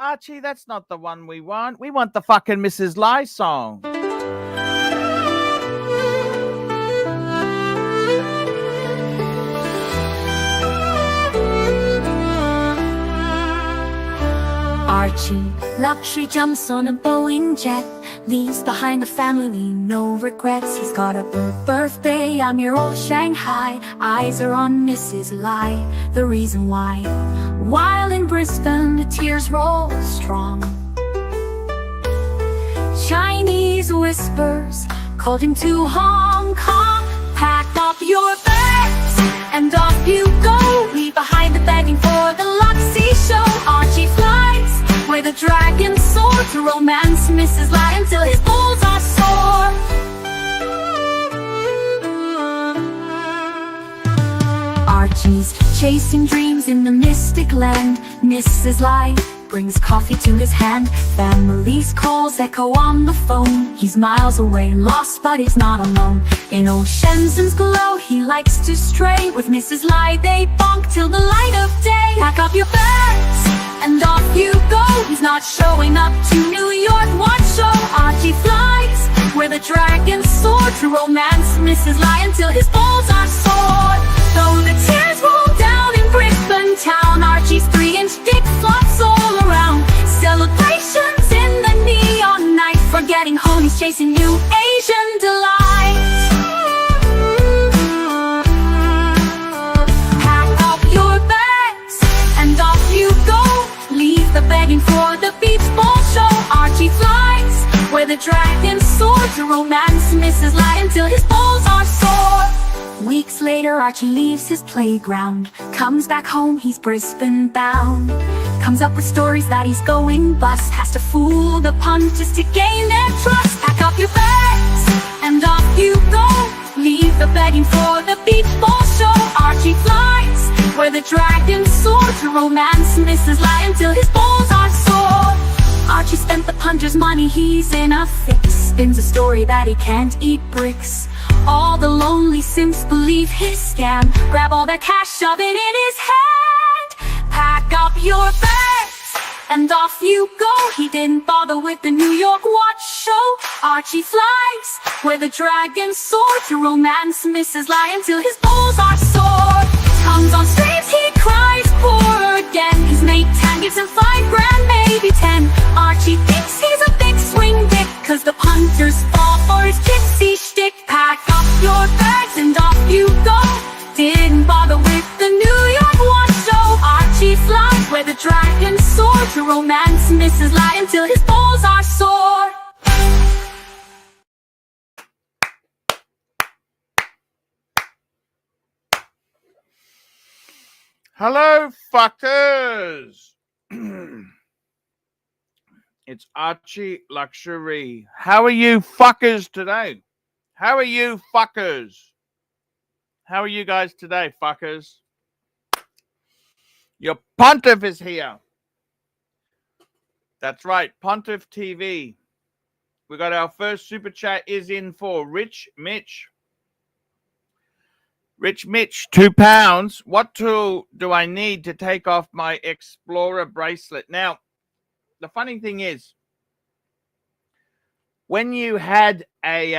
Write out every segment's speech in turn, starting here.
Archie, that's not the one we want. We want the fucking Mrs. Lai song. Archie, luxury jumps on a Boeing jet, leaves behind a family, no regrets. He's got a birthday, I'm your old Shanghai. Eyes are on Mrs. Lai, the reason why. While in Brisbane, the tears roll strong. Chinese whispers called him to Hong Kong. Pack up your bags and off you go. Leave behind the begging for the Luxy show. Archie flies where the dragons soar to romance Mrs. Lai until his balls are sore. Archie's chasing dreams in the mystic land. Mrs. Lai brings coffee to his hand. Family's calls echo on the phone. He's miles away, lost but he's not alone. In old Shenzhen's glow, he likes to stray. With Mrs. Lai they bonk till the light of day. Pack up your bags and off you go. He's not showing up to New York, what show? Archie flies where the dragons soar to romance Mrs. Lai until his balls are sore. Though the tears roll down in Brisbane town, Archie's 3-inch dick flops all around. Celebrations in the neon night, forgetting home he's chasing new Asian delights. Pack up your bags and off you go. Leave the begging for the beach ball show. Archie flies where the dragons soar to romance Mrs. Lai until his balls are sore. Weeks later, Archie leaves his playground. Comes back home, he's Brisbane bound. Comes up with stories that he's going bust. Has to fool the punters to gain their trust. Pack up your bags and off you go. Leave the begging for the beach ball show. Archie flies where the dragons soar to romance Mrs. Lai until his balls are sore. Archie spent the punter's money, he's in a fix. Spins a story that he can't eat bricks. All the lonely simps believe his scam. Grab all that cash, shove it in his hand. Pack up your bags and off you go. He didn't bother with the New York watch show. Archie flies where the dragons soar to romance Mrs. Lai until his balls are sore. Comes on streams, he cries poor again. His mate Tan gives him $5 grand, maybe 10. Archie thinks he's a big swing dick, cause the punters fall for his gypsy shtick. Pack up your bags and off you go. Didn't bother with the New York watch show. Archie flies where the dragons soar to romance Mrs. Lai until his balls are sore. Hello, fuckers. It's Archie Luxury. How are you fuckers today? How are you fuckers? How are you guys today, fuckers? Your Pontiff is here. That's right, Pontiff TV. We got our first super chat is in for Rich Mitch. Rich Mitch, £2. What tool do I need to take off my Explorer bracelet? Now, the funny thing is, when you had a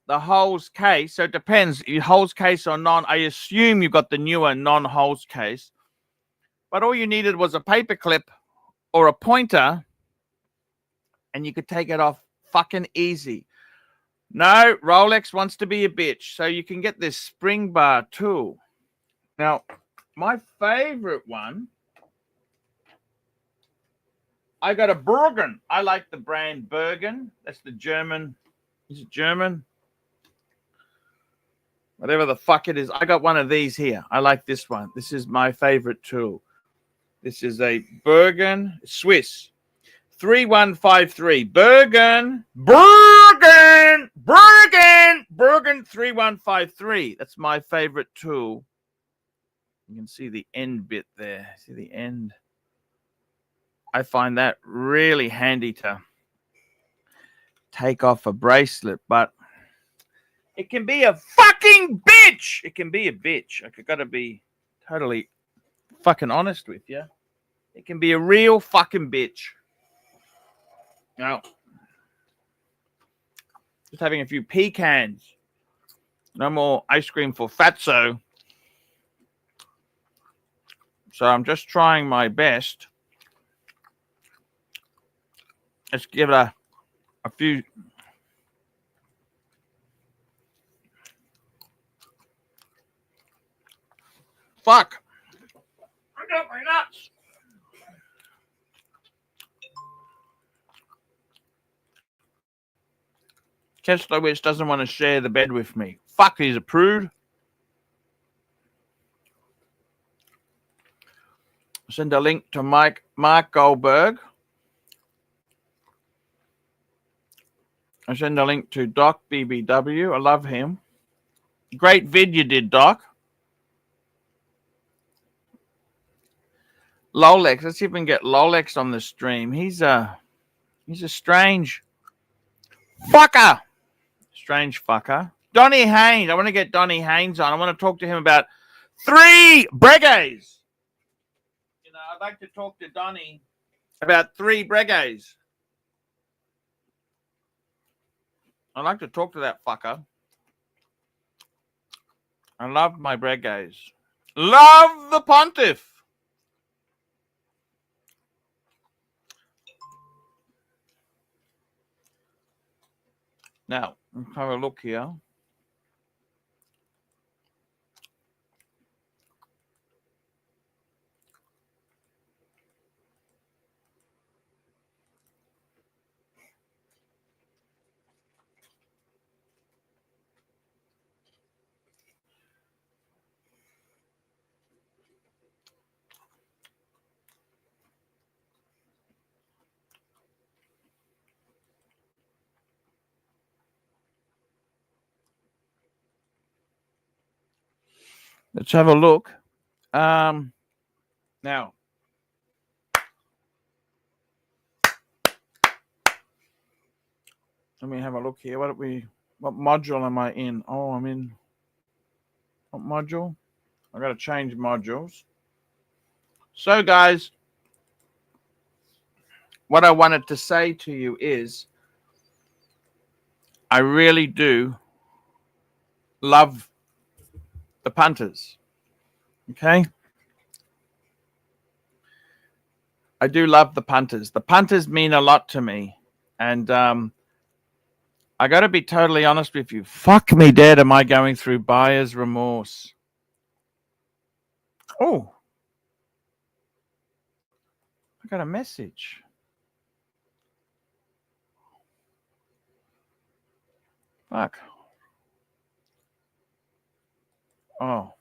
the holes case, so it depends, holes case or non. I assume you got the newer non-holes case, but all you needed was a paper clip or a pointer, and you could take it off fucking easy. No, Rolex wants to be a bitch, so you can get this spring bar tool. Now, my favorite one, I got a Bergen. I like the brand Bergen. That's the German. Is it German? Whatever the fuck it is. I got one of these here. I like this one. This is my favorite tool. This is a Bergen Swiss 3153. Bergen 3153. That's my favorite tool. You can see the end bit there. See the end? I find that really handy to take off a bracelet, but it can be a fucking bitch. It can be a bitch. I gotta be totally fucking honest with you. It can be a real fucking bitch. Now, just having a few pecans. No more ice cream for fatso. So I'm just trying my best. Let's give it a few. Fuck. I got my nuts. Keslowitz doesn't want to share the bed with me. Fuck, he's a prude. Send a link to Mark Goldberg. I send a link to Doc BBW. I love him. Great vid you did, Doc. Lolex. Let's see if we can get Lolex on the stream. He's a strange fucker. Strange fucker. Donnie Haynes. I want to get Donnie Haynes on. I want to talk to him about 3 breguets. You know, I'd like to talk to Donnie about 3 breguets. I'd like to talk to that fucker. I love my breguets. Love the pontiff. Now, let's have a look here. Let's have a look. Now, let me have a look here. What module am I in? Oh, I'm in what module? I got to change modules. So, guys, what I wanted to say to you is, I really do love the punters. Okay? I do love the punters. The punters mean a lot to me. And I got to be totally honest with you. Fuck me dead, am I going through buyer's remorse. Oh. I got a message. Fuck. Oh.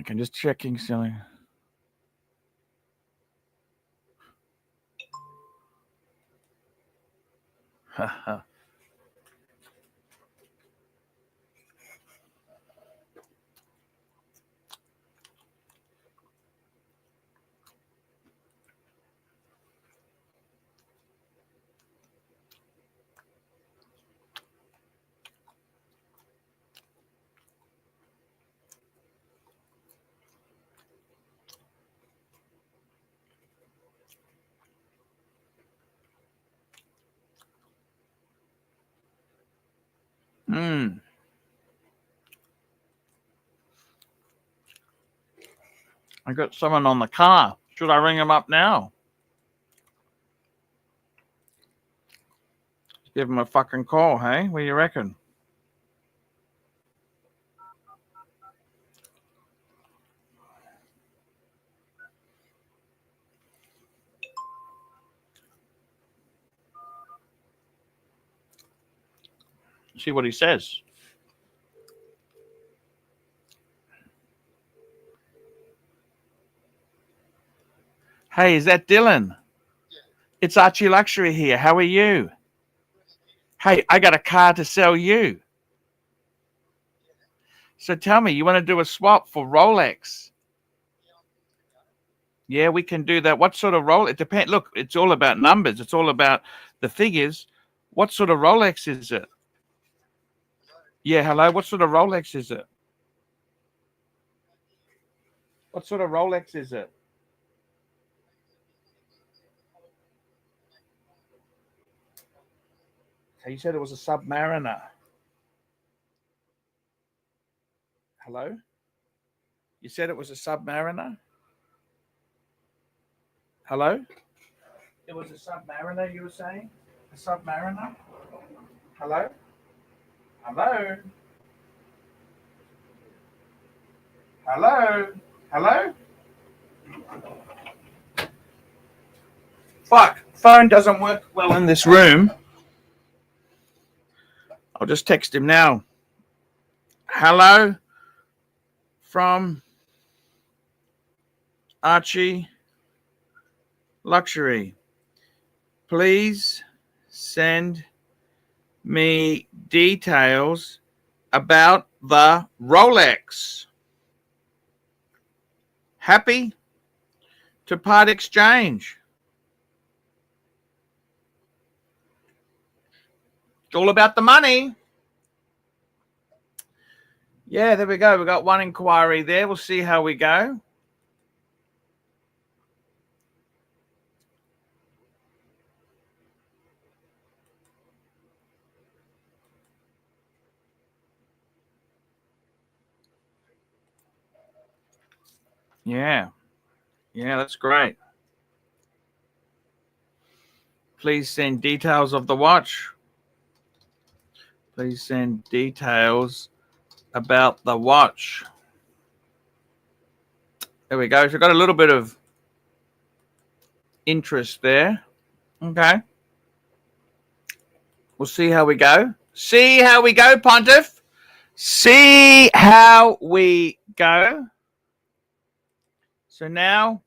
Okay, just checking something. Haha. I got someone on the car. Should I ring him up now? Give him a fucking call, hey? What do you reckon? See what he says. Hey, is that Dylan? Yeah. It's Archie Luxury here. How are you? Hey, I got a car to sell you. So tell me, you want to do a swap for Rolex? Yeah, we can do that. What sort of Rolex? It depends. Look, it's all about numbers. It's all about the figures. What sort of Rolex is it? Yeah, hello. What sort of Rolex is it? What sort of Rolex is it? So you said it was a Submariner. Hello? You said it was a Submariner? Hello? It was a Submariner, you were saying? A Submariner? Hello? Hello? Hello? Hello? Fuck, phone doesn't work well in this room. I'll just text him now. Hello? From Archie Luxury. Please send me details about the Rolex. Happy to part exchange. It's all about the money. Yeah, there we go. We got one inquiry there. We'll see how we go. Yeah. Yeah, that's great. Please send details of the watch. Please send details about the watch. There we go. So we've got a little bit of interest there. Okay. We'll see how we go. See how we go, Pontiff. See how we go. So now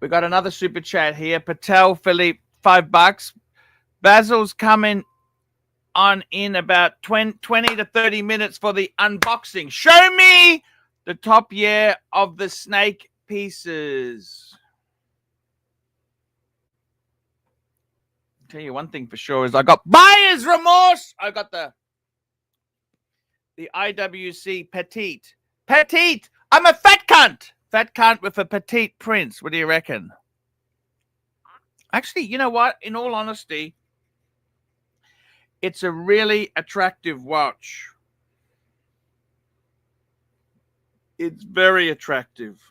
we got another super chat here. Patel Philippe, $5. Basil's coming on in about 20 to 30 minutes for the unboxing. Show me the top of the snake pieces. I'll tell you one thing for sure is I got buyer's remorse. I got the IWC petite. Petite. I'm a fat cunt. Fat cunt with a petite prince. What do you reckon? Actually, you know what? In all honesty, it's a really attractive watch. It's very attractive.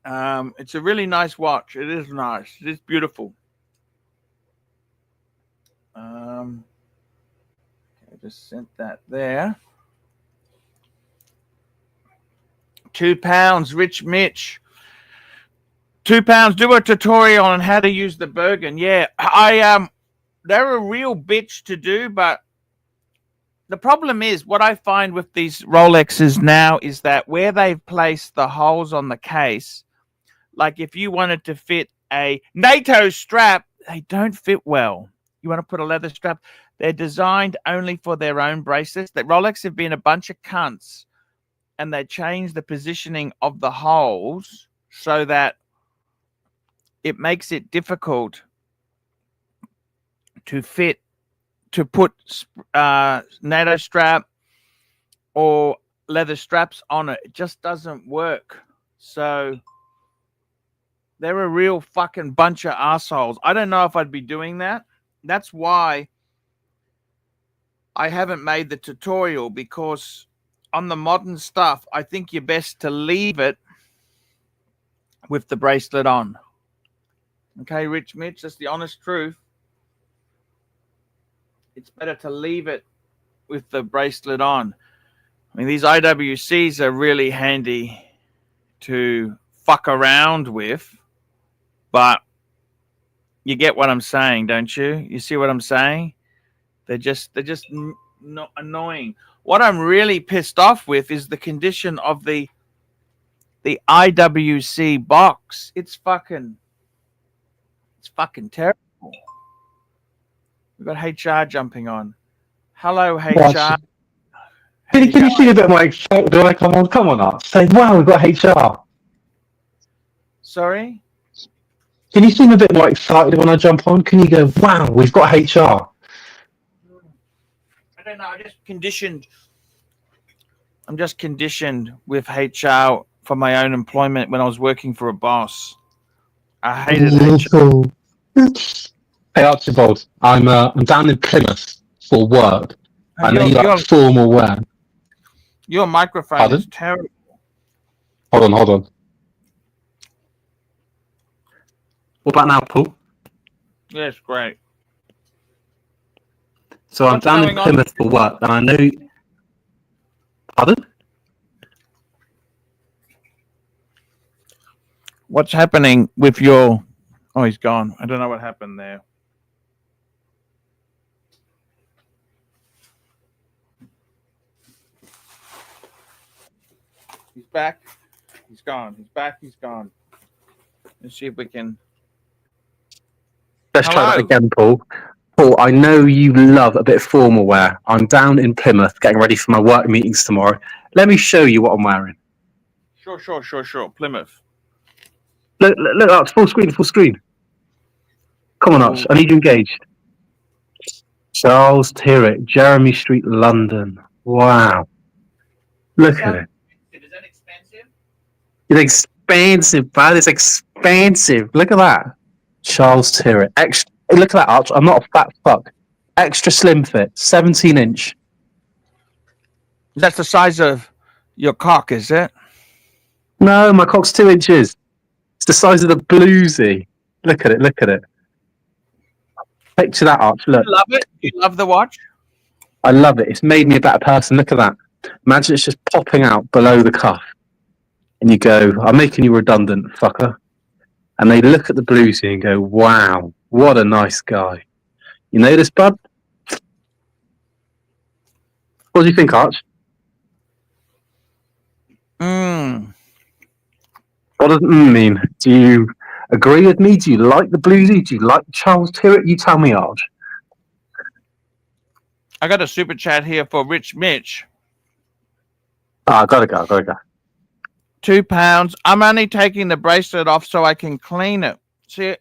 It's a really nice watch. It is nice. It is beautiful. I just sent that there. £2, Rich Mitch. £2. Do a tutorial on how to use the Bergen. Yeah, they're a real bitch to do, but the problem is what I find with these Rolexes now is that where they've placed the holes on the case, like if you wanted to fit a NATO strap, they don't fit well. You want to put a leather strap, they're designed only for their own bracelets. That Rolex have been a bunch of cunts, and they changed the positioning of the holes so that it makes it difficult to fit, to put NATO strap or leather straps on it. It just doesn't work. So they're a real fucking bunch of assholes. I don't know if I'd be doing that. That's why I haven't made the tutorial, because on the modern stuff, I think you're best to leave it with the bracelet on. Okay, Rich Mitch, that's the honest truth. It's better to leave it with the bracelet on. I mean, these IWCs are really handy to fuck around with, but you get what I'm saying, don't you? You see what I'm saying? They're just not annoying. What I'm really pissed off with is the condition of the IWC box. It's fucking terrible. We've got HR jumping on. Hello, HR. What? Can you see a bit more excitement? Do I come on, up. Say, wow, we've got HR. Sorry? Can you seem a bit more excited when I jump on? Can you go, wow, we've got HR? I don't know. I'm just conditioned with HR for my own employment when I was working for a boss. I hated HR. Hey Archibald, I'm down in Plymouth for work. I know you Your like formal wear. your microphone Pardon? is terrible. Hold on. What about now, Paul? Yes, great. So I'm What's down in going on? Plymouth for work, and I know. Pardon? What's happening with your? Oh, he's gone. I don't know what happened there. He's back. He's gone. He's back. He's gone. Let's see if we can. Let's try that Hello. again, Paul. Paul, I know you love a bit of formal wear. I'm down in Plymouth getting ready for my work meetings tomorrow. Let me show you what I'm wearing. Sure. Plymouth. Look, Arch, full screen. Come on, Arch, I need you engaged. Charles Tyrwhitt, Jeremy Street, London. Wow. Look at it. Is that expensive? It's expensive, bud. It's expensive. Look at that. Charles Tyrwhitt. Look at that, Arch. I'm not a fat fuck. Extra slim fit, 17-inch. That's the size of your cock, is it? No, my cock's 2 inches. It's the size of the bluesy. Look at it. Picture that, Arch. Look. You love it? You love the watch? I love it. It's made me a better person. Look at that. Imagine it's just popping out below the cuff. And you go, I'm making you redundant, fucker. And they look at the bluesy and go, wow, what a nice guy. You know this, bud? What do you think, Arch? What does mean? Do you agree with me? Do you like the bluesy? Do you like Charles Tyrwhitt? You tell me, Arch. I got a super chat here for Rich Mitch. Gotta go. £2. I'm only taking the bracelet off so I can clean it. See,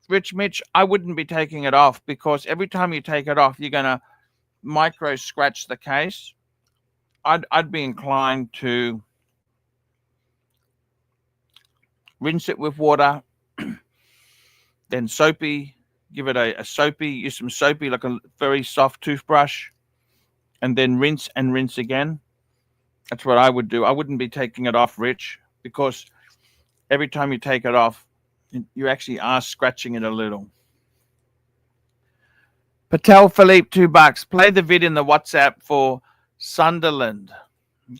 Rich Mitch, I wouldn't be taking it off because every time you take it off, you're going to micro scratch the case. I'd be inclined to rinse it with water, then soapy, give it a soapy, use some soapy, like a very soft toothbrush, and then rinse and rinse again. That's what I would do. I wouldn't be taking it off, Rich, because every time you take it off, you actually are scratching it a little. Patel Philippe, $2. Play the vid in the WhatsApp for Sunderland.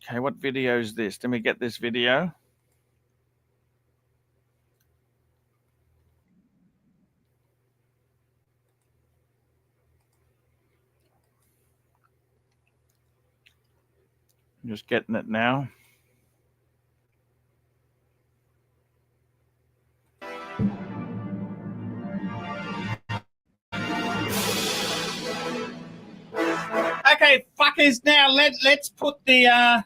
Okay, what video is this? Let me get this video. I'm just getting it now. Okay, fuckers. Now let's put the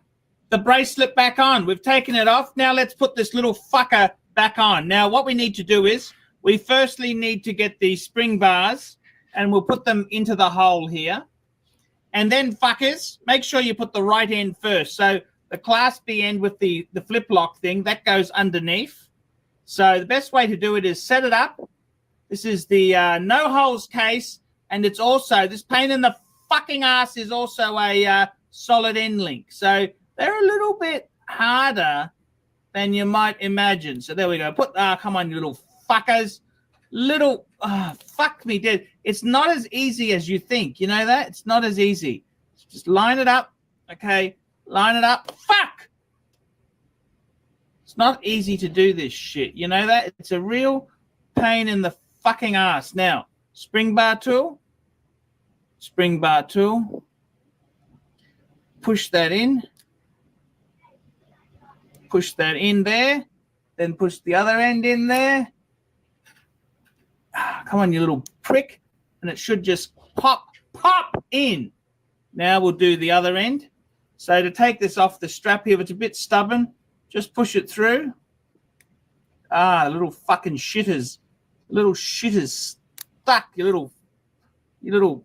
bracelet back on. We've taken it off. Now let's put this little fucker back on. Now what we need to do is we firstly need to get the spring bars, and we'll put them into the hole here. And then, fuckers, make sure you put the right end first. So the claspy end with the flip lock thing, that goes underneath. So the best way to do it is set it up. This is the no holes case, and it's also, this pain in the fucking ass is also a solid end link. So they're a little bit harder than you might imagine. So there we go. Come on, you little fuckers. Fuck me dead. It's not as easy as you think. You know that? It's not as easy. Just line it up. Okay. Line it up. Fuck! It's not easy to do this shit. You know that? It's a real pain in the fucking ass. Now, spring bar tool. Push that in. Push that in there. Then push the other end in there. Come on, you little prick. And it should just pop in. Now we'll do the other end. So to take this off the strap here, if it's a bit stubborn, just push it through. Little fucking shitters. Little shitters stuck, you little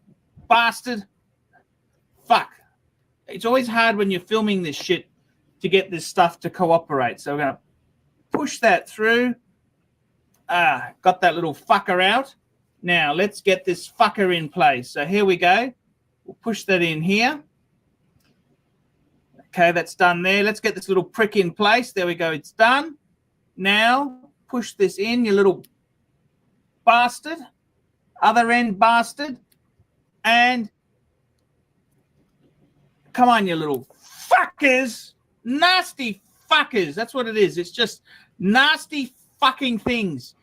bastard. fuck. It's always hard when you're filming this shit to get this stuff to cooperate. So we're going to push that through. Got that little fucker out. Now let's get this fucker in place. So here we go. We'll push that in here. Okay, that's done there. Let's get this little prick in place. There we go. It's done. Now push this in, you little bastard. Other end bastard. And come on, you little fuckers. Nasty fuckers. That's what it is. It's just nasty fucking things.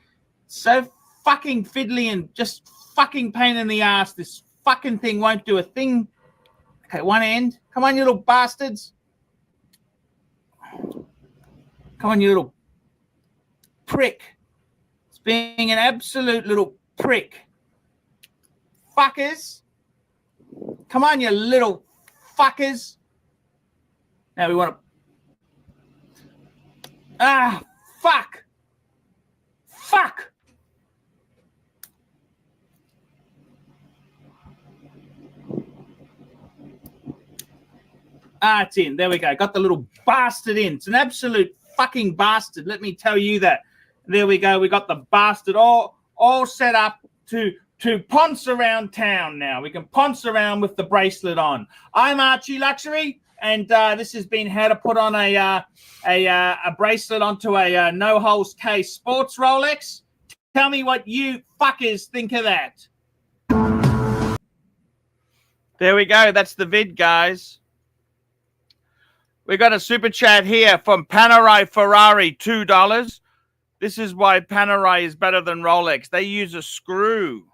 So fucking fiddly and just fucking pain in the ass. This fucking thing won't do a thing. Okay, one end. Come on, you little bastards. Come on, you little prick. It's being an absolute little prick. Fuckers. Come on, you little fuckers. Now we want to... fuck. Fuck. It's in. There we go. Got the little bastard in. It's an absolute fucking bastard. Let me tell you that. There we go. We got the bastard all set up to ponce around town now. We can ponce around with the bracelet on. I'm Archie Luxury, and this has been how to put on a bracelet onto a no-holes case sports Rolex. Tell me what you fuckers think of that. There we go. That's the vid, guys. We got a super chat here from Panerai Ferrari, $2. This is why Panerai is better than Rolex. They use a screw.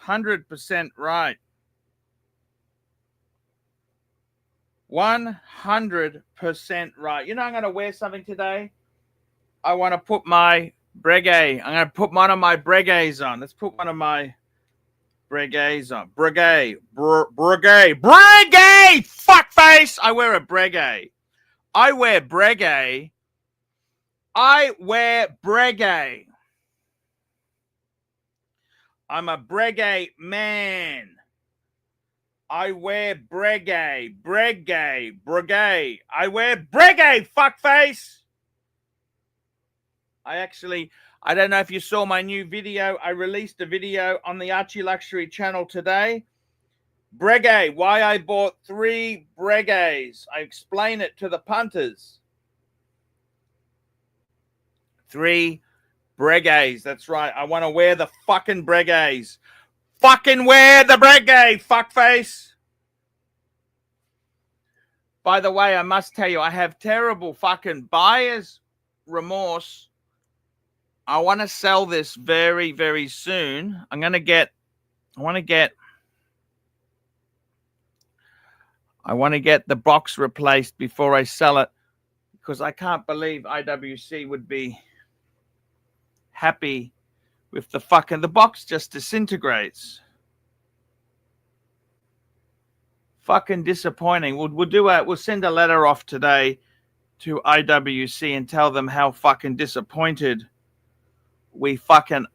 100% right. 100% right. You know, I'm going to wear something today. I want to put my Breguet. I'm going to put one of my Breguets on. Let's put one of my Breguets on. Breguet. Fuckface. I wear a Breguet. I wear Breguet. I'm a Breguet man. I wear Breguet. I wear Breguet, fuckface. I don't know if you saw my new video. I released a video on the Archie Luxury channel today. Breguet, why I bought 3 Breguets. I explain it to the punters. 3 Breguets. That's right. I want to wear the fucking Breguets. Fucking wear the Breguet, fuckface. By the way, I must tell you, I have terrible fucking buyer's remorse. I want to sell this very, very soon. I want to get the box replaced before I sell it, because I can't believe IWC would be happy with the box just disintegrates. Fucking disappointing. We'll send a letter off today to IWC and tell them how fucking disappointed we fucking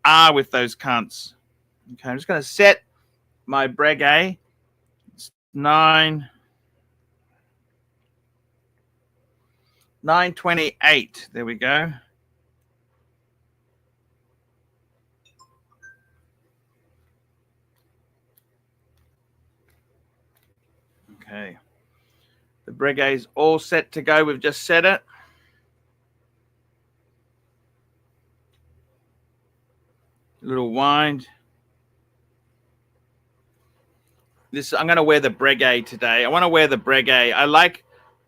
are with those cunts. Okay, I'm just going to set my Breguet. It's 928. There we go. Okay. The Breguet's all set to go. We've just set it. A little wind. I'm going to wear the Breguet today. I want to wear the Breguet.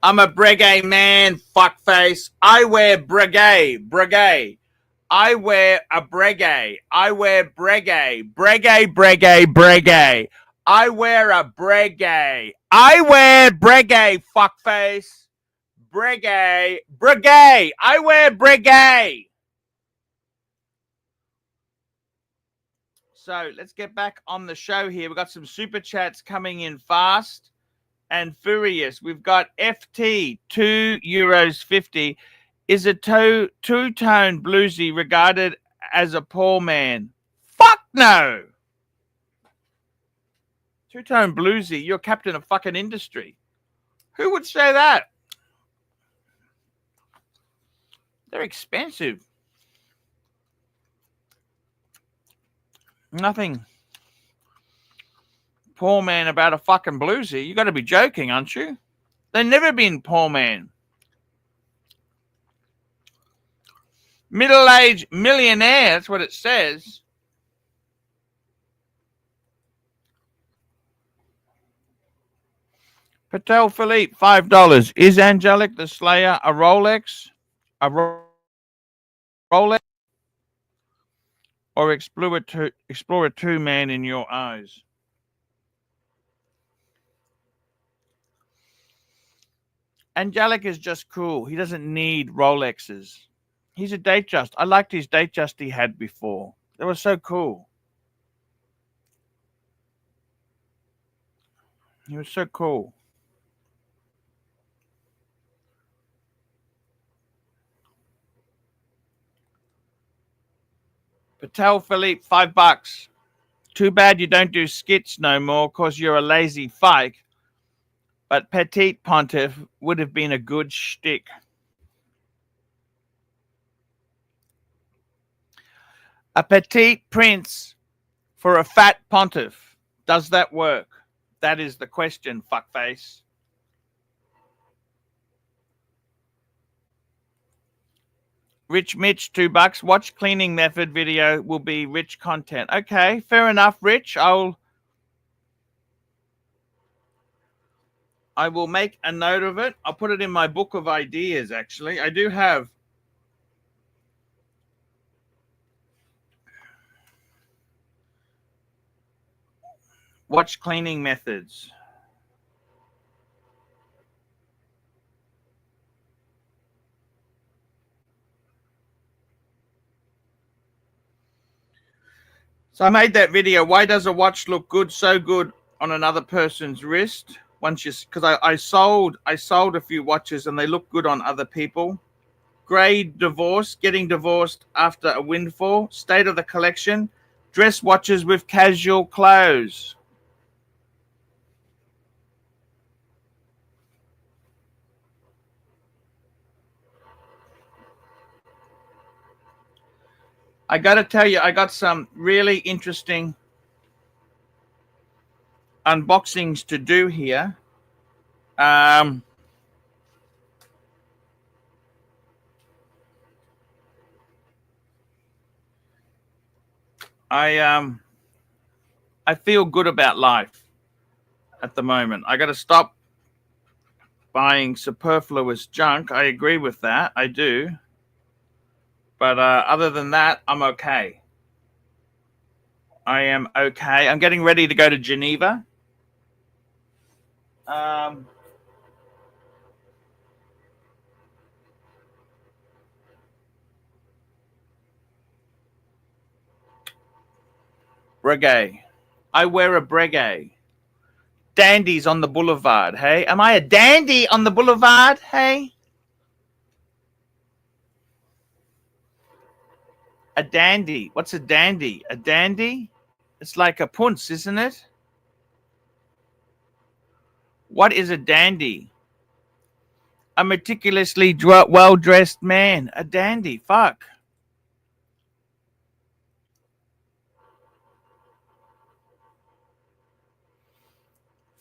I'm a Breguet man, fuckface. I wear Breguet. I wear a Breguet. I wear Breguet. Breguet. I wear a Breguet. I wear Breguet, fuckface. Breguet. I wear Breguet. So let's get back on the show here. We've got some super chats coming in fast and furious. We've got FT, €2.50. Is a two-tone bluesy regarded as a poor man? Fuck no. Two-tone bluesy. You're captain of fucking industry. Who would say that? They're expensive. Nothing poor man about a fucking bluesy. You got to be joking, aren't you? They've never been poor man. Middle-aged millionaire. That's what it says. Patel Philippe, $5. Is Angelic the Slayer a Rolex? A Rolex? Or Explorer 2 man in your eyes? Angelic is just cool. He doesn't need Rolexes. He's a Datejust. I liked his Datejust he had before. They were so cool. He was so cool. Patel Philippe, $5. Too bad you don't do skits no more, cause you're a lazy fike. But Petite Pontiff would have been a good shtick. A petite prince for a fat pontiff. Does that work? That is the question, fuckface. Rich Mitch, $2. Watch cleaning method video will be rich content. Okay, fair enough, Rich. I will make a note of it. I'll put it in my book of ideas, actually. I do have watch cleaning methods. So I made that video. Why does a watch look good, so good on another person's wrist? Once you, because I sold a few watches and they look good on other people. Grey divorce, getting divorced after a windfall. State of the collection. Dress watches with casual clothes. I got to tell you, I got some really interesting unboxings to do here. I feel good about life at the moment. I got to stop buying superfluous junk. I agree with that. I do. But other than that, I'm okay. I am okay. I'm getting ready to go to Geneva. Breguet. I wear a breguet. Dandies on the boulevard, hey? Am I a dandy on the boulevard, hey? A dandy. What's a dandy? A dandy? It's like a punce, isn't it? What is a dandy? A meticulously well-dressed man. A dandy. Fuck.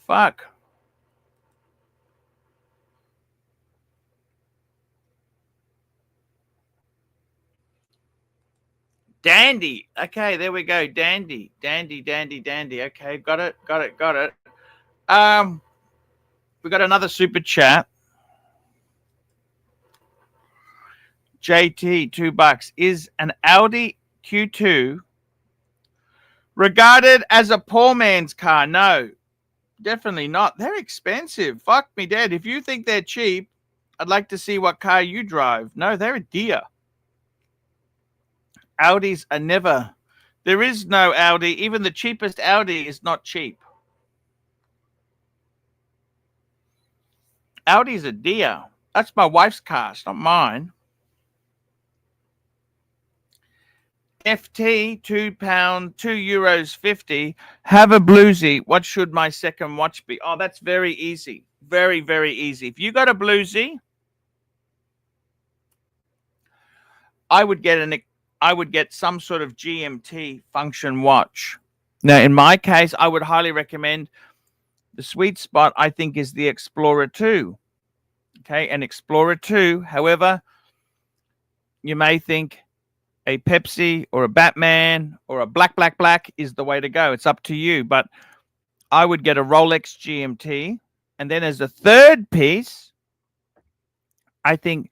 Fuck. Dandy. Okay, there we go. Dandy. Dandy, dandy, dandy. Okay, got it. We got another super chat. JT, $2. Is an Audi Q2 regarded as a poor man's car? No, definitely not. They're expensive. Fuck me dead. If you think they're cheap, I'd like to see what car you drive. No, they're a deer. Audis are never. There is no Audi. Even the cheapest Audi is not cheap. Audi's a deer. That's my wife's car. It's not mine. FT, £2, €2.50. Have a bluesy. What should my second watch be? Oh, that's very easy. Very, very easy. If you got a bluesy, I would get some sort of GMT function watch. Now, in my case, I would highly recommend the sweet spot, I think, is the Explorer 2. Okay, an Explorer 2. However, you may think a Pepsi or a Batman or a black is the way to go. It's up to you. But I would get a Rolex GMT. And then as a third piece, I think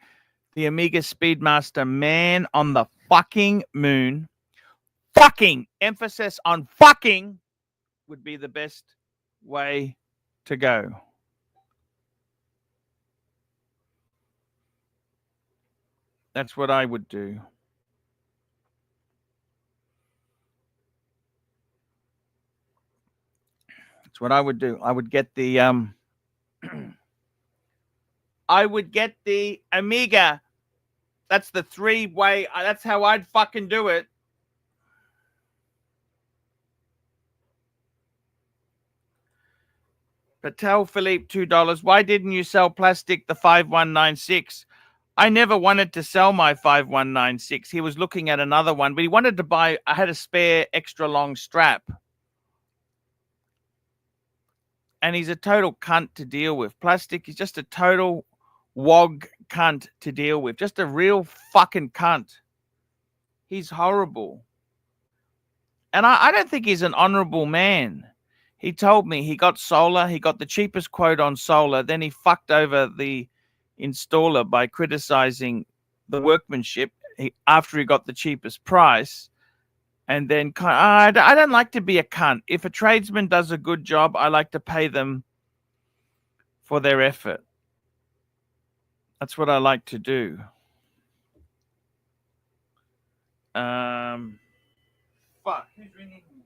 the Omega Speedmaster Man on the fucking moon, fucking, emphasis on fucking, would be the best way to go. That's what I would do. That's what I would do. I would get the I would get the Omega. That's the three-way. That's how I'd fucking do it. Patel Philippe, $2. Why didn't you sell plastic the 5196? I never wanted to sell my 5196. He was looking at another one, but he wanted to buy. I had a spare extra long strap. And he's a total cunt to deal with. Plastic is just a total wog cunt to deal with. Just a real fucking cunt. He's horrible. And I don't think he's an honorable man. He told me he got solar. He got the cheapest quote on solar. Then he fucked over the installer by criticizing the workmanship after he got the cheapest price. And then I don't like to be a cunt. If a tradesman does a good job, I like to pay them for their effort. That's what I like to do. Fuck, who's ringing me?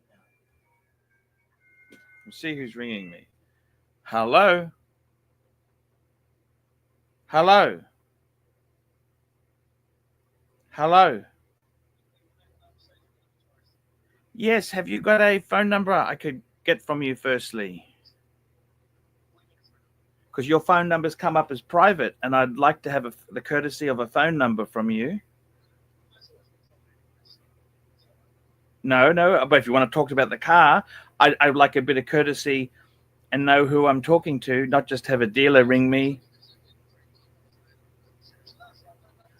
Let's see who's ringing me. Hello? Hello? Hello? Yes, have you got a phone number I could get from you firstly? Because your phone numbers come up as private, and I'd like to have the courtesy of a phone number from you. No, but if you want to talk about the car, I'd like a bit of courtesy and know who I'm talking to, not just have a dealer ring me.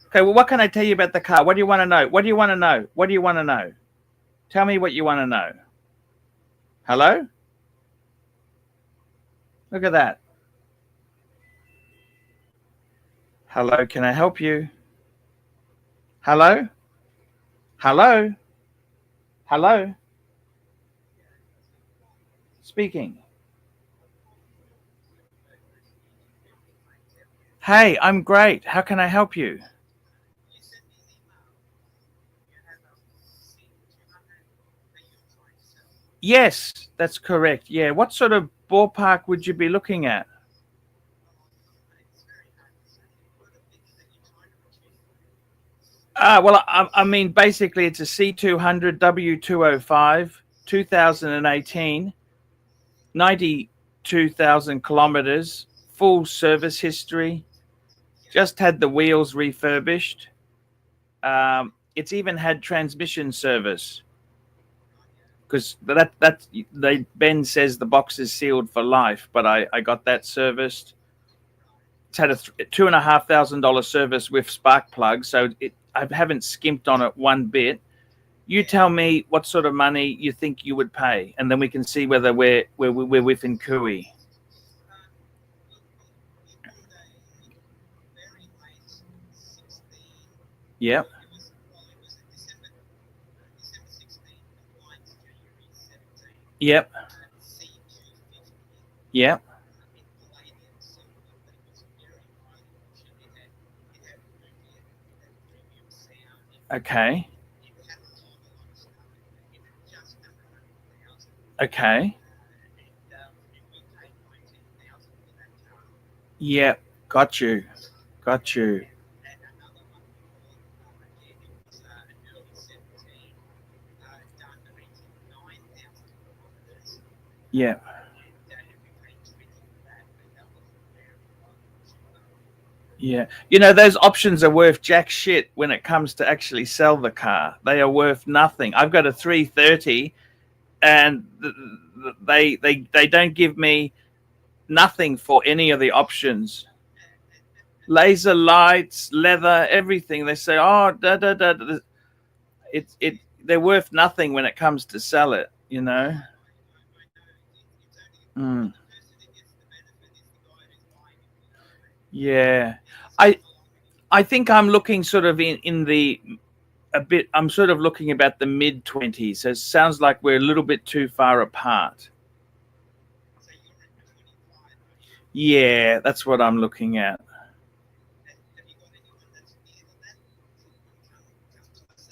Okay, well, what can I tell you about the car? What do you want to know? What do you want to know? What do you want to know? Tell me what you want to know. Hello? Look at that. Hello, can I help you? Hello? Hello? Hello? Speaking. Hey, I'm great. How can I help you? Yes, that's correct. Yeah. What sort of ballpark would you be looking at? Well, I mean, basically, it's a C200 W205, 2018, 92,000 kilometers, full service history, just had the wheels refurbished. It's even had transmission service. Because Ben says the box is sealed for life, but I got that serviced. It's had a $2,500 service with spark plugs, so I haven't skimped on it one bit. You tell me what sort of money you think you would pay, and then we can see whether we're within cooey. Yep. Yep. Yep. Okay. Okay. Yep. Got you. Got you. Yeah. Yeah. You know, those options are worth jack shit when it comes to actually sell the car. They are worth nothing. I've got a 330 and they don't give me nothing for any of the options. Laser lights, leather, everything. They say, oh, they're worth nothing when it comes to sell it, you know. Mm. Yeah, I think I'm looking sort of in the a bit. I'm sort of looking about the mid-20s. So it sounds like we're a little bit too far apart. Yeah, that's what I'm looking at.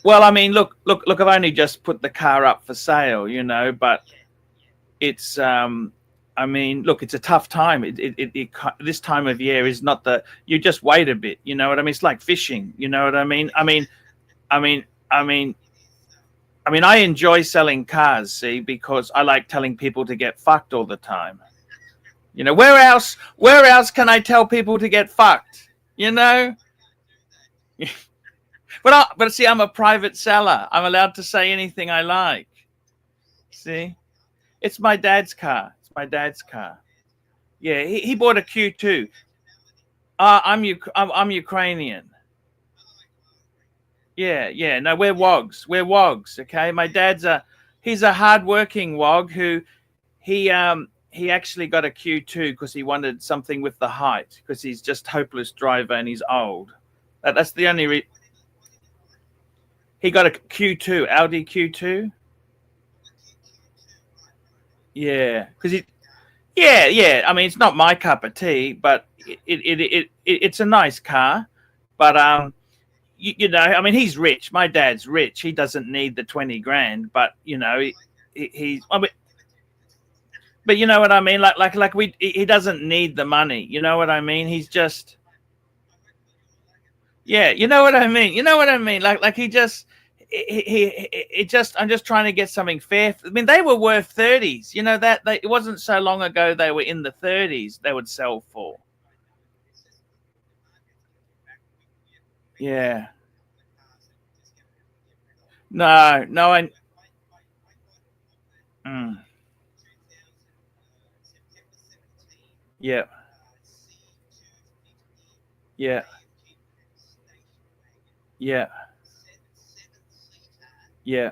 Well, I mean, look. I've only just put the car up for sale, you know, but it's I mean, look, it's a tough time. This time of year is not the. You just wait a bit, you know what I mean? It's like fishing, you know what I mean? I mean, I enjoy selling cars, see, because I like telling people to get fucked all the time. You know, where else can I tell people to get fucked? You know? But see, I'm a private seller. I'm allowed to say anything I like. See? It's my dad's car. It's my dad's car. Yeah, he bought a Q2. I'm Ukrainian. Yeah. No, we're wogs. We're wogs. Okay, my dad's he's a hardworking wog who he actually got a Q2 because he wanted something with the height because he's just hopeless driver and he's old. That's the only reason. He got a Q2, Audi Q2. Yeah, because he. Yeah. I mean, it's not my cup of tea, but it's a nice car. But you know, I mean, he's rich. My dad's rich. He doesn't need the 20 grand, but you know, he's. I mean, but you know what I mean? He doesn't need the money. You know what I mean? He's just. Yeah, you know what I mean. You know what I mean? Like he just. I'm just trying to get something fair. I mean, they were worth 30s. You know that it wasn't so long ago they were in the 30s. They would sell for. Yeah. No. I. Mm, yeah. Yeah. Yeah. Yeah.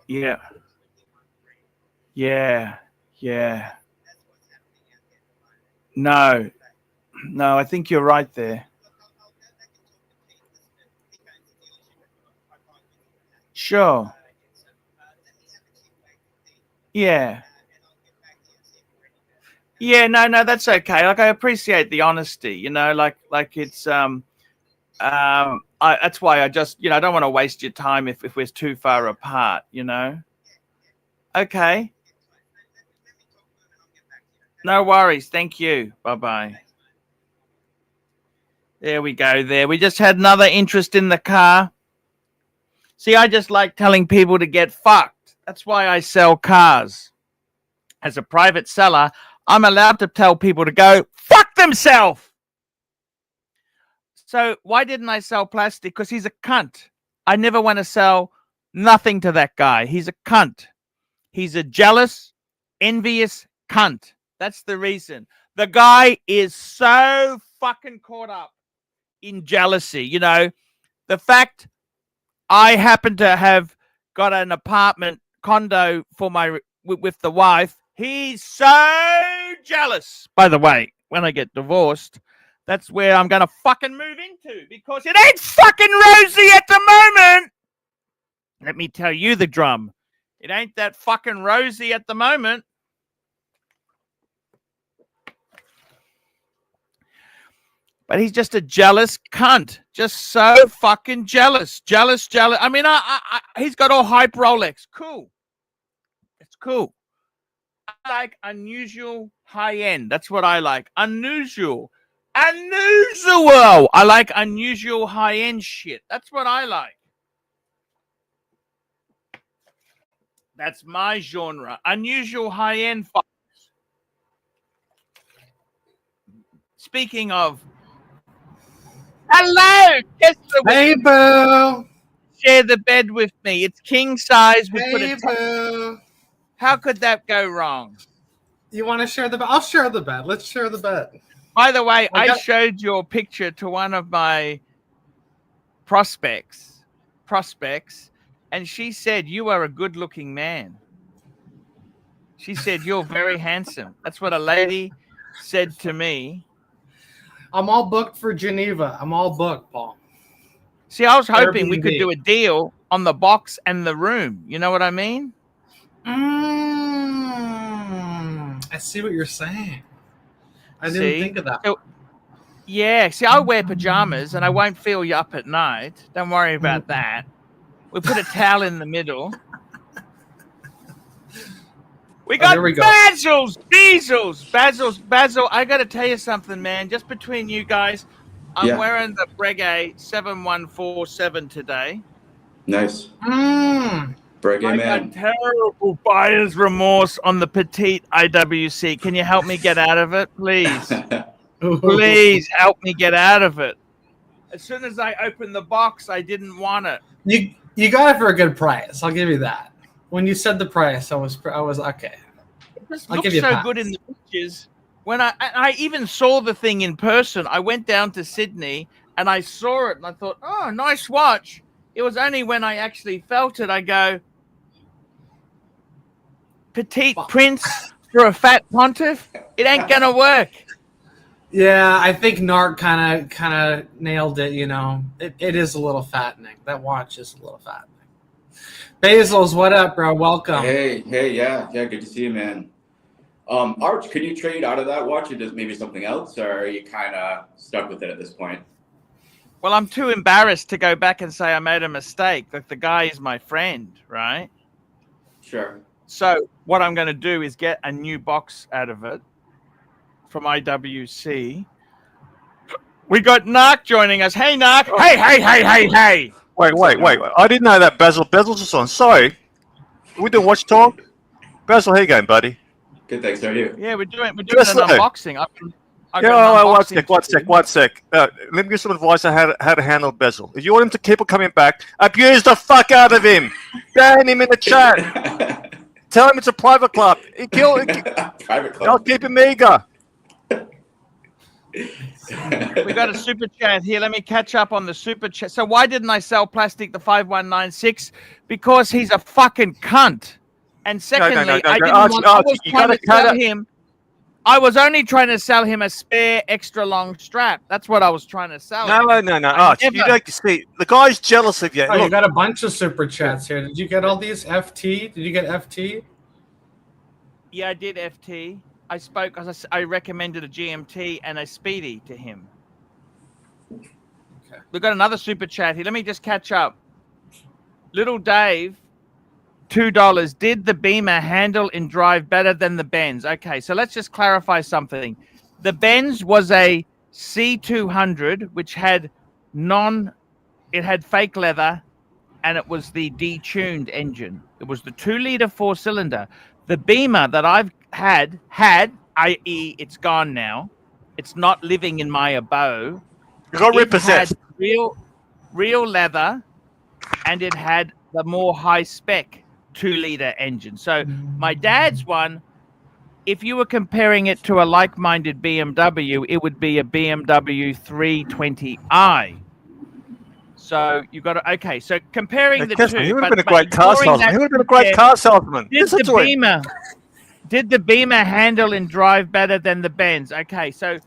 Yeah. Yeah. Yeah. No. I think you're right there. Sure. Yeah. Yeah, no, that's okay. Like I appreciate the honesty, you know, like it's that's why I just, you know, I don't want to waste your time if we're too far apart, you know. Okay. No worries. Thank you. Bye-bye. There we go there. We just had another interest in the car. See, I just like telling people to get fucked. That's why I sell cars. As a private seller, I'm allowed to tell people to go fuck themselves. So why didn't I sell plastic? Because he's a cunt. I never want to sell nothing to that guy. He's a cunt. He's a jealous, envious cunt. That's the reason. The guy is so fucking caught up in jealousy. You know, the fact I happen to have got an apartment condo for with the wife. He's so jealous. By the way, when I get divorced, that's where I'm going to fucking move into because it ain't fucking rosy at the moment. Let me tell you the drum. It ain't that fucking rosy at the moment. But he's just a jealous cunt. Just so fucking jealous. Jealous. I mean, he's got all hype Rolex. Cool. It's cool. I like unusual high end. That's what I like. Unusual. I like unusual high end shit. That's what I like. That's my genre. Unusual high-end fights. Speaking of, hello, Hey, boo. share the bed with me. It's king size. We put Hey, a boo. How could that go wrong? You want to share the bed? I'll share the bed. Let's share the bed. By the way, I I got- showed your picture to one of my prospects, and she said you are a good-looking man. She said you're very handsome. That's what a lady said to me. I'm all booked for Geneva. I'm all booked, Paul. See, I was hoping we could Airbnb. do a deal on the box and the room. You know what I mean? I see what you're saying. I didn't think of that. So, yeah, see, I wear pajamas and I won't feel you up at night. Don't worry about that. We put a towel in the middle. We got there we go. Bezels. Basil, I got to tell you something, man. Just between you guys, I'm wearing the Breguet 7147 today. Nice. I Breguet man. got terrible buyer's remorse on the petite IWC. Can you help me get out of it, please? Please help me get out of it. As soon as I opened the box, I didn't want it. You got it for a good price. I'll give you that. When you said the price, I was okay. It just I'll looks give you a so pass. good in the pictures. When I even saw the thing in person, I went down to Sydney and I saw it and I thought, oh, nice watch. It was only when I actually felt it, I go, petite prince for a fat pontiff? It ain't gonna work. Yeah, I think Narc kind of nailed it. You know, it is a little fattening. That watch is a little fattening. Bezels, what up, bro? Welcome. Hey, yeah, good to see you, man. Arch, could you trade out of that watch or just maybe something else, or are you kind of stuck with it at this point? Well, I'm too embarrassed to go back and say I made a mistake. Like, the guy is my friend, right? Sure. So what I'm going to do is get a new box out of it from IWC. We got Narc joining us. Hey, Narc. Hey. Wait. I didn't know that Bezels was on. Sorry. We do watch talk. Basil, how you going, buddy? Good, thanks. How are you? Yeah, we're doing an Just like- unboxing. One sec. Let me give some advice on how to handle Bezel. If you want him to keep on coming back, abuse the fuck out of him. Ban him in the chat. Tell him it's a private club. Private club. I'll keep him eager. We got a super chat here. Let me catch up on the super chat. So why didn't I sell Plastic the 5196? Because he's a fucking cunt. And secondly, I didn't want. I was trying to sell him. I was only trying to sell him a spare extra long strap. That's what I was trying to sell him. No. Arch, you don't see. The guy's jealous of you. Oh, Look, you got a bunch of super chats here. Did you get all these FT? Did you get FT? Yeah, I did FT. I recommended a GMT and a Speedy to him. Okay. We've got another super chat here. Let me just catch up. Little Dave, $2. Did the Beamer handle and drive better than the Benz? Okay, so let's just clarify something. The Benz was a C200, which had it had fake leather, and it was the detuned engine. It was the 2-liter 4-cylinder. The Beamer that I've had, i.e., it's gone now. It's not living in my abode. you got repossessed. Real leather, and it had the more high spec 2-liter engine. So my dad's one, if you were comparing it to a like-minded BMW, it would be a BMW 320i. So you got to, okay. So comparing the two, he would have been a great car salesman. He would have been a great car salesman. Did the Beamer handle and drive better than the Benz? Okay, so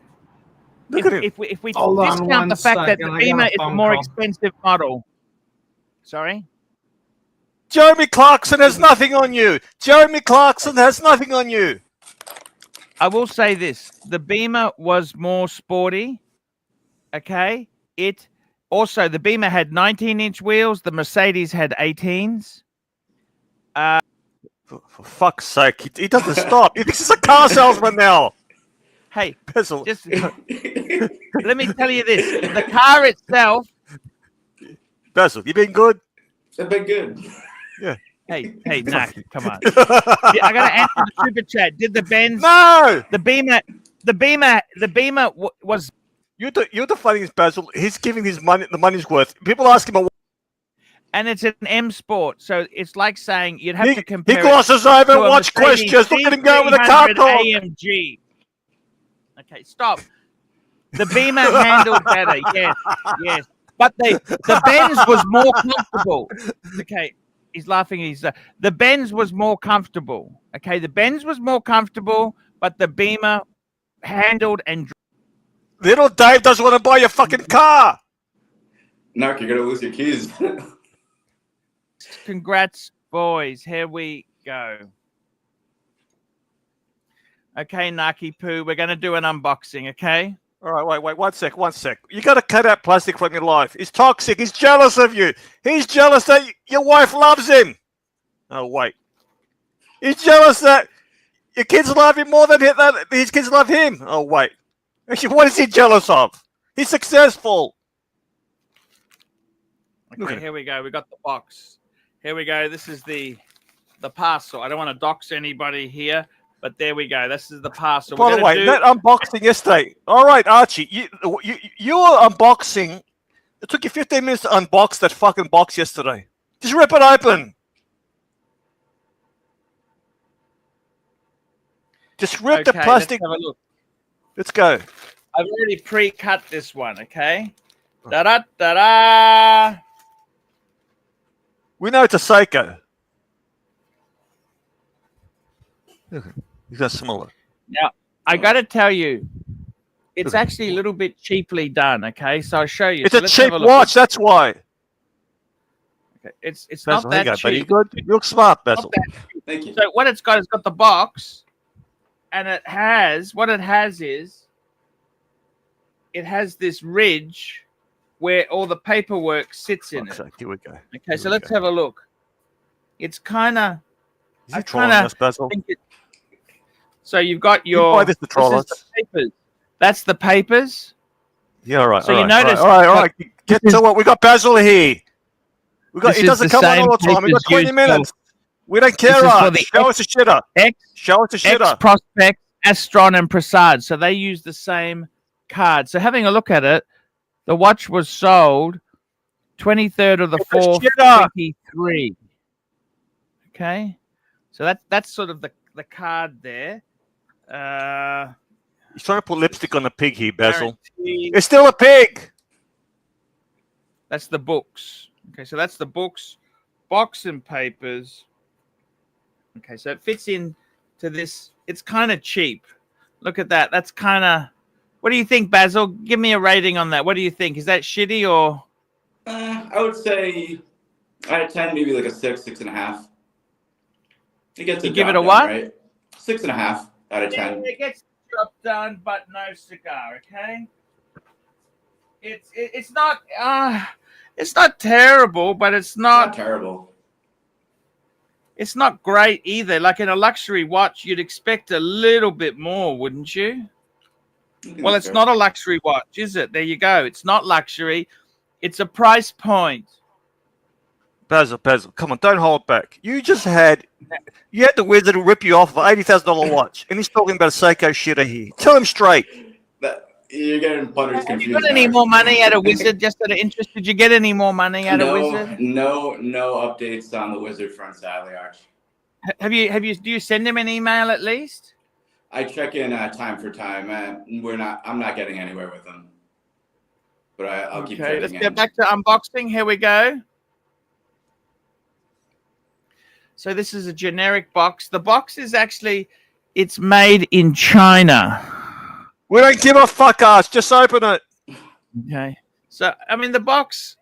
if we discount the fact that the Beamer is a more expensive model. Sorry? Jeremy Clarkson has nothing on you. I will say this. The Beamer was more sporty. Okay? The Beamer had 19-inch wheels. The Mercedes had 18s. For fuck's sake, he doesn't stop. He thinks he's a car salesman now. Hey, Bezel. just let me tell you this. The car itself... Bezel, you been good? It's been good. Yeah. Hey, Nak, come on. Yeah, I gotta answer the super chat. Did the Benz? No. The Beamer was. You're the funniest, Basil. He's giving his money the money's worth. People ask him. And it's an M Sport, so it's like saying you'd have to compare. He glosses over and watch questions. Look at him go with a car talk. AMG. Okay, stop. The Beamer handled better, yes. But the Benz was more comfortable. Okay, he's laughing. The Benz was more comfortable. Okay, the Benz was more comfortable, but the Beamer handled and. Little Dave doesn't want to buy your fucking car. Narc, you're gonna lose your keys. Congrats, boys. Here we go. Okay, Naki Poo, we're going to do an unboxing, okay? All right, wait, one sec. You got to cut out plastic from your life. He's toxic. He's jealous of you. He's jealous that your wife loves him. Oh, wait. He's jealous that your kids love him more than his kids love him. Oh, wait. What is he jealous of? He's successful. Okay, here we go. We got the box. Here we go. This is the parcel. I don't want to dox anybody here, but there we go. This is the parcel. By the way, that unboxing yesterday. All right, Archie, you were unboxing. It took you 15 minutes to unbox that fucking box yesterday. Just rip it open. Just rip the plastic. Let's have a look. Let's go. I've already pre-cut this one, okay? Da-da-da-da. We know it's a Seiko. You got smaller. Now, I got to tell you, it's actually a little bit cheaply done, okay? So I'll show you. It's a cheap watch, that's why. Okay. It's not that cheap. You good? You look smart, Basil. Thank you. So what it's got the box, and it has this ridge where all the paperwork sits in it. Here we go. Okay, so let's have a look. It's kind of. Is he trolling us, Basil? So you've got your. Buy this to troll us. The papers. That's the papers. Yeah, all right. So you notice. All right. Get to what we got. Basil here. He doesn't come on all the time. We got 20 minutes. We don't care. Show us a shitter. Show us a shitter. Prospect, Astron, and Prasad. So they use the same card. So having a look at it, the watch was sold 23rd of the 4th, 23. Okay, so that's sort of the card there. He's trying to put lipstick on the pig here, Basil. It's still a pig. That's the books. Okay, so that's the books, box and papers. Okay, so it fits in to this. It's kind of cheap. Look at that. That's kind of. What do you think, Basil? Give me a rating on that. What do you think? Is that shitty or? I would say out of 10, maybe like a 6, 6.5. It gets you give it a what? Right? 6.5 out of 10. It gets the job done, but no cigar. Okay. It's not terrible, but it's not terrible. It's not great either. Like in a luxury watch, you'd expect a little bit more, wouldn't you? Well, it's not a luxury watch, is it? There you go. It's not luxury. It's a price point. Basil, come on, don't hold back. You had the wizard rip you off of an $80,000 watch, and he's talking about a Seiko shitter here. Tell him straight. You're getting punters confused. Have you got any more money out of Wizard? Just out of interest, did you get any more money out of Wizard? No updates on the Wizard front, sadly, Arch. Do you send him an email at least? I check in time for time, and I'm not getting anywhere with them. But I'll keep checking in. Let's get back to unboxing. Here we go. So this is a generic box. The box is it's made in China. We don't give a fuck, ass. Just open it. Okay. So, I mean, the box,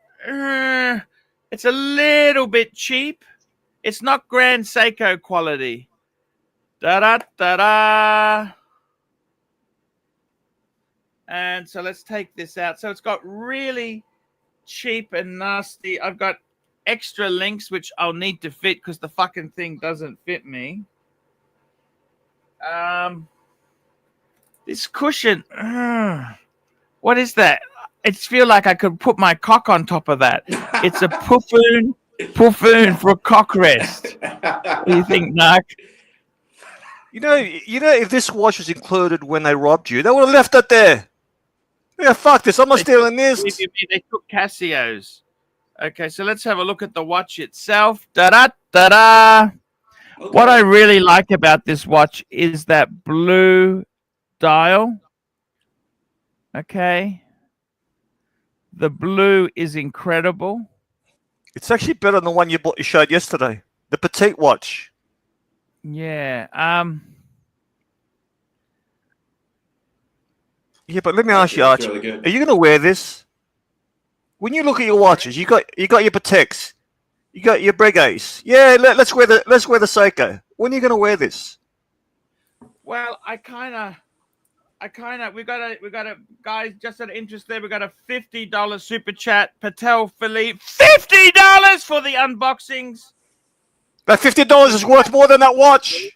it's a little bit cheap. It's not Grand Seiko quality. Da-da-da-da. And so let's take this out. So it's got really cheap and nasty. I've got extra links, which I'll need to fit because the fucking thing doesn't fit me. This cushion, what is that? It feels like I could put my cock on top of that. It's a Puffoon Buffoon for a cock rest. What do you think, Narc? You know, if this watch was included when they robbed you, they would have left it there. Yeah, fuck this. I'm not stealing this. They took Casio's. Okay, so let's have a look at the watch itself. Da-da-da-da. Okay. What I really like about this watch is that blue dial. Okay. The blue is incredible. It's actually better than the one you showed yesterday. The petite watch. Yeah. Yeah, but let me ask you, It's Archie. really good. Are you going to wear this? When you look at your watches, you got your Pateks, you got your Breguets. Yeah, let's wear the Seiko. When are you going to wear this? Well, we got a guys just out of interest there. We got a $50 super chat. Patel Philippe, $50 for the unboxings. That $50 is worth more than that watch.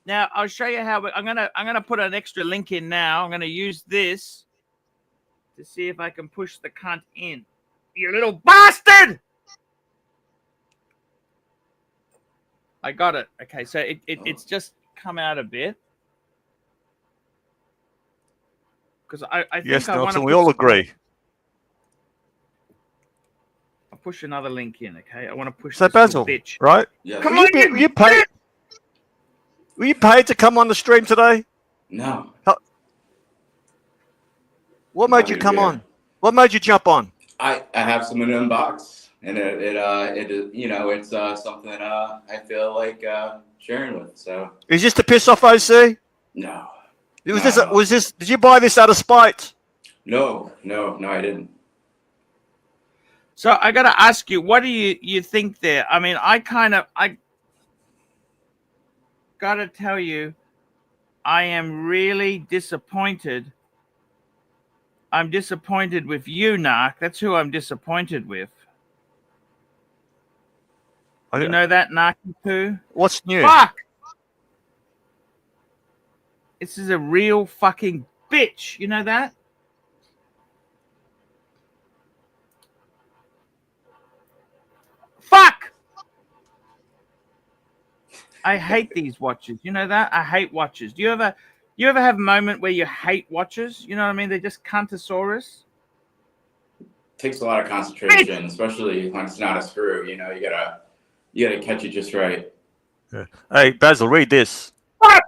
Now I'll show you how. I'm gonna put an extra link in now. I'm gonna use this to see if I can push the cunt in. You little bastard! I got it. Okay, so it's just come out a bit. Because I think Yes, I want to. Nelson, we all agree. I'll push another link in. Okay, I want to push. So this little Basil, bitch. right? Yeah. Come on, you paid? Were you paid to come on the stream today? No. What made you come on? What made you jump on? I have some in an unbox, and it's something I feel like sharing with. So Is this to piss off OC? no. Was this? Did you buy this out of spite? No, I didn't. So I got to ask you, what do you think there? I mean, I got to tell you, I am really disappointed. I'm disappointed with you, Narc. That's who I'm disappointed with. You know that, Narky Poo? What's new? Fuck! This is a real fucking bitch. You know that? Fuck! I hate these watches. You know that? I hate watches. Do you ever have a moment where you hate watches? You know what I mean? They're just cuntosaurus. Takes a lot of concentration, especially when it's not a screw. You know, you gotta catch it just right. Yeah. Hey, Basil, read this. Fuck!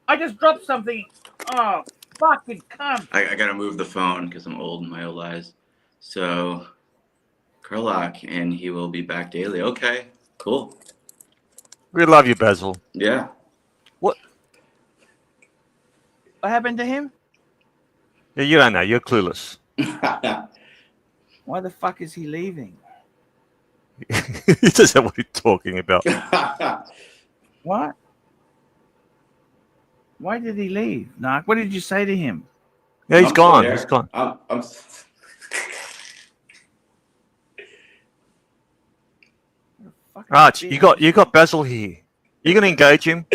I just dropped something. Oh, fucking cunt. I gotta move the phone because I'm old in my old eyes. So, Kurlock, and he will be back daily. Okay, cool. We love you, Basil. Yeah. What happened to him? Yeah, you don't know. You're clueless. Why the fuck is he leaving? He doesn't know what he's talking about. What? Why did he leave, Narc? What did you say to him? Yeah, he's I'm gone. there. He's gone. I'm Fucking Arch, bitch. you got Basil here. You gonna engage him?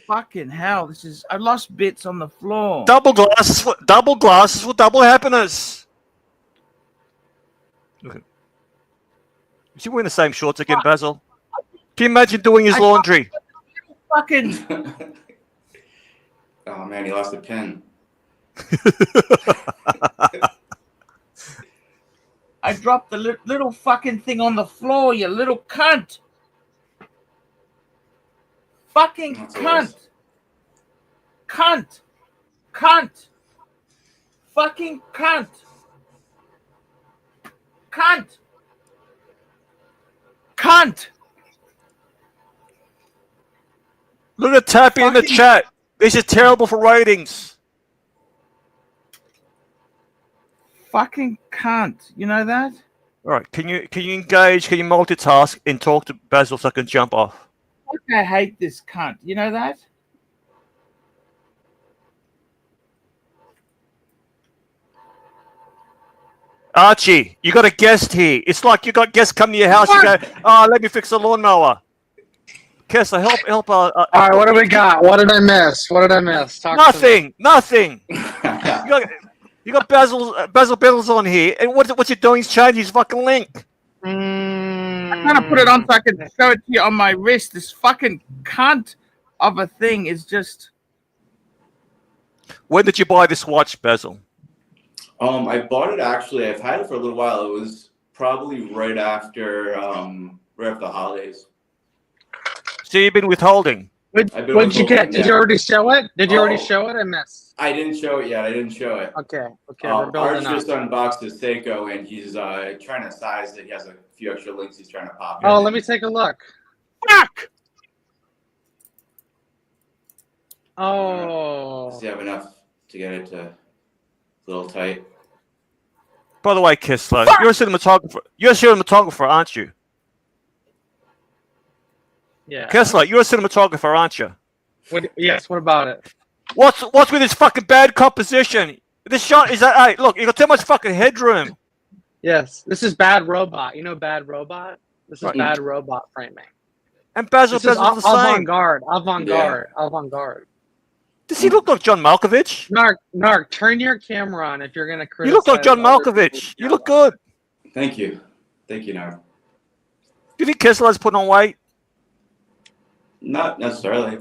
Fucking hell! I lost bits on the floor. Double glasses for double happiness. Look at. Is he wearing the same shorts again, Basil? Can you imagine doing his laundry? Fucking. Oh man, he lost a pen. I dropped the little fucking thing on the floor, you little cunt. Fucking That's cunt. worse. Cunt. Cunt. Fucking cunt. Cunt. Cunt. Look at Tappy in the chat. This is terrible for ratings. Fucking cunt. You know that? All right, can you engage? Can you multitask and talk to Basil so I can jump off? Fuck, I hate this cunt. You know that? Archie, you got a guest here. It's like you got guests come to your house. You go, oh, let me fix the lawnmower. Kessler, help. All right, what do we got? What did I miss? Talk to me. Nothing. You got Bezels on here, and what's it doing? He's changing his fucking link. I'm trying to put it on so I can show it to you on my wrist. This fucking cunt of a thing is just. When did you buy this watch, Bezel? I bought it actually. I've had it for a little while. It was probably right after the holidays. So you've been withholding. What'd you get? Did you already show it? Did you already show it? I missed. I didn't show it yet. I didn't show it. Okay. We're building Archie just up. unboxed his Seiko, and he's trying to size it. He has a few extra links he's trying to pop. Oh, in. let me take a look. Fuck! Oh. Does he have enough to get it to a little tight? By the way, Kissler, you're a cinematographer. You're a cinematographer, aren't you? Yeah. Kissler, you're a cinematographer, aren't you? Yes. What about it? What's with this fucking bad composition? This shot is that. Hey, look, you got too much fucking headroom. Yes. This is bad robot. You know bad robot. This is Right. bad robot framing. And Bezels This is the same. avant-garde. Does he look like John Malkovich? Narc, turn your camera on if you're gonna criticize. You look like John other Malkovich. people's You look camera. good. Thank you, Nard. Do you think Kissler's putting on weight? Not necessarily.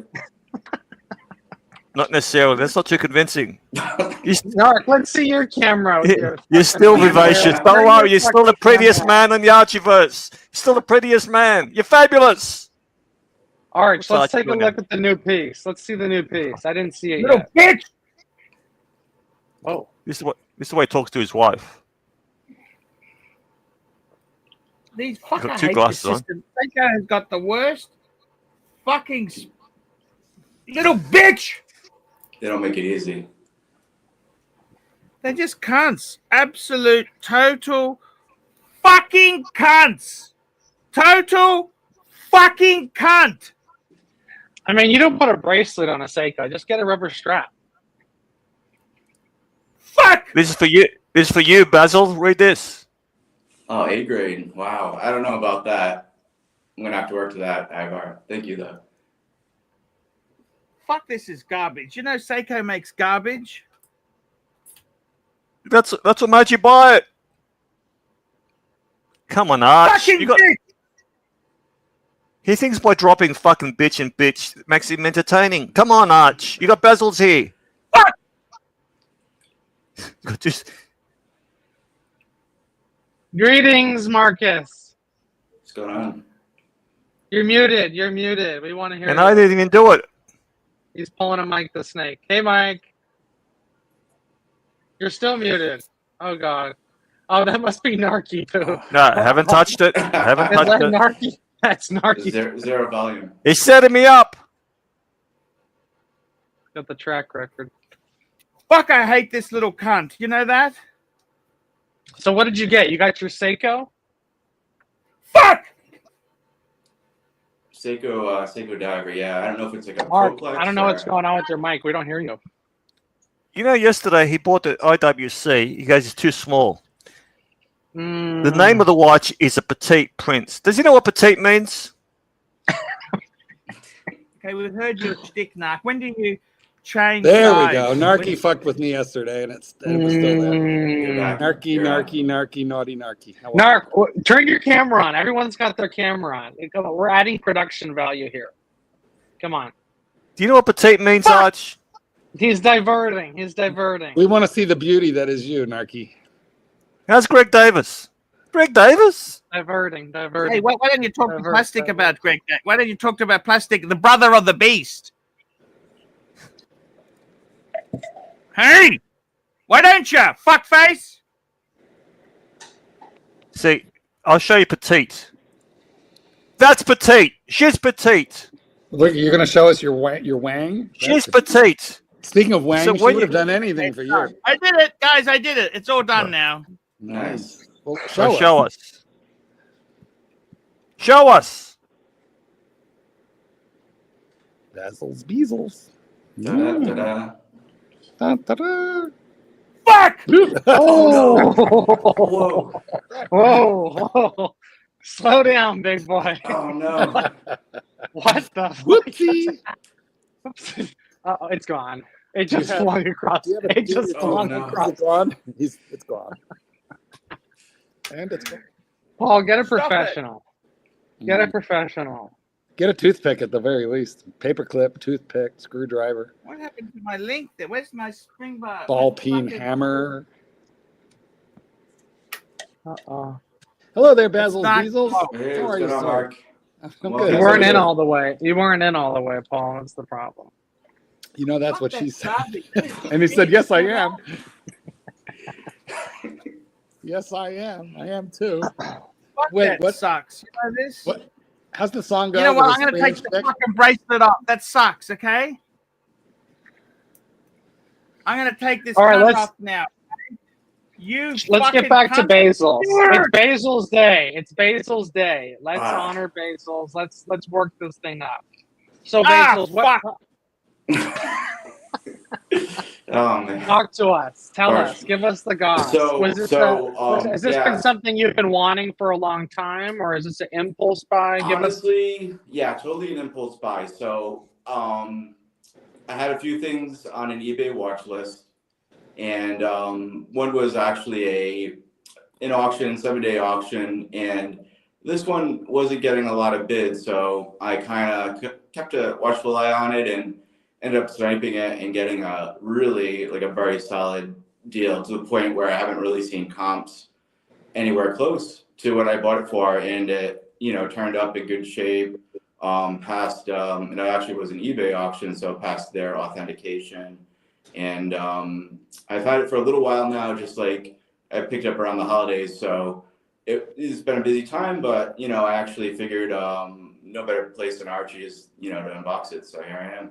Not necessarily. That's not too convincing. Narc, let's see your camera. With your You're still fucking vivacious. camera. Don't Turn worry, your you're still the fucking prettiest camera. man in the Archieverse. Still the prettiest man. You're fabulous. Arch, let's Archie take a doing look now? at the new piece. Let's see the new piece. I didn't see it Little yet. bitch! Oh, This is the way he talks to his wife. These fucking two glasses on. Seiko has got the worst fucking little bitch. They don't make it easy. They're just cunts. Absolute, total fucking cunts. Total fucking cunt. I mean, you don't put a bracelet on a Seiko. Just get a rubber strap. Fuck. This is for you. This is for you, Basil. Read this. Oh, A grade. Wow. I don't know about that. I'm gonna have to work to that, Agar. Thank you though. Fuck, this is garbage. You know Seiko makes garbage. That's what made you buy it. Come on, Arch. Fucking bitch. He thinks by dropping fucking bitch and bitch makes him entertaining. Come on, Arch. You got Bezels here. Fuck. Just Greetings, Marcus. What's going on? You're muted. You're muted. We want to hear and you. I didn't even do it. He's pulling a Mike the Snake. Hey, Mike. You're still muted. Oh, God. Oh, that must be Narky, too. No, I haven't touched it. I haven't Is that touched it. Narky? That's Narky. Zero volume. He's setting me up. Got the track record. Fuck, I hate this little cunt. You know that? So what did you get? You got your Seiko? Fuck. Seiko Diver. Yeah, I don't know if it's like a Mark, Proplex I don't know what's or- going on with your mic. We don't hear you. You know, yesterday he bought the IWC. He goes, it's too small. The name of the watch is a Petite Prince. Does he know what petite means? Okay, we've heard your shtick, Narc. When do you change There we size? go. When- Narky fucked with me yesterday, and it was still there. You're back. Narky, You're back. narky, narky, naughty, narky. How are Narc, turn your camera on. Everyone's got their camera on. Come on, we're adding production value here. Come on. Do you know what petite means, Arch? He's diverting. He's diverting. we want to see the beauty that is you, Narky. How's Greg Davis? Greg Davis? Diverting. Hey, why don't you talk to Divert, Plastic divert. about Greg? Why don't you talk about Plastic, the brother of the beast? Hey, why don't you, fuckface? See, I'll show you petite. That's petite. She's petite. Look, you're going to show us your wang? She's petite. Speaking of wang, So she when would have you- done anything for you. I did it, guys. I did it. It's all done now. Nice. Well, So show show us. us. Show us. Bezels, Bezels. Da-da-da-da. Da-da-da. Fuck! Oh! Whoa! Slow down, big boy. Oh no. What the? Whoopsie. Oops. Uh-oh, it's gone. It Do you just have- flung across. do you have a- It just Oh, flung no. across. It's gone. It's gone. And it's gone. Paul, get a Stop it. professional. Get a Mm. professional. Get a toothpick at the very least. Paperclip, toothpick, screwdriver, What happened to my link there? Where's my spring bar? ball My peen fucking- hammer. Uh-oh. Hello there, Basils. not- Bezels. Hey, How what's are you, going on, sir? Mark? I'm Well, good. You Yes, weren't I in did. all the way. You weren't in all the way, Paul. That's the problem. You know that's Fuck what that she said. garbage. And he said, "Yes, I Shut am." up. Yes, I am. I am too. Fuck Wait, that what? sucks. You know this? What? How's the song go? You know what? with I'm the going to take Spanish the chick? fucking bracelet off. That sucks, okay? I'm going to take this All right, cunt let's- off now. You Let's fucking get back to cunt. Bezels. Sure. It's Bezels Day. It's Bezels Day. Let's Ah. honor Bezels. Let's work this thing up. So Ah, Bezels, what? Oh man. Talk to us. Tell Arch. us. Give us the goss. So- Was this has this yeah. been something you've been wanting for a long time, or is this an impulse buy? Give us. Honestly, yeah, totally an impulse buy. So, I had a few things on an eBay watch list, and one was actually an auction, 7-day auction, and this one wasn't getting a lot of bids, so I kind of kept a watchful eye on it and ended up sniping it and getting a really like a very solid deal to the point where I haven't really seen comps anywhere close to what I bought it for, and it turned up in good shape. Passed and it actually was an eBay auction, so passed their authentication, and I've had it for a little while now. Just like I picked up around the holidays, so it's been a busy time. But I actually figured no better place than Archie is to unbox it. So here I am.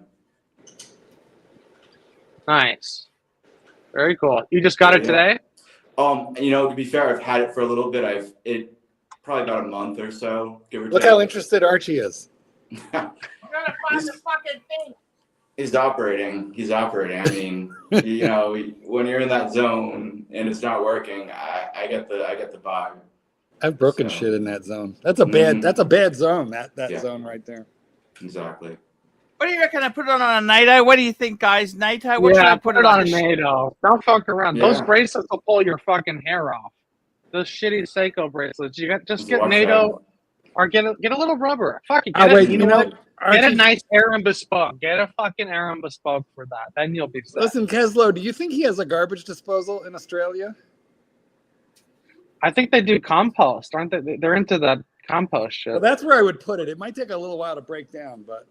Nice. Very cool. You just got it Yeah. today? To be fair, I've had it for a little bit. It probably about a month or so, give or Look take. how interested Archie is. I'm going to find the fucking thing. He's operating. I mean, when you're in that zone and it's not working, I get the vibe. I've broken So- shit in that zone. That's a bad. Mhm. That's a bad zone. That Yeah. zone right there. Exactly. What do you reckon? I put it on a NATO? What do you think, guys? NATO? What should I put it on? a NATO. Don't fuck around. Yeah. Those bracelets will pull your fucking hair off. Those shitty Seiko bracelets. You got just get Watch NATO or get a little rubber. Fuck it. Oh Get wait, you know what? Get a Archie, nice Aram bespoke. Get a fucking Aram bespoke for that. Then you'll be set. listen, Keslo, do you think he has a garbage disposal in Australia? I think they do compost, aren't they? They're into that compost shit. Well, that's where I would put it. It might take a little while to break down, but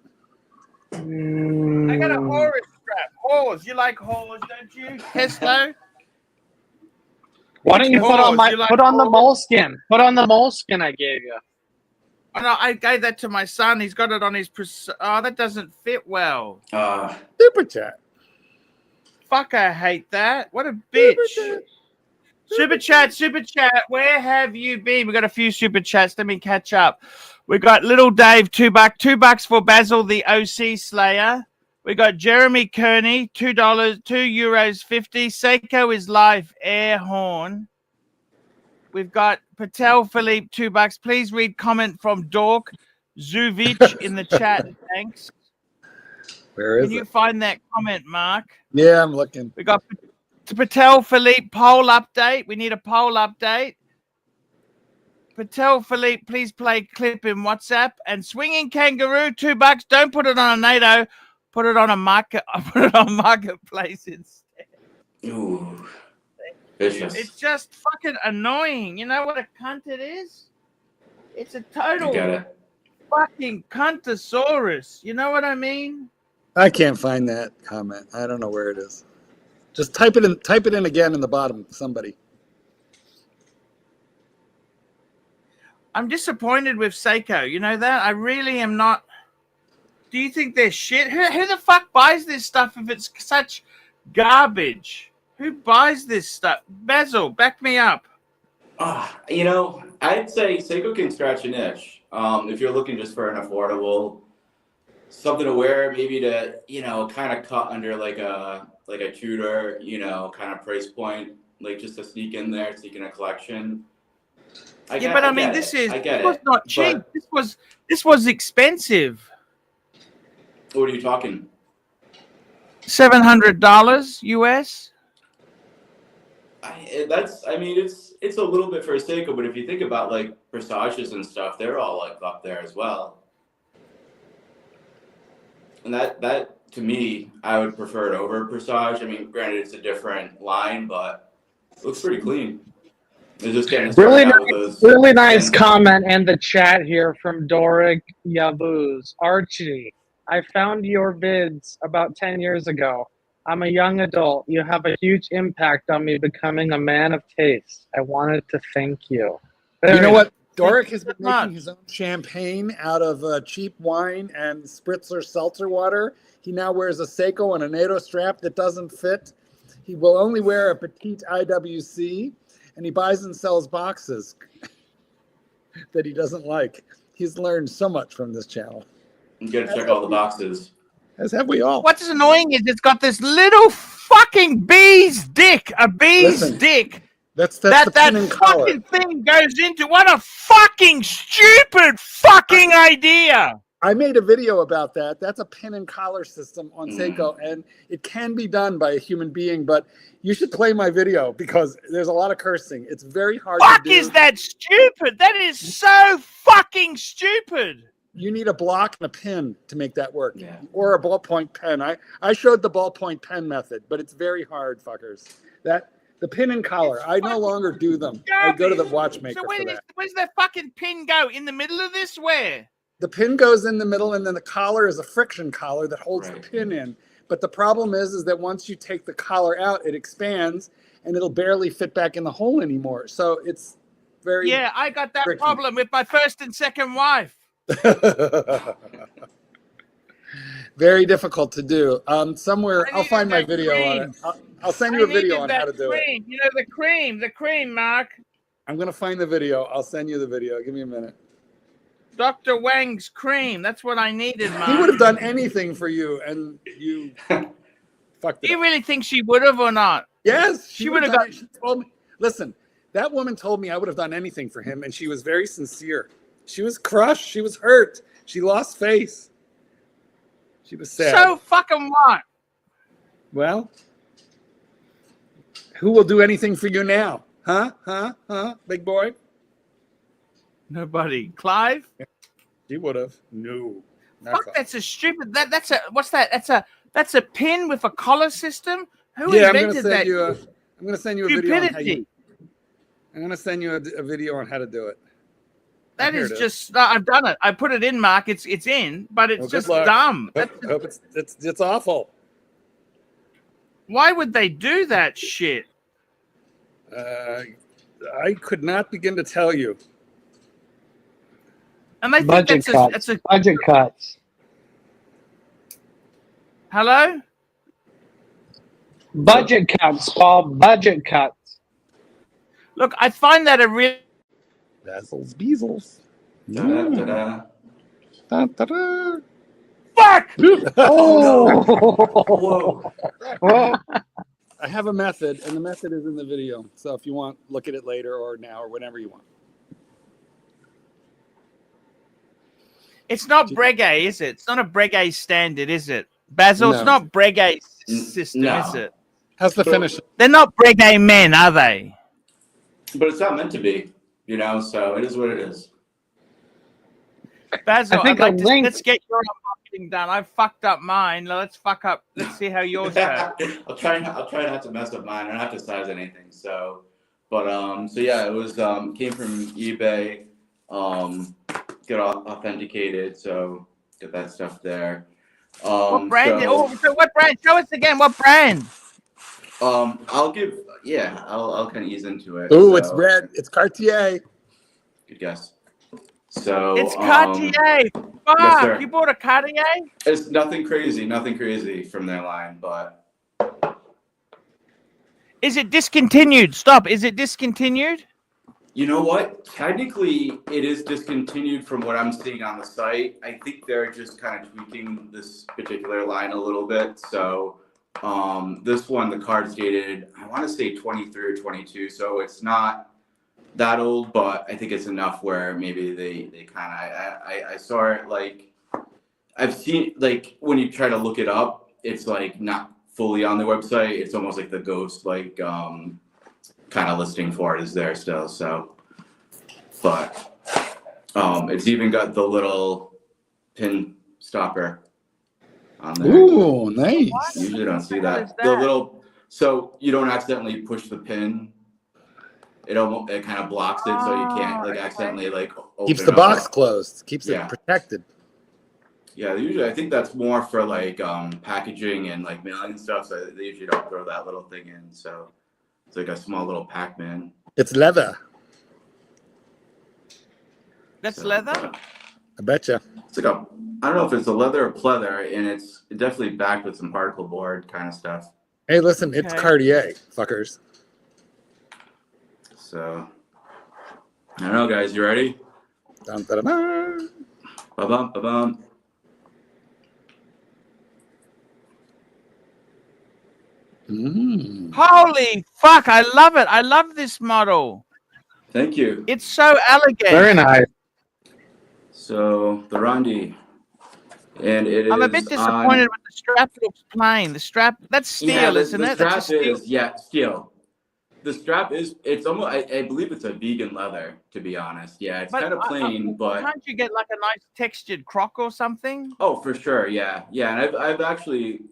I got a horse strap. Horse. You like horse, don't you? Tesla? Why don't you put on Horse, you like put on the horse? moleskin? Put on the moleskin I gave you. Oh, no, I gave that to my son. He's got it on his... Oh, that doesn't fit well. super chat. Fuck, I hate that. What a bitch. Super chat. Where have you been? We got a few super chats. Let me catch up. We got Little Dave, $2. $2 for Basil, the OC Slayer. We got Jeremy Kearney, $2, €2.50. Seiko is life, air horn. We've got Patel Philippe, $2. Please read comment from Dork Zuvic in the chat. Thanks. Where is Can you it? find that comment, Mark? Yeah, I'm looking. We got Patel Philippe poll update. We need a poll update. Patel Philippe, please play clip in WhatsApp. And Swinging Kangaroo, $2. Don't put it on a NATO. Put it on a market. Put it on Marketplace instead. Ooh, vicious. It's just fucking annoying. You know what a cunt it is? It's a I total get it. fucking cuntosaurus. You know what I mean? I can't find that comment. I don't know where it is. Just type it in. Type it in again in the bottom. Somebody. I'm disappointed with Seiko. You know that? I really am not. Do you think they're shit? Who the fuck buys this stuff if it's such garbage? Who buys this stuff? Basil, back me up. I'd say Seiko can scratch an itch. If you're looking just for an affordable something to wear, maybe to kind of cut under like a Tudor, kind of price point, like just to sneak in a collection. This was not cheap. This was expensive. What are you talking? $700 US. I mean, it's a little bit for a Seiko, but if you think about like Versaces and stuff, they're all like up there as well. And that to me, I would prefer it over Versage. I mean, granted, it's a different line, but it looks pretty clean. It's just getting Really started out with nice, those. really nice comment in the chat here from Doric Yabuz. Archie, I found your vids about 10 years ago. I'm a young adult. You have a huge impact on me becoming a man of taste. I wanted to thank you. You know what? Doric Thank has you been so much. making his own champagne out of cheap wine and spritzer seltzer water. He now wears a Seiko and a NATO strap that doesn't fit. He will only wear a petite IWC, and he buys and sells boxes that he doesn't like. He's learned so much from this channel. You gotta check all the boxes. As have we all. What's annoying is it's got this little fucking bee's dick, a bee's Listen, dick. That's that the pin and collar. fucking thing goes into. What a fucking stupid fucking idea. I made a video about that. That's a pin and collar system on Seiko, and it can be done by a human being, but you should play my video because there's a lot of cursing. It's very hard to do. Is that stupid? That is so fucking stupid. You need a block and a pin to make that work, Yeah. or a ballpoint pen. I showed the ballpoint pen method, but it's very hard, fuckers. The pin and collar, I no longer do them. I go to the watchmaker So for that. where's that fucking pin go? In the middle of this? Where? The pin goes in the middle, and then the collar is a friction collar that holds the pin in. But the problem is that once you take the collar out, it expands, and it'll barely fit back in the hole anymore. So it's very I got that tricky. problem with my first and second wife. Very difficult to do. Somewhere I'll find my that video on it. cream. I'll send you a video needed on that how to do cream. it. You know, the cream, Mark. I'm gonna find the video. I'll send you the video. Give me a minute. Dr. Wang's cream. That's what I needed, Mark. He would have done anything for you, and you fucked it Do you up. really think she would have or not? Yes, She would have got. She told me. Listen, that woman told me I would have done anything for him, and she was very sincere. She was crushed. She was hurt. She lost face. She was sad. So fucking what? Well, who will do anything for you now? Huh? Big boy? Nobody. Clive? He would have. No. not Fuck, Clive. that's a stupid. That's a. What's that? That's a pin with a collar system. Who Yeah, I'm gonna invented send that? you a. I'm gonna send you a video on how Stupidity. you. I'm gonna send you a video on how to do it. That Here is it is. just. I've done it. I put it in, Mark. It's in, but it's Well, good just luck. dumb. Hope it's awful. Why would they do that shit? I could not begin to tell you. And they think Budget cuts. that's a Budget cuts. hello. Budget cuts, Paul. Budget cuts. Look, I find that a real. Basils, Bezels. Da-da-da-da. Da-da-da. Fuck! Oh! Whoa. Whoa. I have a method, and the method is in the video. So if you want, look at it later or now or whenever you want. It's not Breguet, is it? It's not a Breguet standard, is it? Basil, No. it's not Breguet system, No. is it? How's the finish? They're not Breguet men, are they? But it's not meant to be, you know, so it is what it is. Basil, I think I'd like a to, link- let's get your unboxing done. I fucked up mine. Let's see how yours goes. I'll try not to mess up mine. I don't have to size anything. So yeah, it was came from eBay. Get authenticated, so get that stuff there. What brand? So, So what brand? Show us again. What brand? I'll kind of ease into it. Ooh, so, it's red. It's Cartier. Good guess. So It's Cartier. Fuck, yes, sir. you bought a Cartier? It's nothing crazy from their line, but Is it discontinued? Stop. Is it discontinued? you know what? Technically, it is discontinued from what I'm seeing on the site. I think they're just kind of tweaking this particular line a little bit. So this one, the card's dated, I want to say 23 or 22. So it's not that old, but I think it's enough where maybe they kind of, I saw it like, I've seen like when you try to look it up, it's like not fully on the website. It's almost like the ghost, like kind of listing for it is there still. So, but it's even got the little pin stopper on there. Ooh, nice. Usually don't see What that. is The that? little, so you don't accidentally push the pin. It kind of blocks it, so you can't like accidentally like open Keeps the up box closed. Keeps Yeah. it protected. Yeah, usually I think that's more for like packaging and like mailing and stuff. So they usually don't throw that little thing in. So it's like a small little Pac-Man. It's leather. That's So, leather? I betcha. It's like a, I don't know if it's a leather or pleather, and it's definitely backed with some particle board kind of stuff. Hey, listen, it's Okay. Cartier, fuckers. So I don't know, guys. You ready? Dun, dun, dun, dun. Ba-bum, ba-bum. Holy fuck, I love it. I love this model. Thank you. It's so elegant. Very nice. So the Rondi, and it is. I'm a bit disappointed with the strap. Looks plain. The strap, that's steel, isn't the it? That's a strap steel. is steel. The strap is, it's almost, I believe it's a vegan leather, to be honest. Yeah, it's kind of plain, but can't you get like a nice textured croc or something? oh, for sure, yeah, and I've actually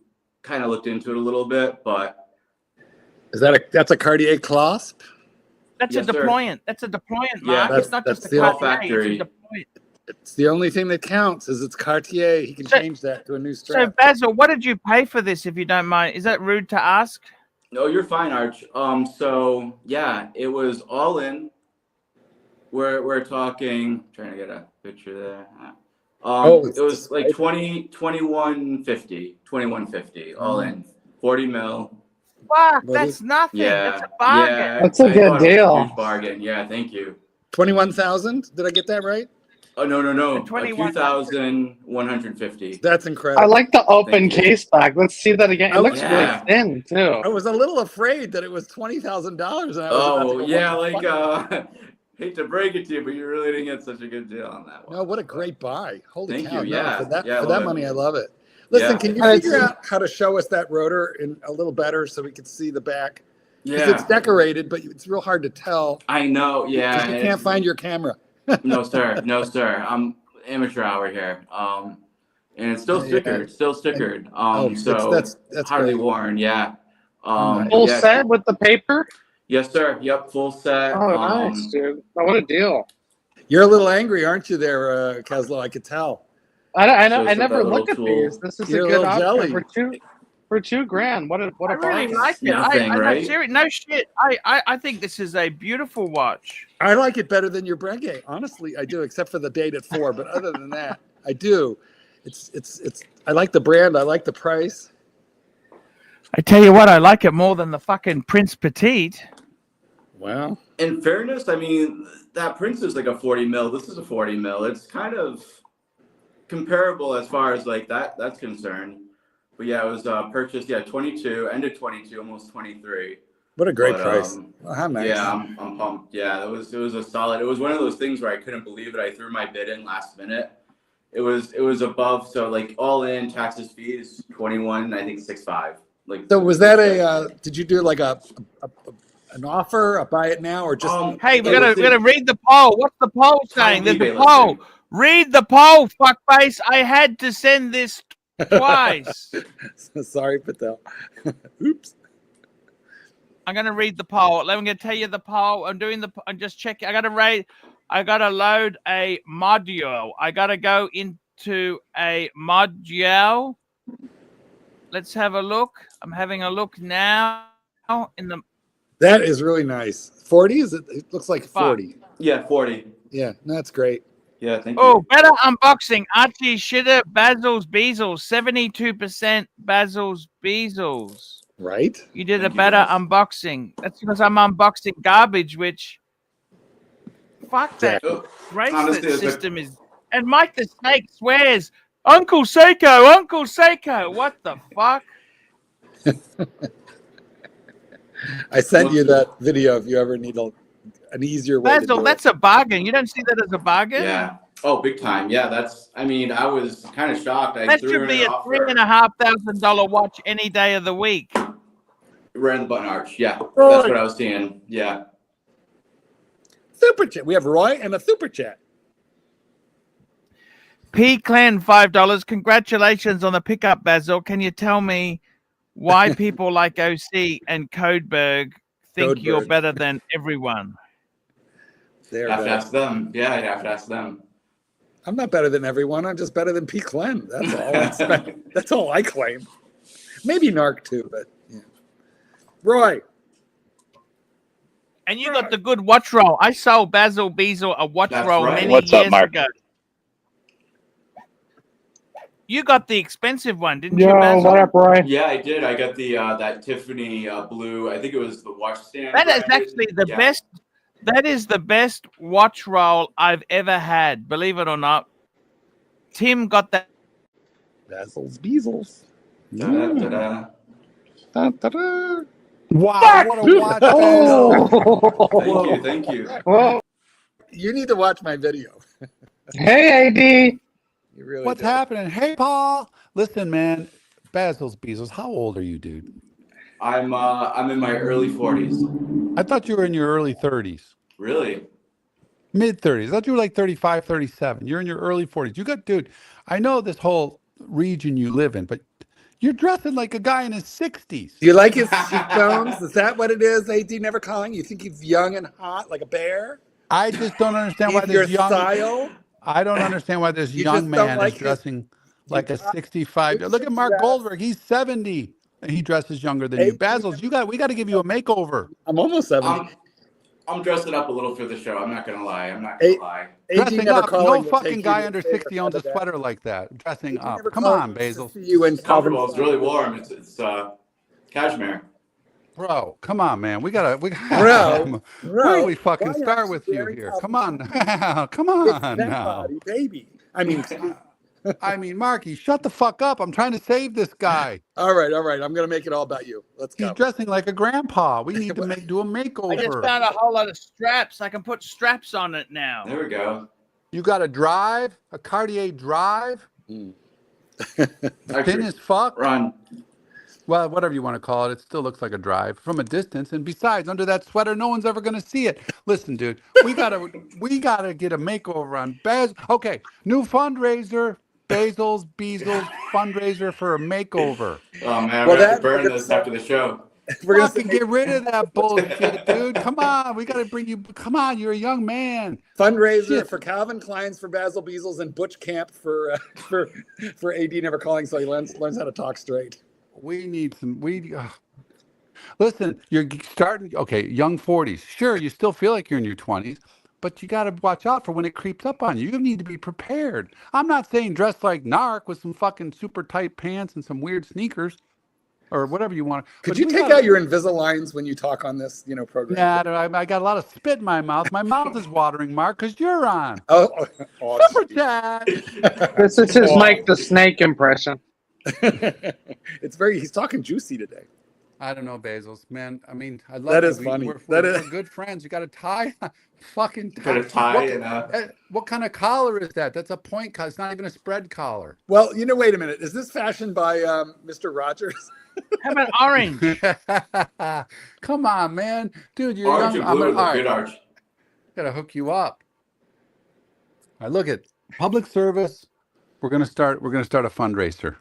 kind of looked into it a little bit, but Is that that's a Cartier clasp? That's Yes, a sir. deployant. That's a deployant, Yeah, Mark. It's not that's just the a old Cartier, factory. it's a deployant. It's the only thing that counts is it's Cartier. He can So- change that to a new So, strap. Basil, what did you pay for this, if you don't mind? Is that rude to ask? no, you're fine, Arch. So yeah, it was all in. We're talking, trying to get a picture there. It's It was like displayed. 2150 all in, 40 mil. Fuck, What that's is- nothing. Yeah, That's a bargain. yeah. That's a I good thought it was deal. a huge bargain. Yeah, thank you. 21,000? Did I get that right? Oh no, The 2100. 2,150. That's incredible. I like the open Thank you. case back. Let's see that again. It Oh, looks yeah. really thin too. I was a little afraid that it was $20,000. And I was about to Oh go, what yeah, the like fuck? hate to break it to you, but you really didn't get such a good deal on that one. No, what a great buy. Holy Thank cow. you, No, yeah. for that, Yeah, I for love that it. money, I love it. Listen, Yeah. can you And figure out how to show us that rotor in a little better so we can see the back? Because Yeah, it's decorated, but it's real hard to tell I know. Yeah, because you can't it's- find your camera. No sir, no sir. I'm amateur hour here. And it's still Yeah. stickered, so that's hardly great. worn. Yeah. Nice. Full yeah, set with the paper. Yes, sir. Yep, full set. Oh, nice, dude. Oh, what a deal. You're a little angry, aren't you there, Keslow? I could tell. I know. So I it's never that little look at tool. these. This is You're a a good little jelly. option for $2,000. What a I really bargain. like it. Nothing, I right? no shit. I think this is a beautiful watch. I like it better than your Breguet. Honestly, I do, except for the date at 4. But other than that, I do. It's. I like the brand. I like the price. I tell you what, I like it more than the fucking Prince Petite. Wow. In fairness, I mean, that Prince is like a 40 mil. This is a 40 mil. It's kind of comparable as far as like that's concerned. But yeah, it was purchased, 22, end of 22, almost 23. What a great But, price. Well, how nice. Yeah, I'm pumped. Yeah, it was a solid. It was one of those things where I couldn't believe it. I threw my bid in last minute. It was above, so like all in taxes, fees, 21, I think 6.5. Like So was that a? Did you do like an offer, a buy it now, or just? Hey, we It was gotta read the poll. What's the poll saying? There's eBay a poll. listing. Read the poll, fuckface. I had to send this twice. Sorry, Patel. Oops. I'm gonna read the poll. I'm gonna tell you the poll. I'm just checking. I gotta load a module. I gotta go into a module. Let's have a look. I'm having a look now in the That is really nice. 40? Is it? It looks like Fuck. 40. Yeah, 40. Yeah, that's great. Yeah, thank you. Oh, better unboxing. Archie Shitter, Basils, Bezels. 72% Basils, Bezels. Right? You did Thank a you, better guys. unboxing. That's because I'm unboxing garbage, which fuck that Oh, bracelet honestly, it's system is. And Mike the Snake swears, Uncle Seiko, what the fuck? I sent you that video if you ever need an easier way to do Basil, it. that's a bargain. You don't see that as a bargain? Yeah. Oh, big time. Yeah, that's. I mean, I was kind of shocked. I That threw should in be an a offer. $3,500 watch any day of the week. Right in the button arch. Yeah, Roy. that's what I was seeing. Yeah. Super chat. We have Roy and a super chat. P Clan $5. Congratulations on the pickup, Basil. Can you tell me why people like OC and Codeberg think you're Codeberg. better than everyone? They're You have to better. ask them. Yeah, you have to ask them. I'm not better than everyone. I'm just better than P. Clem. That's all. That's all I claim. Maybe Narc too, but yeah. Roy. And you got the good watch roll. I sold Basil Bezels a watch That's roll right. many What's up, years Mark? ago. You got the expensive one, didn't you, Yo, Basil? what up, Roy? Yeah, I did. I got the that Tiffany blue. I think it was the watch stand. That is branded. actually the Yeah. best. That is the best watch roll I've ever had. Believe it or not. Tim got that. Basils, Bezels. Da-da-da-da. Da-da-da. Wow, what a watch, Basil. Thank you. Whoa. You need to watch my video. Hey, AD. You really What's do. happening? Hey, Paul. Listen, man. Basils, Bezels, how old are you, dude? I'm in my early 40s. I thought you were in your early 30s. Really? Mid 30s. I thought you were like 35, 37. You're in your early 40s. You got, dude, I know this whole region you live in, but you're dressing like a guy in his 60s. Do you like his cheekbones? Is that what it is, AD Never Calling? You think he's young and hot like a bear? I just don't understand why He's your this young style? I don't understand why this You young just don't man like is his- dressing like a 65. Look Look at at Mark dress. Goldberg. He's 70 and he dresses younger than Hey, you. Basils, we got to give you a makeover. I'm almost 70. I'm dressing up a little for the show. I'm not gonna lie. Hey, lie. AD Dressing Never up. Calling No will take fucking you guy to under the favorite 60 owns a Saturday. sweater like that. Dressing AD up. Never Come Calling on, wants to Basil. see you in It's comfortable. It's Calvin really warm. It's cashmere. Bro, come on, man. Bro, Where do we fucking why start aren't with you you wearing here? Calvin Come on. Klein? Come It's on that now. body, baby. I mean, I mean, Marky, shut the fuck up. I'm trying to save this guy. all right. I'm going to make it all about you. Let's He's go. dressing like a grandpa. We need to do a I just makeover. found a whole lot of straps. I can put straps on it now. There we go. You got a drive, a Cartier drive, thin Actually, as fuck. Ron, Well, whatever you want to call it, it still looks like a drive from a distance. And besides, under that sweater, no one's ever going to see it. Listen, dude, we gotta get a makeover on Okay, new fundraiser, Bezels fundraiser for a makeover. oh man, Well, we have to that- burn this after the show. We're going Fucking to get rid of that bullshit, dude. Come on, we gotta bring you. Come on, you're a young man. fundraiser Shit. for Calvin Klein's for Basil Bezels and Butch Camp for AD Never Calling, so he learns how to talk straight. We need some. Listen, you're starting. Okay, young 40s. Sure, you still feel like you're in your 20s, but you got to watch out for when it creeps up on you. You need to be prepared. I'm not saying dress like Narc with some fucking super tight pants and some weird sneakers, or whatever you want. Could But you we take gotta- out your Invisaligns when you talk on this, program? Nah, I got a lot of spit in my mouth. My mouth is watering, Mark, because you're on. Oh, Super chat. This is his Mike the Snake impression. he's talking juicy today. I don't know, Bezels, man. I mean, I love That you. is funny. We're That is- Got a tie and What kind of collar is that? That's a point collar. It's not even a spread collar. Well, wait a minute. Is this fashioned by Mr. Rogers? How about orange? Come on, man, dude. You're orange young. and blue is all a good right, arch. gotta hook you up. All right, look at public service. We're gonna start a fundraiser.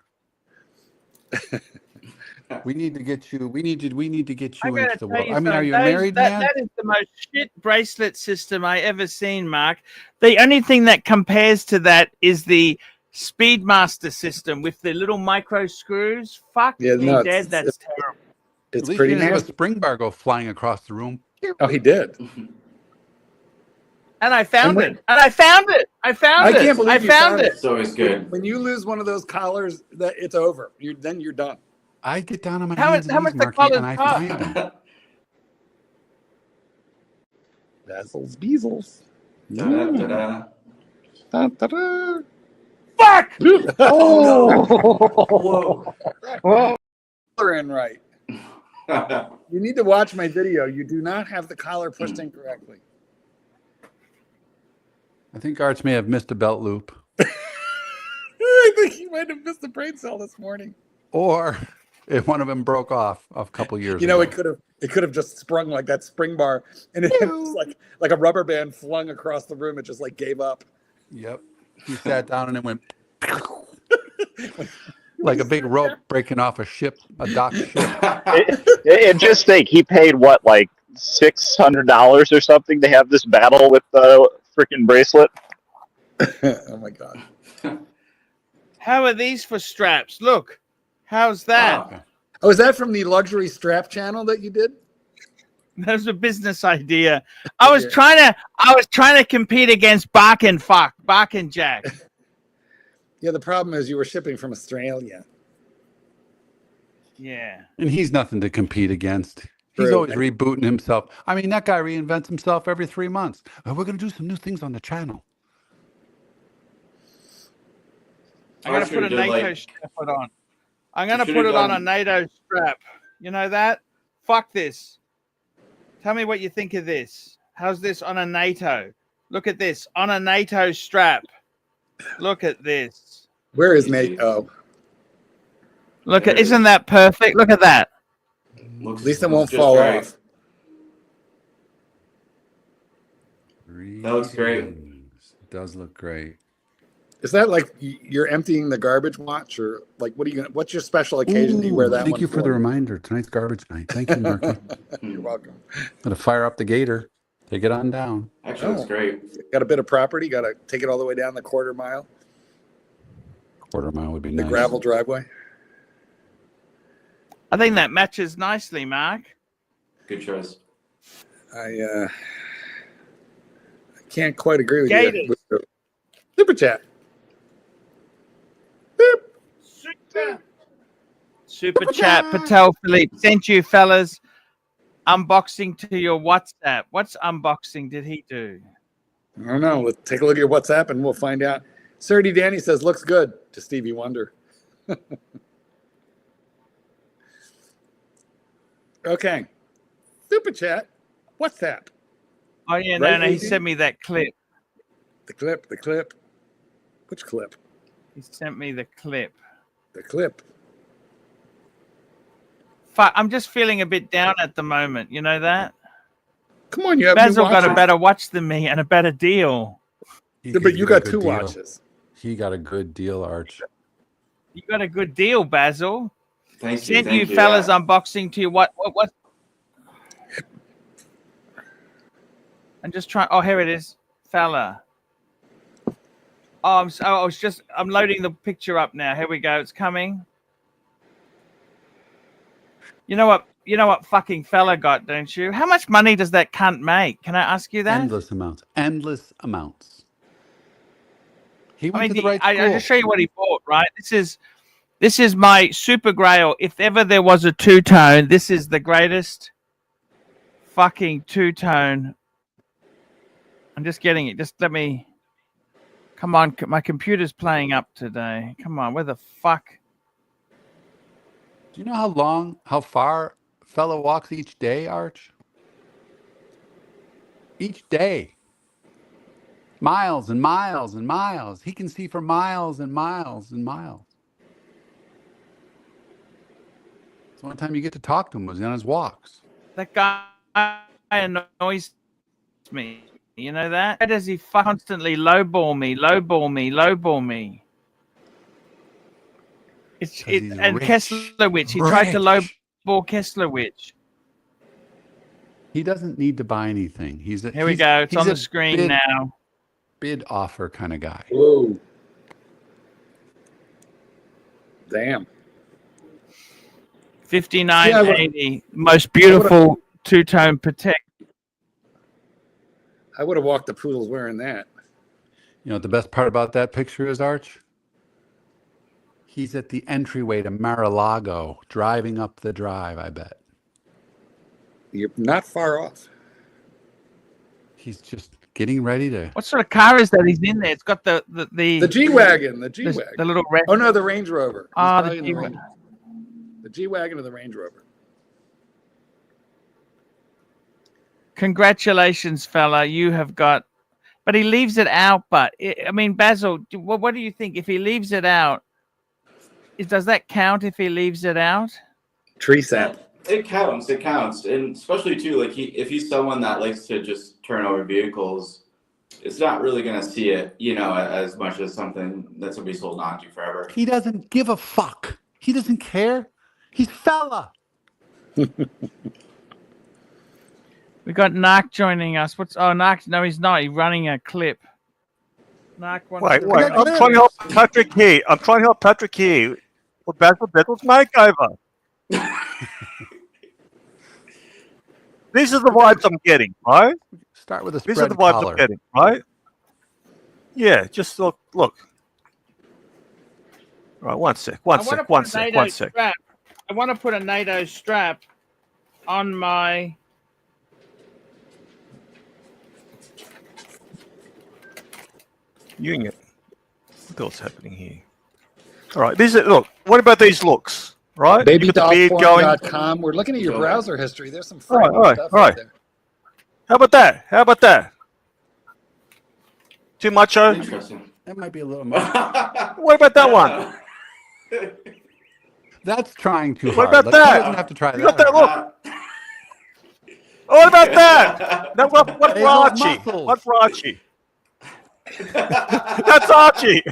We need to get you. We need to get I you gotta into the tell world. you I mean, are you a something, married that, man? That is the most shit bracelet system I ever seen, Mark. The only thing that compares to that is the Speedmaster system with the little micro screws. Fuck Yeah, me no, dead. That's terrible. It's At least pretty you didn't have a nasty. spring bar go flying across the room. Oh, he did. And I found And it. And I found it. I found I it. can't believe I you found found it. It's always good. When you lose one of those collars, it's over. Then you're done. I get down on my How hands much- how and knees, much the Marky, and colors I cost? find them. Basils, Bezels. Da-da-da-da. Da-da-da. Fuck! Whoa. Whoa. Collar in right. You need to watch my video. You do not have the collar pushed in correctly. I think Arch may have missed a belt loop. I think he might have missed a brain cell this morning. Or if one of them broke off a couple years You know, ago. it could have just sprung like that spring bar, and it was like a rubber band flung across the room. It just like gave up. Yep. He sat down and it went like a big rope breaking off a ship, a dock ship. And just think, he paid what, like $600 or something to have this battle with the freaking bracelet. Oh my god! How are these for straps? Look, how's that? Wow. Oh, is that from the luxury strap channel that you did? That was a business idea. I was trying to compete against Bark and Jack. Yeah, the problem is you were shipping from Australia. Yeah. And he's nothing to compete against. He's True. always rebooting himself. I mean, that guy reinvents himself every 3 months. We're going to do some new things on the channel. I'm going to put a NATO strap on. I'm going to put it on a NATO strap. You know that? Fuck this. Tell me what you think of this. How's this on a NATO? Look at this. On a NATO strap. Look at this. Where is NATO? Look at, isn't that perfect? Look at that. Looks, At least it won't just fall great. off. That looks great. It does look great. Is that like you're emptying the garbage watch, or like what are you gonna? What's your special occasion? Do you wear that? Thank one you for the reminder. Tonight's garbage night. Thank you, Marky. You're welcome. Gonna fire up the gator. Take it on down. Actually, looks great. Got a bit of property. Got to take it all the way down the quarter mile. Quarter mile would be The nice. gravel driveway. I think that matches nicely, Mark. Good choice. I can't quite agree with Gators. you. With the super chat. Beep. Super chat. Patel Philippe sent you fellas unboxing to your WhatsApp. What's unboxing did he do? I don't know. Let's take a look at your WhatsApp and we'll find out. Serdy Danny says looks good to Stevie Wonder. Okay. Super chat. WhatsApp. Oh yeah, Right, no, he Adrian? sent me that clip. The clip. Which clip? He sent me the clip. The clip. Fuck, I'm just feeling a bit down at the moment. You know that? Come on, you have Basil new got a watches. better watch than me and a better deal. Yeah, but you got two watches. He got a good deal, Arch. You got a good deal, Basil. Thank you. Sent Thank you you. fellas Yeah. unboxing to you. What? I'm just trying. Oh, here it is, fella. Oh, I'm loading the picture up now. Here we go. It's coming. You know what fucking fella got, don't you? How much money does that cunt make? Can I ask you that? Endless amounts. Endless amounts. He I went mean, to the right I school. just show you what he bought, right? This is my super grail. If ever there was a two-tone, this is the greatest fucking two-tone. I'm just getting it. Just let me. Come on, my computer's playing up today. Come on, where the fuck? Do you know how far fella walks each day, Arch? Each day. Miles and miles and miles. He can see for miles and miles and miles. So one time you get to talk to him was on his walks. That guy annoys me. You know that? Why does he constantly lowball me? he's And rich. Kesslowitz. He tried to Rich. lowball Kesslowitz. He doesn't need to buy anything. Here we go. It's on the screen now. Bid offer kind of guy. Whoa. Damn. 5980. Most beautiful two-tone Patek. I would have walked the poodles wearing that. You know what the best part about that picture is, Arch? He's at the entryway to Mar-a-Lago, driving up the drive, I bet. You're not far off. He's just getting ready to... What sort of car is that he's in there? It's got the G-Wagon. The G-Wagon. the little red. Oh, no, the Range Rover. He's Ah, probably the in G-Wagon. The G-Wagon or the Range Rover. Congratulations, fella. You have got But he leaves it out. But I mean, Basil, what do you think? If he leaves it out, does that count if he leaves it out? Tree sap. It counts. It counts, and especially too, like if he's someone that likes to just turn over vehicles, it's not really gonna see it, as much as something that's gonna be sold onto forever. He doesn't give a fuck. He doesn't care. He's fella. We got Narc joining us. Narc? No, he's not. He's running a clip. Narc wants Wait. to I'm trying to help Patrick here. For Bezels makeover. These are the vibes I'm getting, right? Start with a These spread are the vibes collar. I'm getting, right? Yeah, just look. All right, one sec. I want to put a NATO strap on my. Union. What else happening here? All right, look. What about these looks? Right, you got the beard going. Babydollporn.com. We're looking at your browser history. There's some All right. there. How about that? Too macho? Interesting. That might be a little much. What about that one? That's trying too What hard. about that? He doesn't have to try You that. got that look? What about that? No, what for Archie? What for Archie? That's Archie.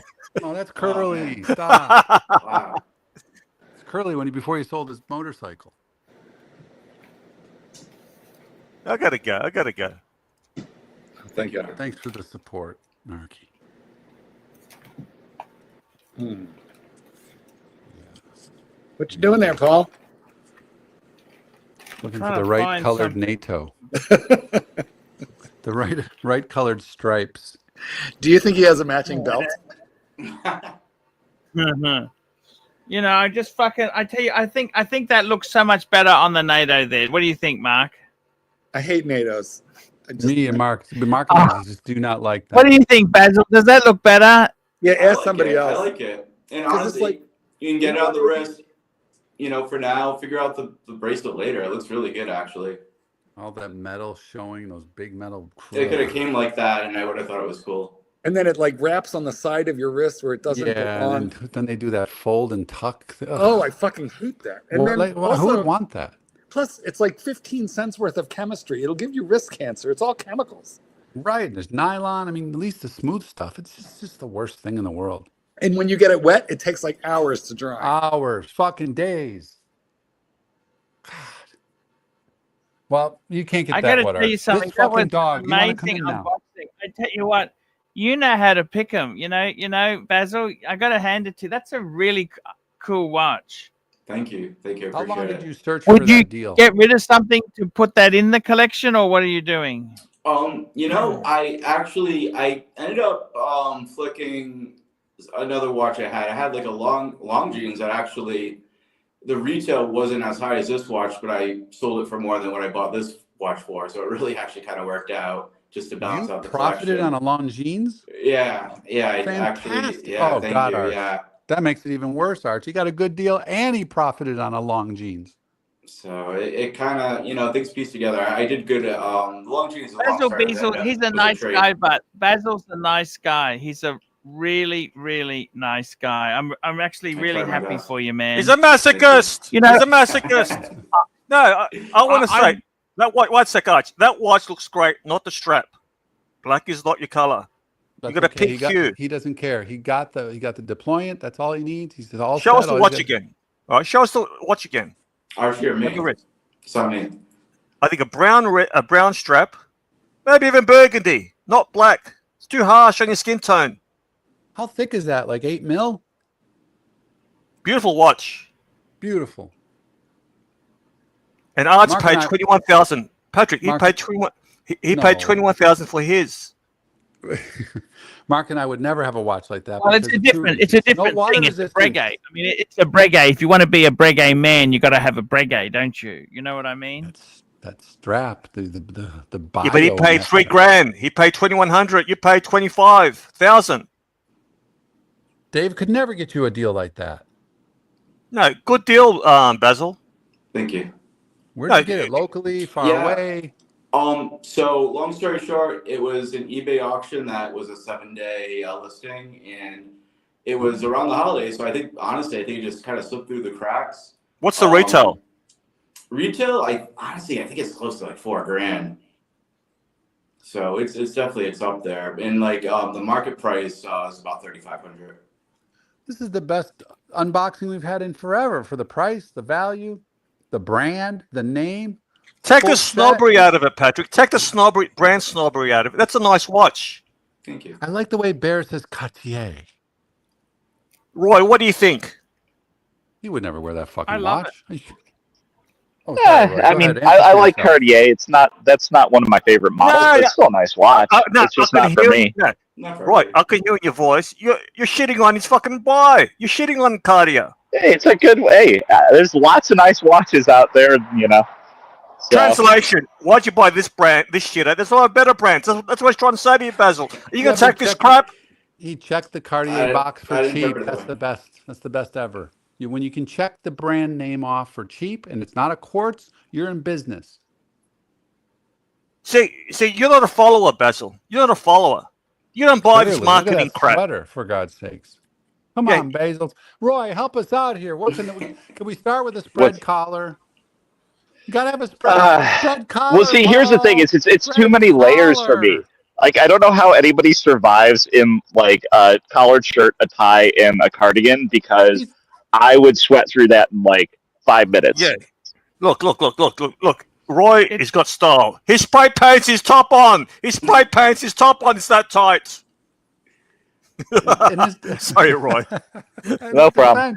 Oh, that's Curly. Stop. Wow. It's Curly before he sold his motorcycle. I gotta go. Thank you. Thanks for the support, Archie. What you doing there, Paul? Looking Trying for the to right find colored some- NATO. The right colored stripes. Do you think he has a matching belt? I just I tell you, I think that looks so much better on the NATO there. What do you think, Mark? I hate NATOs. Me and Mark just do not like that. What do you think, Basil? Does that look better? Yeah, I ask like somebody it. else. I like it. And 'Cause honestly, it's like- you can get it on the wrist, for now, figure out the bracelet later. It looks really good, actually. All that metal showing, those big metal. It could have came like that, and I would have thought it was cool. And then it wraps on the side of your wrist where it doesn't go on. and then they do that fold and tuck. Ugh. Oh, I fucking hate that. And then who also, would want that? plus, it's 15 cents worth of chemistry. It'll give you wrist cancer. It's all chemicals. Right. There's nylon. I mean, at least the smooth stuff. It's just the worst thing in the world. And when you get it wet, it takes hours to dry. Hours, fucking days. God. Well, you can't get I that got to water. tell you something. This That fucking was dog. You want to come amazing in now? unboxing. I tell you what, you know how to pick them. You know, Basil. I got to hand it to you. That's a really cool watch. Thank you. I How long appreciate did it. you search for Would you that deal? get rid of something to put that in the collection, or what are you doing? I ended up flicking another watch I had. I had a long jeans that actually the retail wasn't as high as this watch, but I sold it for more than what I bought this watch for. So it really actually kind of worked out just to balance You out the profited collection. on a Longines? Yeah, I Fantastic. actually, yeah, Oh, thank God, you, Arch. yeah. That makes it even worse, Arch. You got a good deal, and he profited on a Longines. So it kind of, things pieced together. I did good. Long jeans. Basil, he's a nice guy, but Basil's a nice guy. He's a really, really nice guy. I'm actually I really try my happy best. for you, man. He's a masochist. You know- He's a masochist. No, I want to say that. One sec, Arch. That watch looks great. Not the strap. Black is not your color. That's got a okay. pink hue. He doesn't care. He got the deployant. That's all he needs. He's all Show us set. the All watch he's got- again. All right, show us the watch again. Archie or On your me? wrist. Something. I think a brown strap, maybe even burgundy, not black. It's too harsh on your skin tone. How thick is that? 8 mil? Beautiful watch. Beautiful. And Arch Mark paid and I- 21,000. Patrick, he Mark- paid 21. He No. paid 21,000 for his. Mark and I would never have a watch like that. Well, it's a different water thing. It's a resistance. breguet. I mean, it's a breguet. If you want to be a breguet man, you got to have a breguet, don't you? You know what I mean? That strap, the bio. Yeah, but he on paid that- $3,000. He paid 2,100. You paid 25,000. Dave could never get you a deal like that. No, good deal, Basil. Thank you. Where No, did you get it? Locally, far yeah. away? So long story short, it was an eBay auction that was a 7-day listing, and it was around the holidays. So I think, honestly, I think it just kind of slipped through the cracks. What's the retail? Retail, I think it's close to like $4,000. So it's definitely up there, and like the market price is about 3,500. This is the best unboxing we've had in forever for the price, the value, the brand, the name. Take full the set. snobbery out of it, Patrick. Take the snobbery, brand snobbery out of it. That's a nice watch. Thank you. I like the way Bear says Cartier. Roy, what do you think? He would never wear that fucking I love watch. Oh, sorry, Roy. I Go mean, ahead. I Answer like yourself. Cartier. That's not one of my favorite models, but it's still a nice watch. No, It's just I can not for hear me. No, Not for Roy, everybody. I can hear in your voice. You're shitting on his fucking buy. You're shitting on Cartier. Hey, it's a good way. There's lots of nice watches out there, you know. So, Translation: why'd you buy this brand, this shit? There's a lot of better brands. That's what I was trying to say to you, Basil. Are you Yeah, gonna take but this check- crap? He checked the Cartier box for I'd cheap. interpret it that That's way. the best. That's the best ever. When you can check the brand name off for cheap and it's not a quartz, you're in business. See, you're not a follower, Basil. You're not a follower. You don't buy this Clearly, look at marketing that crap. sweater, for God's sakes. Come Yeah. on, Bezels. Roy, help us out here. Can we start with a spread collar? You gotta have a spread collar. well, see, here's the thing: it's too Spread many layers for me. collar. Like, I don't know how anybody survives in like a collared shirt, a tie, and a cardigan, because I would sweat through that in like 5 minutes. Yeah. Look. Roy has got style. His spray paints his top on. His spray paints his top on. It's that tight. Sorry, Roy. No problem.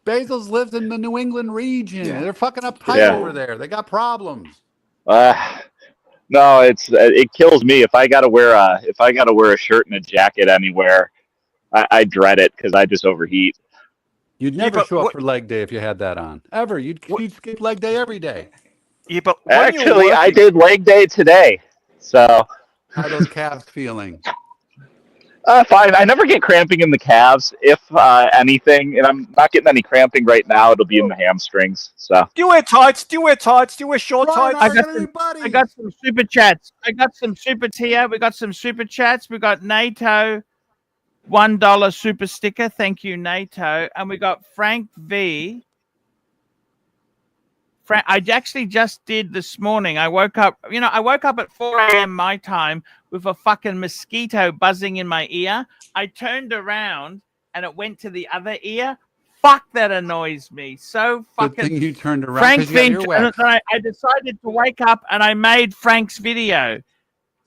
Bezels lives in the New England region. Yeah. They're fucking uptight Yeah. over there. They got problems. No, it kills me if I gotta wear a shirt and a jacket anywhere. I dread it because I just overheat. You'd never but show up what- for leg day if you had that on. Ever. You'd skip leg day every day. Yeah, but when you're Actually, I working- did leg day today, so How are those calves feeling? fine. I never get cramping in the calves, if anything, and I'm not getting any cramping right now. It'll be in the hamstrings. So Do you wear tights? Do you wear tights? Do you wear short Ryan, tights? I got some super chats. I got some supers here. We got some super chats. We got NATO, $1 super sticker. Thank you, NATO. And we got Frank V. I actually just did this morning. I woke up at 4 a.m. my time with a fucking mosquito buzzing in my ear. I turned around and it went to the other ear. Fuck, that annoys me. So fucking. Good thing you turned around. Frank 'cause you got Finch, earwax. I decided to wake up and I made Frank's video.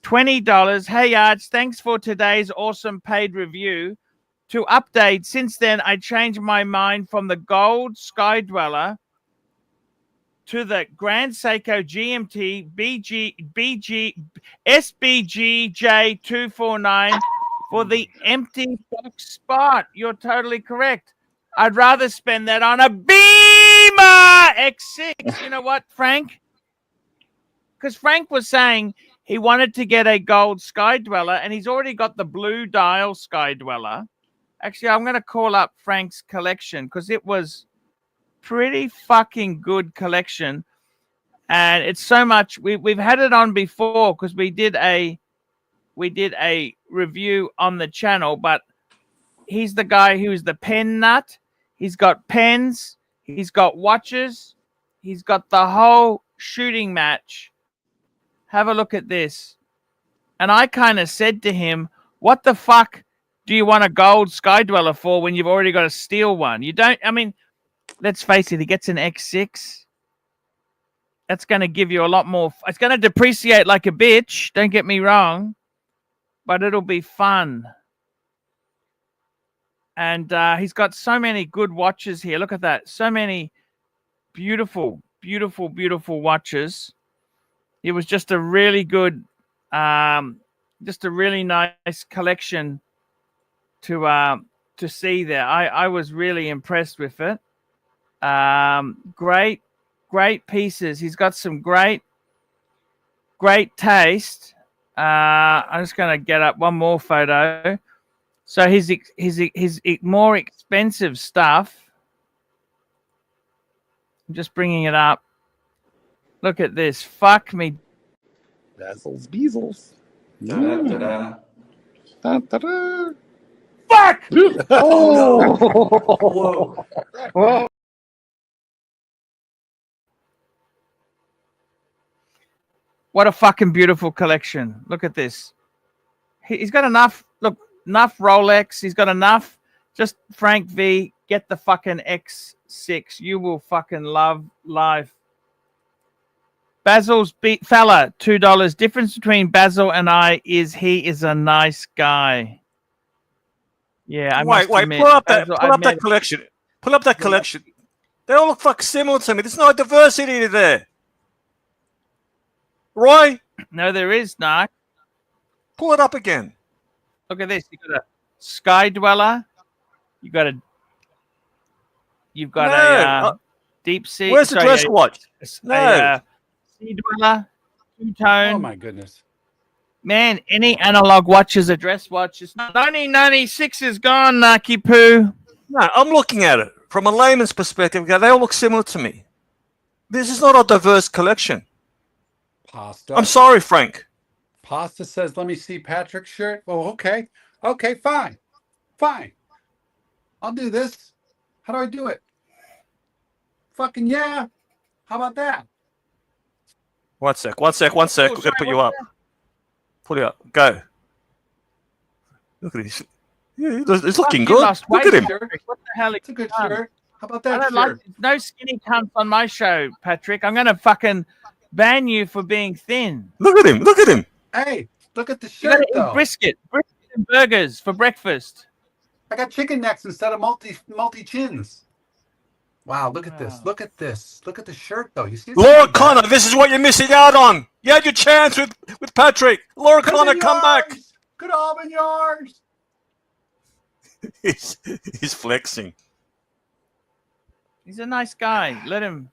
$20. Hey, Arch, thanks for today's awesome paid review. To update, since then, I changed my mind from the Gold Sky Dweller to the Grand Seiko GMT SBGJ 249 for the empty box spot. You're totally correct. I'd rather spend that on a Beamer X6. You know what, Frank? Because Frank was saying he wanted to get a gold Sky Dweller, and he's already got the blue dial Sky Dweller. Actually, I'm going to call up Frank's collection because it was pretty fucking good collection. And it's so much. We've had it on before because we did a review on the channel, but he's the guy who's the pen nut. He's got pens. He's got watches. He's got the whole shooting match. Have a look at this. And I kind of said to him, what the fuck do you want a gold Sky Dweller for when you've already got a steel one? You don't, I mean, let's face it, he gets an X6. That's going to give you a lot more. It's going to depreciate like a bitch. Don't get me wrong. But it'll be fun. And he's got so many good watches here. Look at that. So many beautiful, beautiful, beautiful watches. It was just a really good, just a really nice collection to see there. I was really impressed with it. Great pieces. He's got some great taste. I'm just going to get up one more photo. So his more expensive stuff. I'm just bringing it up. Look at this. Fuck me Basils, Bezels. Da-da-da-da. Da-da-da. Fuck! Oh! Whoa. Whoa. What a fucking beautiful collection. Look at this. He's got enough. Look, enough Rolex. He's got enough. Just Frank V. Get the fucking X6. You will fucking love life. Basil's beat fella, $2. Difference between Basil and I is he is a nice guy. Yeah, I must admit, pull up Basil, that collection. Pull up that collection. They all look fucking similar to me. There's no diversity there. Roy, No, there is not. pull it up again. Look at this. You got a Sky Dweller. You've got a deep sea. Where's the dress watch? A Sea Dweller, two-tone. Oh my goodness. Man, any analog watch is a dress watch. It's not 1996 is gone, Naki Poo. No, I'm looking at it from a layman's perspective. They all look similar to me. This is not a diverse collection. Pasta. I'm sorry, Frank. Pasta says, let me see Patrick's shirt. Oh, okay. Okay, fine. Fine. I'll do this. How do I do it? Fucking yeah. How about that? One sec. We're going to put you up. Put it up. Go. Look at this. Yeah, it's looking good. Look at him. What the hell? It's a good shirt. How about I that don't shirt? like no skinny cunts on my show, Patrick. I'm going to fucking ban you for being thin. Look at him. Look at him. Hey, look at the You got shirt, to though. eat brisket and burgers for breakfast. I got chicken necks instead of multi chins. Wow, look at this. Look at this. Look at the shirt, though. You see it? Laura Connor, this is what you're missing out on. You had your chance with Patrick. Laura Connor, come back. Could all been yours. He's flexing. He's a nice guy. Let him.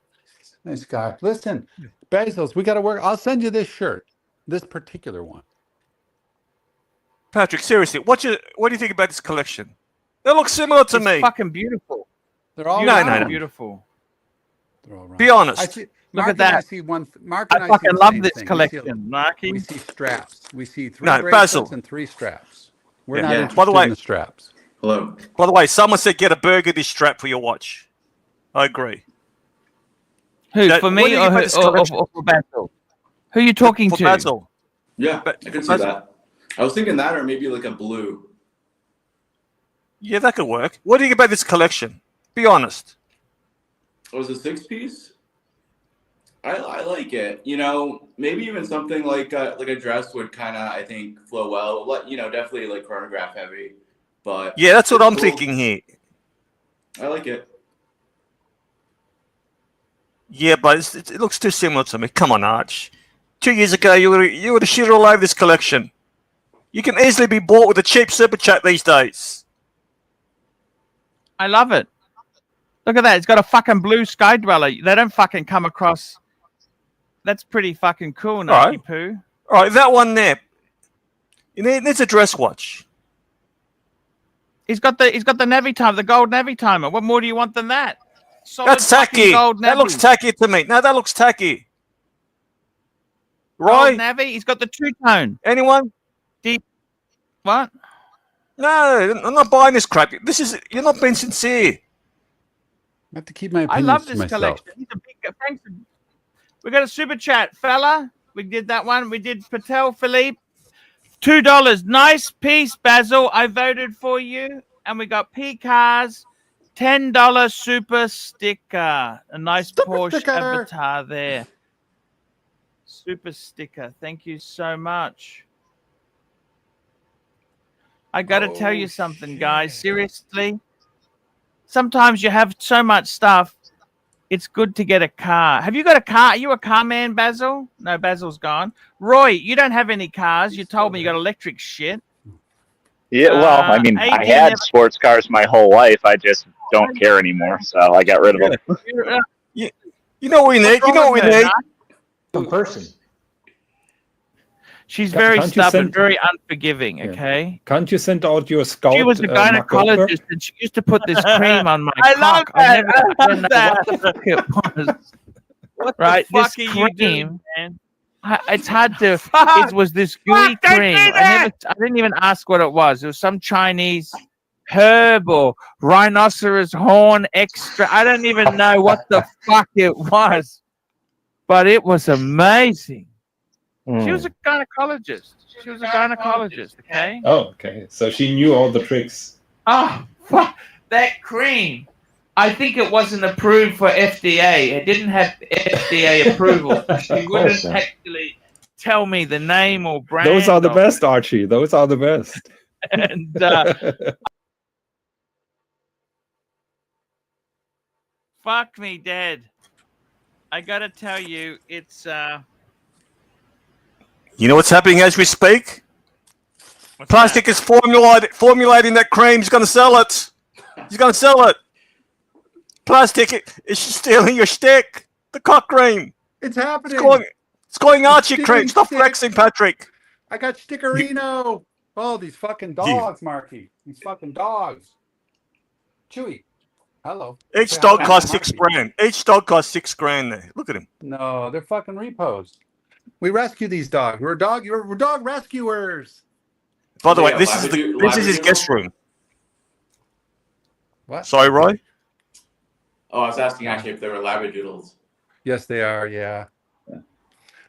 Nice guy. Listen, Bezels, we got to work. I'll send you this shirt, this particular one. Patrick, seriously, what do you think about this collection? They look similar to It's me. fucking beautiful. They're all No. Beautiful. They're all Be honest. I see, Look Mark at and I that. see one. Mark I and I see fucking the love same this thing. collection, Marky. We see straps. We see three No, bracelets Basil. and three straps. We're Yeah. not Yeah. interested By the way- in the straps. Hello. By the way, someone said get a burgundy strap for your watch. I agree. Who, That- for what do me you or, think about this collection? or for Basil? Who are you talking For to? Basil. Yeah, But- I can see but- that. I was thinking that, or maybe like a blue. Yeah, that could work. What do you think about this collection? Be honest. It was a 6-piece. I like it. You know, maybe even something like a dress would kind of, I think, flow well. You know, definitely like chronograph heavy, but Yeah, that's what it's I'm cool. thinking here. I like it. Yeah, but it looks too similar to me. Come on, Arch. 2 years ago, you would have shit all over this collection. You can easily be bought with a cheap super chat these days. I love it. Look at that. It's got a fucking blue Sky Dweller. They don't fucking come across. That's pretty fucking cool, Nike Right. Poo. All right, that one there. It needs a dress watch. He's got the Navy timer, the gold Navy timer. What more do you want than that? Solid That's fucking tacky. Gold That looks Navy. tacky to me. No, that looks tacky. Gold Right? Navy. He's got the two-tone. Anyone? Deep. What? No, I'm not buying this crap. You're not being sincere. I have to keep my I opinions love to this myself. collection. He's a big. Thanks. We got a super chat, fella. We did that one. We did Patel Philippe. $2. Nice piece, Basil. I voted for you. And we got P Cars. $10 super sticker. A nice Super Porsche sticker. avatar there. Super sticker. Thank you so much. I got to tell you something, guys. Seriously. Sometimes you have so much stuff. It's good to get a car. Have you got a car? Are you a car man, Basil? No, Basil's gone. Roy, you don't have any cars. You told me you got electric shit. Yeah, well, I mean, I had sports cars my whole life. I just don't care anymore, so I got rid of them. You know what we need? You know what we need? Some person. She's Can't very you stubborn, send- very unforgiving, Yeah. okay? Can't you send out your scout? She was a Mark Goldberg? gynecologist and she used to put this cream on my I cock. love I that. never I love know that. what the fuck it was. What Right, the fuck this are you cream. doing, man? It's hard to. It was this gooey cream. I didn't even ask what it was. It was some Chinese herb or rhinoceros horn extra. I don't even know what the fuck it was, but it was amazing. She was a gynecologist. Okay. Oh, okay. So she knew all the tricks. Oh, fuck. That cream. I think it wasn't approved for FDA. It didn't have FDA approval. She wouldn't actually tell me the name or brand. Those are the best, Archie. Those are the best. And fuck me dead. I gotta tell you, it's You know what's happening as we speak? Plastic is formulating that cream. He's going to sell it. Plastic is stealing your stick. The cock cream. It's happening. It's going Archie cream. Stop flexing, Patrick. I got Stickerino. Oh, these fucking dogs, Marky. These fucking dogs. Chewy. Hello. Each dog costs $6,000. Each dog costs $6,000 there. Look at him. No, they're fucking repos. We rescue these dogs. We're dog rescuers. By the way, this is his guest room. What? Sorry, Roy? Oh, I was asking actually if they were labradoodles. Yes, they are, yeah.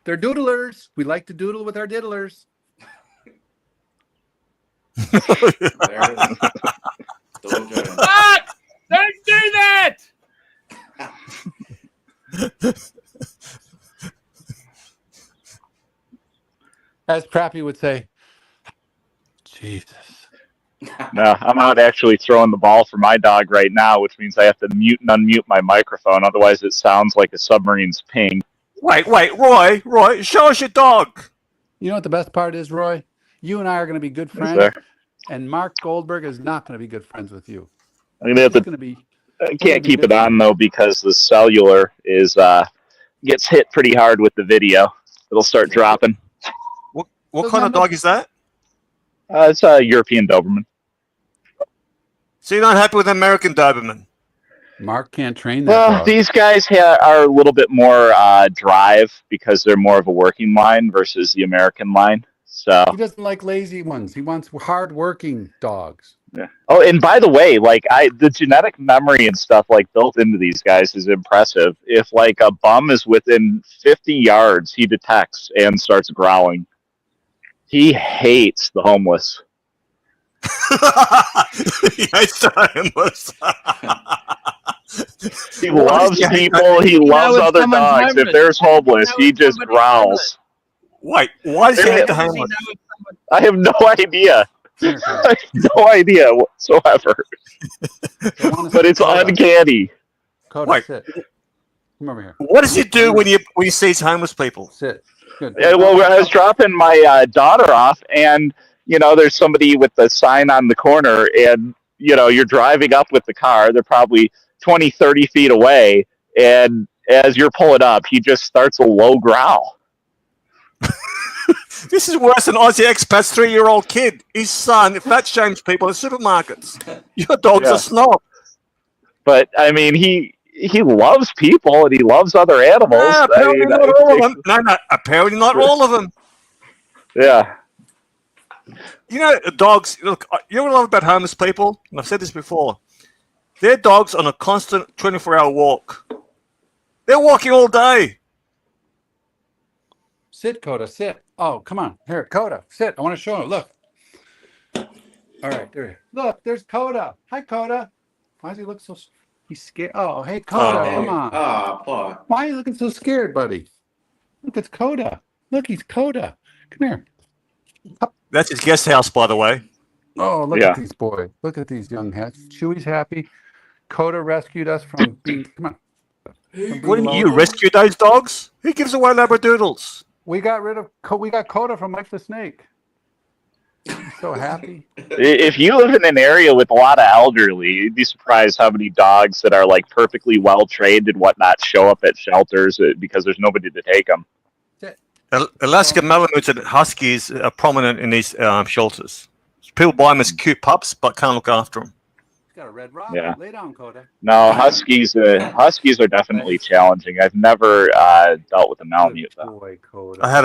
They're doodlers. We like to doodle with our diddlers. There it is. Don't do it. fuck! Don't do that! As Crappy would say, Jesus. No, I'm out actually throwing the ball for my dog right now, which means I have to mute and unmute my microphone. Otherwise, it sounds like a submarine's ping. Wait, Roy, show us your dog. You know what the best part is, Roy? You and I are going to be good friends, Yes, sir. and Mark Goldberg is not going to be good friends with you. I'm gonna have He's to. going to be. I can't keep it on though because the cellular is gets hit pretty hard with the video. It'll start dropping. What kind of dog is that? It's a European Doberman. So you're not happy with American Doberman? Mark can't train that Well, dog. these guys are a little bit more drive because they're more of a working line versus the American line. So He doesn't like lazy ones. He wants hard-working dogs. yeah. Oh, and by the way, like the genetic memory and stuff like built into these guys is impressive. If like a bum is within 50 yards, he detects and starts growling. He hates the homeless. He hates the homeless. He loves people. He loves if other someone's dogs. homeless, If there's homeless, you know he if just somebody's growls. Wait, why does he hate the homeless? I have no idea. Here, I have no idea whatsoever. But it's uncanny. Coda, Wait. sit. Come over here. What does he do when he sees homeless people? Sit. Good. Yeah, well, I was dropping my daughter off, and there's somebody with the sign on the corner, and you're driving up with the car. They're probably 20, 30 feet away, and as you're pulling up, he just starts a low growl. This is worse than Aussie expat's 3-year-old kid. His son fat shames people in supermarkets. Your dog's Yeah. a snob. But I mean, he loves people and he loves other animals. No, apparently not all of them. No, apparently not all of them. Yeah. Dogs. Look, you know what I love about homeless people? And I've said this before. Their dogs on a constant 24-hour walk. They're walking all day. Sit, Coda, sit. Oh, come on. Here, Coda, sit. I want to show him. Look. All right, there. Look, there's Coda. Hi, Coda. Why does he look so... He's scared. Oh, hey, Coda, come on. Paul. Why are you looking so scared, buddy? Look, it's Coda. Look, he's Coda. Come here. That's his guest house, by the way. Oh, look Yeah. at these boys. Look at these young heads. Chewy's happy. Coda rescued us from being... Come on. What do you rescue those dogs? Who gives away labradoodles? We got rid of... We got Coda from Mike the Snake. He's so happy. If you live in an area with a lot of elderly, you'd be surprised how many dogs that are like perfectly well trained and whatnot show up at shelters because there's nobody to take them. Alaska Malamutes and Huskies are prominent in these shelters. People buy them as cute pups, but can't look after them. He's got a red rock. Yeah. Lay down, Coda. No, Huskies are definitely challenging. I've never dealt with a Malamute Good though. boy, Coda. I had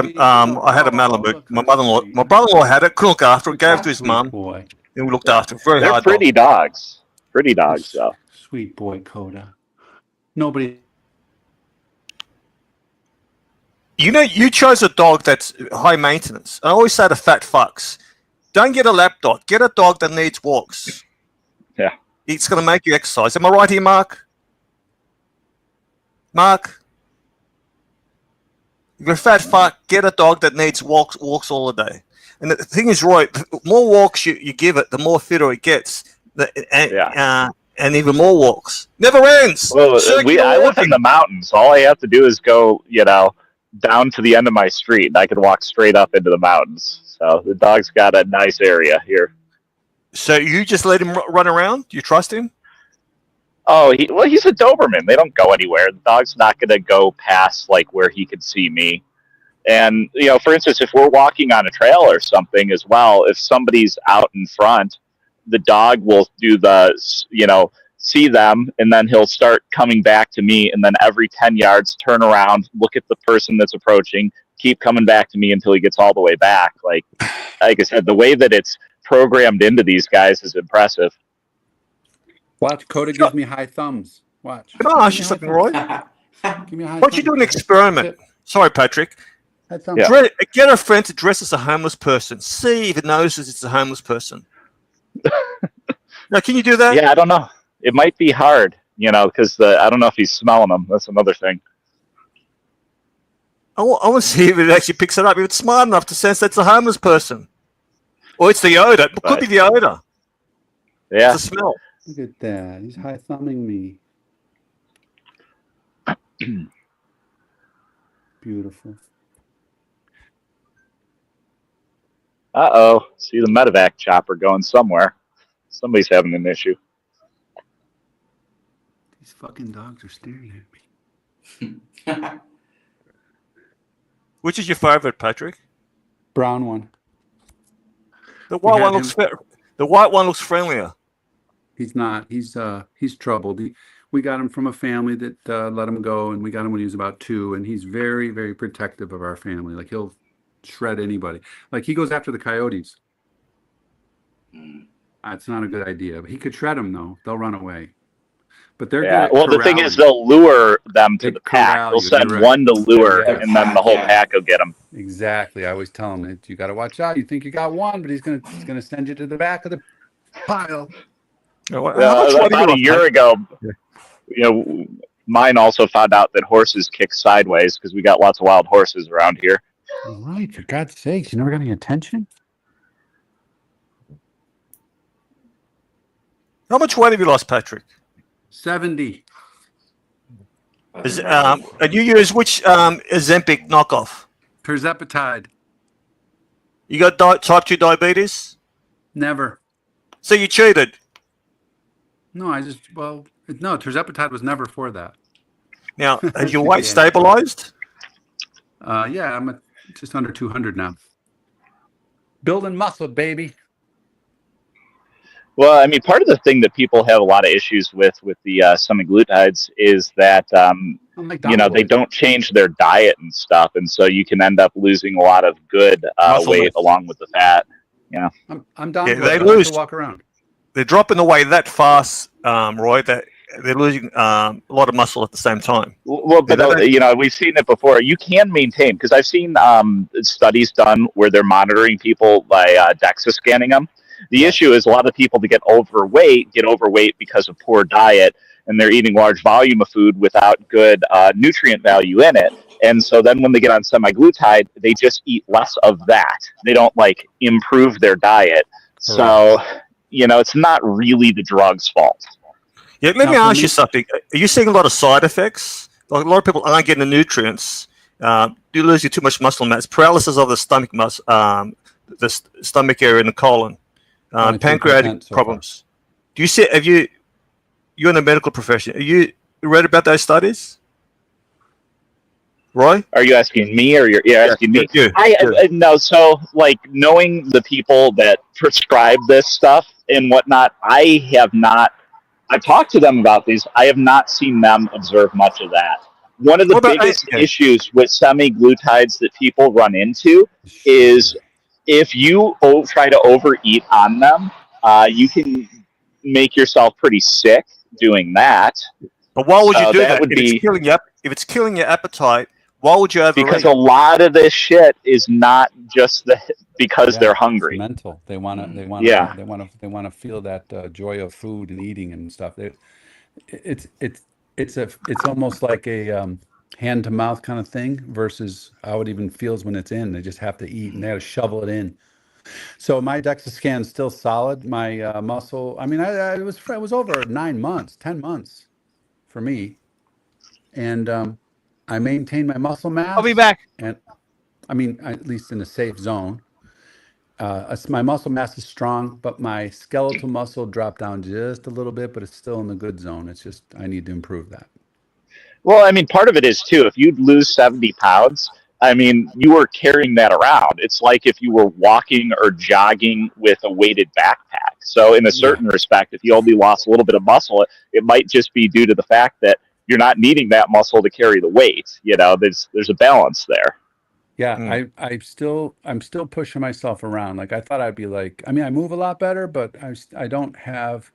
a Malamute. My brother-in-law had it. Couldn't look after it. Gave it to his mum. Boy. And we looked after it. Very They're hard pretty dog. dogs. Pretty dogs, though. Sweet boy, Coda. Nobody. You know, you chose a dog that's high maintenance. I always say to fat fucks, don't get a lap dog. Get a dog that needs walks. Yeah. It's going to make you exercise. Am I right here, Mark? Mark? You're a fat fuck. Get a dog that needs walks all the day. And the thing is, Roy, the more walks you give it, the more fitter it gets. And even more walks. Never ends. Well, I live in the mountains. All I have to do is go, down to the end of my street, and I can walk straight up into the mountains. So the dog's got a nice area here. So you just let him run around? Do you trust him? Oh, he's a Doberman. They don't go anywhere. The dog's not going to go past like where he could see me. And for instance, if we're walking on a trail or something as well, if somebody's out in front, the dog will do the see them, and then he'll start coming back to me, and then every 10 yards turn around, look at the person that's approaching, keep coming back to me until he gets all the way back. Like I said, the way that it's programmed into these guys is impressive. Watch, Coda gives me high thumbs. Watch. Can I ask you something, Roy? Give me a high Why don't you do an experiment? Sorry, Patrick. Yeah. Get a friend to dress as a homeless person. See if it notices it's a homeless person. Now, can you do that? Yeah, I don't know. It might be hard, because I don't know if he's smelling them. That's another thing. I want to see if it actually picks it up. If it's smart enough to sense that's a homeless person. Or it's the odor. It could be the odor. Yeah. It's the smell. Look at that. He's high thumbing me. Beautiful. Uh-oh. See the medevac chopper going somewhere. Somebody's having an issue. These fucking dogs are staring at me. Which is your favorite, Patrick? Brown one. The white one looks The white one looks friendlier. He's not. He's troubled. We got him from a family that let him go, and we got him when he was about 2, and he's very, very protective of our family. Like, he'll shred anybody. Like, he goes after the coyotes. It's not a good idea. But he could shred them, though. They'll run away. But they're good at well, the thing is, they'll lure them to the pack. They'll send one to lure, and then the whole pack will get them. Exactly. I always tell him that you got to watch out. You think you got one, but he's gonna send you to the back of the pile. About a year ago, mine also found out that horses kick sideways because we got lots of wild horses around here. All right, for God's sakes, you never got any attention? How much weight have you lost, Patrick? 70. And you use which Ozempic knockoff? Tirzepatide. You got type 2 diabetes? Never. So you cheated? No, Tirzepatide was never for that. Now, has your weight stabilized? Yeah, I'm at just under 200 now. Building muscle, baby. Well, I mean, part of the thing that people have a lot of issues with the semaglutides is that, they don't change their diet and stuff. And so you can end up losing a lot of good weight along with the fat. Yeah. I'm down. They lose. To walk around. They're dropping the weight that fast, Roy, that they're losing a lot of muscle at the same time. Well, but we've seen it before. You can maintain, because I've seen studies done where they're monitoring people by DEXA scanning them. The issue is a lot of people that get overweight because of poor diet, and they're eating large volume of food without good nutrient value in it. And so then when they get on semaglutide, they just eat less of that. They don't improve their diet. So, it's not really the drug's fault. Yeah, let me ask you something. Are you seeing a lot of side effects? Like, a lot of people aren't getting the nutrients. You're losing too much muscle mass. Paralysis of the stomach the stomach area and the colon. Pancreatic problems. Do you see? You're in the medical profession. Have you read about those studies, Roy? Are you asking me, or you're asking me? You. No. So, like, knowing the people that prescribe this stuff and whatnot, I have not. I've talked to them about these. I have not seen them observe much of that. One of the What about biggest yeah. issues with semi-glutides that people run into is if you try to overeat on them, you can make yourself pretty sick doing that. But why would So you do that that? would If be- it's killing you, if it's killing your appetite, why would you overeat? Because a lot of this shit is not just because they're hungry. It's mental. They want to. Yeah. They want to feel that joy of food and eating and stuff. It's almost like a hand to mouth kind of thing versus how it even feels when it's in. They just have to eat and they have to shovel it in. So my DEXA scan is still solid. My muscle. I mean, it was over 9 months, 10 months for me, and I maintained my muscle mass. I'll be back. And I mean, at least in a safe zone. My muscle mass is strong, but my skeletal muscle dropped down just a little bit, but it's still in the good zone. It's just I need to improve that. Well, I mean, part of it is too, if you lose 70 pounds, I mean, you are carrying that around. It's like if you were walking or jogging with a weighted backpack. So in a certain respect, if you only lost a little bit of muscle, it might just be due to the fact that you're not needing that muscle to carry the weight. You know, there's a balance there. Yeah, I'm still pushing myself around. Like I thought I'd be like, I mean, I move a lot better, but I don't have.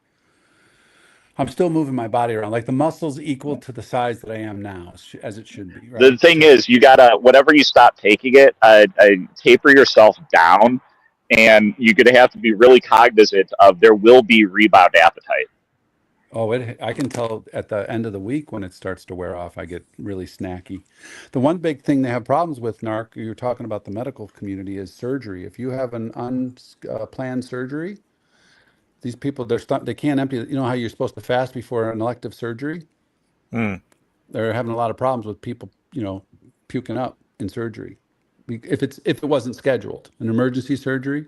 I'm still moving my body around. Like the muscles equal to the size that I am now, as it should be. Right? The thing is, you gotta, whenever you stop taking it, taper yourself down, and you're gonna have to be really cognizant of there will be rebound appetite. Oh, I can tell at the end of the week when it starts to wear off, I get really snacky. The one big thing they have problems with, Narc, you're talking about the medical community, is surgery. If you have an unplanned surgery, these people, they can't empty. You know how you're supposed to fast before an elective surgery? They're having a lot of problems with people, puking up in surgery. If it wasn't scheduled, an emergency surgery,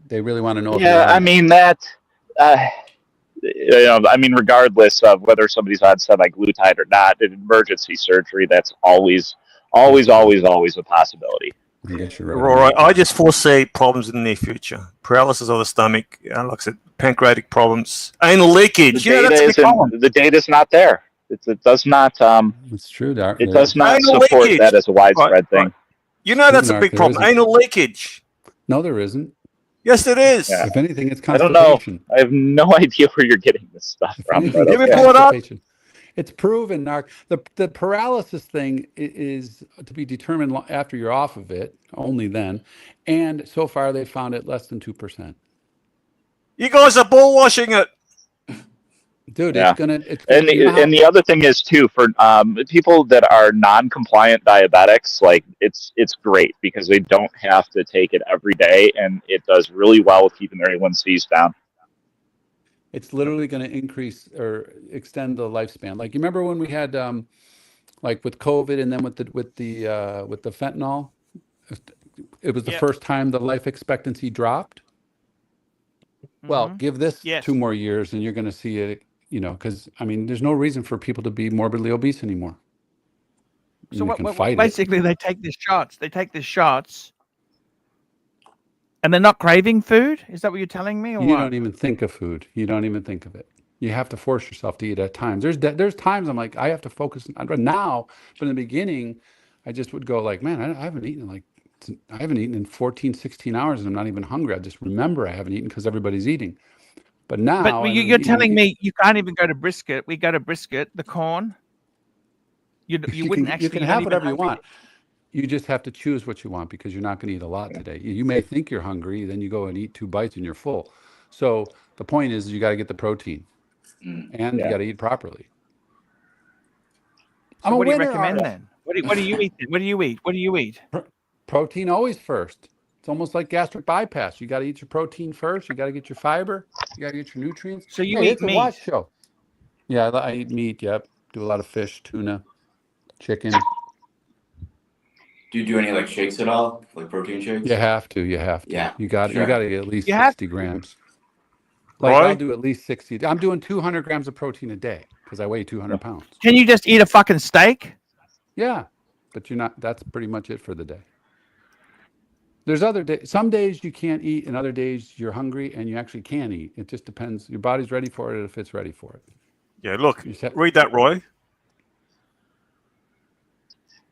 they really want to know. Yeah, I mean that. I mean, regardless of whether somebody's on semaglutide or not, in emergency surgery, that's always a possibility. Right. I just foresee problems in the near future. Paralysis of the stomach, like I said, pancreatic problems, anal leakage. The data's not there. It does not. It's true, Doc. It does not Anal support leakage. that as a widespread thing. Right. You know that's a big problem. Anal leakage. No, there isn't. Yes, it is. Yeah. If anything, it's I constipation. don't know. I have no idea where you're getting this stuff from. Let me pull it up. It's proven, Narc. The paralysis thing is to be determined after you're off of it, only then. And so far, they found it less than 2%. You guys are ball washing it. Dude, Yeah. it's gonna. And the other thing is too, for people that are non-compliant diabetics, like it's great because they don't have to take it every day, and it does really well with keeping their A1Cs down. It's literally going to increase or extend the lifespan. Like you remember when we had, like with COVID, and then with the fentanyl, it was the first time the life expectancy dropped. Well, give this 2 more years, and you're going to see it. Because I mean, there's no reason for people to be morbidly obese anymore. So basically, they take the shots. They take the shots. And they're not craving food? Is that what you're telling me? Or You what? don't even think of food. You don't even think of it. You have to force yourself to eat at times. There's times I'm like, I have to focus now. But in the beginning, I just would go like, man, I haven't eaten in 14, 16 hours, and I'm not even hungry. I just remember I haven't eaten because everybody's eating. But now, But you're telling me you can't even go to brisket. We go to brisket, the corn. You wouldn't actually. You can have whatever you want. You just have to choose what you want because you're not going to eat a lot today. You may think you're hungry, then you go and eat 2 bites and you're full. So the point is you got to get the protein and you got to eat properly. So what do you recommend then? What do you eat? What do you eat? What do you eat? Protein always first. It's almost like gastric bypass. You got to eat your protein first. You got to get your fiber. You got to get your nutrients. So you eat it's meat? A watch show. Yeah, I eat meat. Yep. Do a lot of fish, tuna, chicken. Do you do any like shakes at all, like protein shakes? You have to. Yeah, You got to get at least 60 grams. Like Right? I'll do at least 60. I'm doing 200 grams of protein a day because I weigh 200 pounds. Can you just eat a fucking steak? Yeah, but you're not. That's pretty much it for the day. There's other days. Some days you can't eat, and other days you're hungry and you actually can eat. It just depends. Your body's ready for it if it's ready for it. Yeah, look, read that, Roy.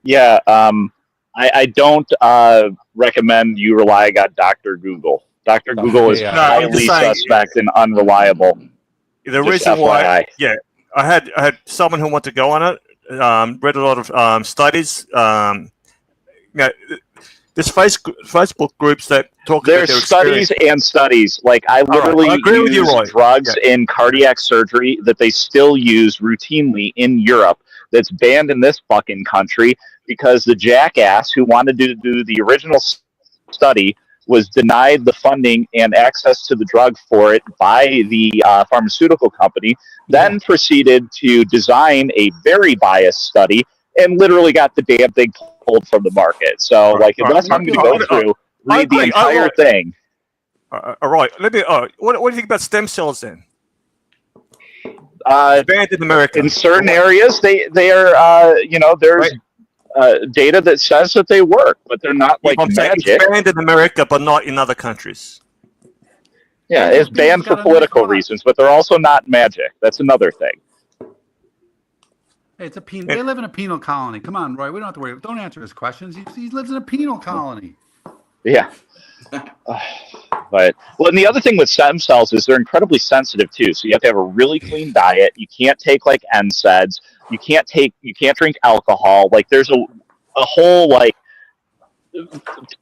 Yeah, I don't recommend you relying on Dr. Google. Dr. Google is Yeah. No, I'm highly just saying- suspect and unreliable. The Just reason why, FYI. yeah, I had someone who wanted to go on it. Read a lot of studies. Yeah, there's Facebook groups that talk about There's their studies experience. and studies. Like I right, literally I agree with you, use Roy. drugs in cardiac surgery that they still use routinely in Europe. That's banned in this fucking country because the jackass who wanted to do the original study was denied the funding and access to the drug for it by the pharmaceutical company. Then proceeded to design a very biased study and literally got the damn thing pulled from the market. So, like, unless I'm going to go through, read the entire thing. All right, let me. What do you think about stem cells then? Banned in America. In certain areas, they are there's data that says that they work, but they're not like I'm saying magic. it's banned in America, but not in other countries. Yeah, it's banned for political reasons, but they're also not magic. That's another thing. Hey, it's a penal. They live in a penal colony. Come on, Roy. We don't have to worry. Don't answer his questions. He lives in a penal colony. Yeah. But and the other thing with stem cells is they're incredibly sensitive too. So you have to have a really clean diet. You can't take like NSAIDs. You can't drink alcohol. Like there's a whole like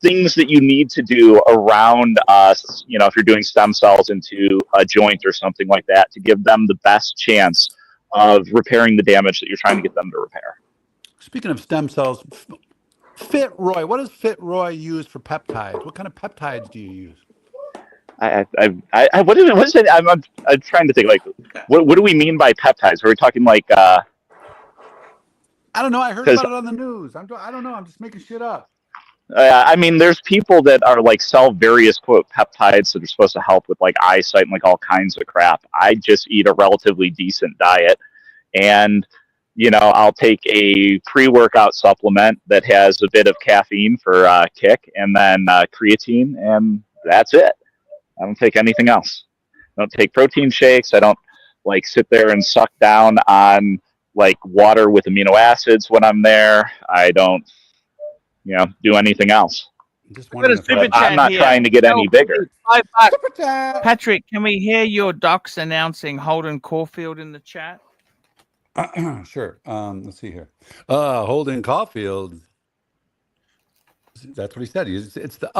things that you need to do around us. You know, if you're doing stem cells into a joint or something like that, to give them the best chance of repairing the damage that you're trying to get them to repair. Speaking of stem cells, Fit Roy, what does Fit Roy use for peptides? What kind of peptides do you use? What is it? I'm trying to think. Like, what do we mean by peptides? Are we talking like? I don't know. I heard about it on the news. I don't know. I'm just making shit up. I mean, there's people that are like sell various quote peptides that are supposed to help with like eyesight and like all kinds of crap. I just eat a relatively decent diet, and I'll take a pre-workout supplement that has a bit of caffeine for kick, and then creatine, and that's it. I don't take anything else. I don't take protein shakes. I don't like sit there and suck down on like water with amino acids when I'm there. I don't do anything else. I'm not trying to get any bigger. Patrick, can we hear your docs announcing Holden Caulfield in the chat? Sure. Let's see here. Holden Caulfield. That's what he said. It's the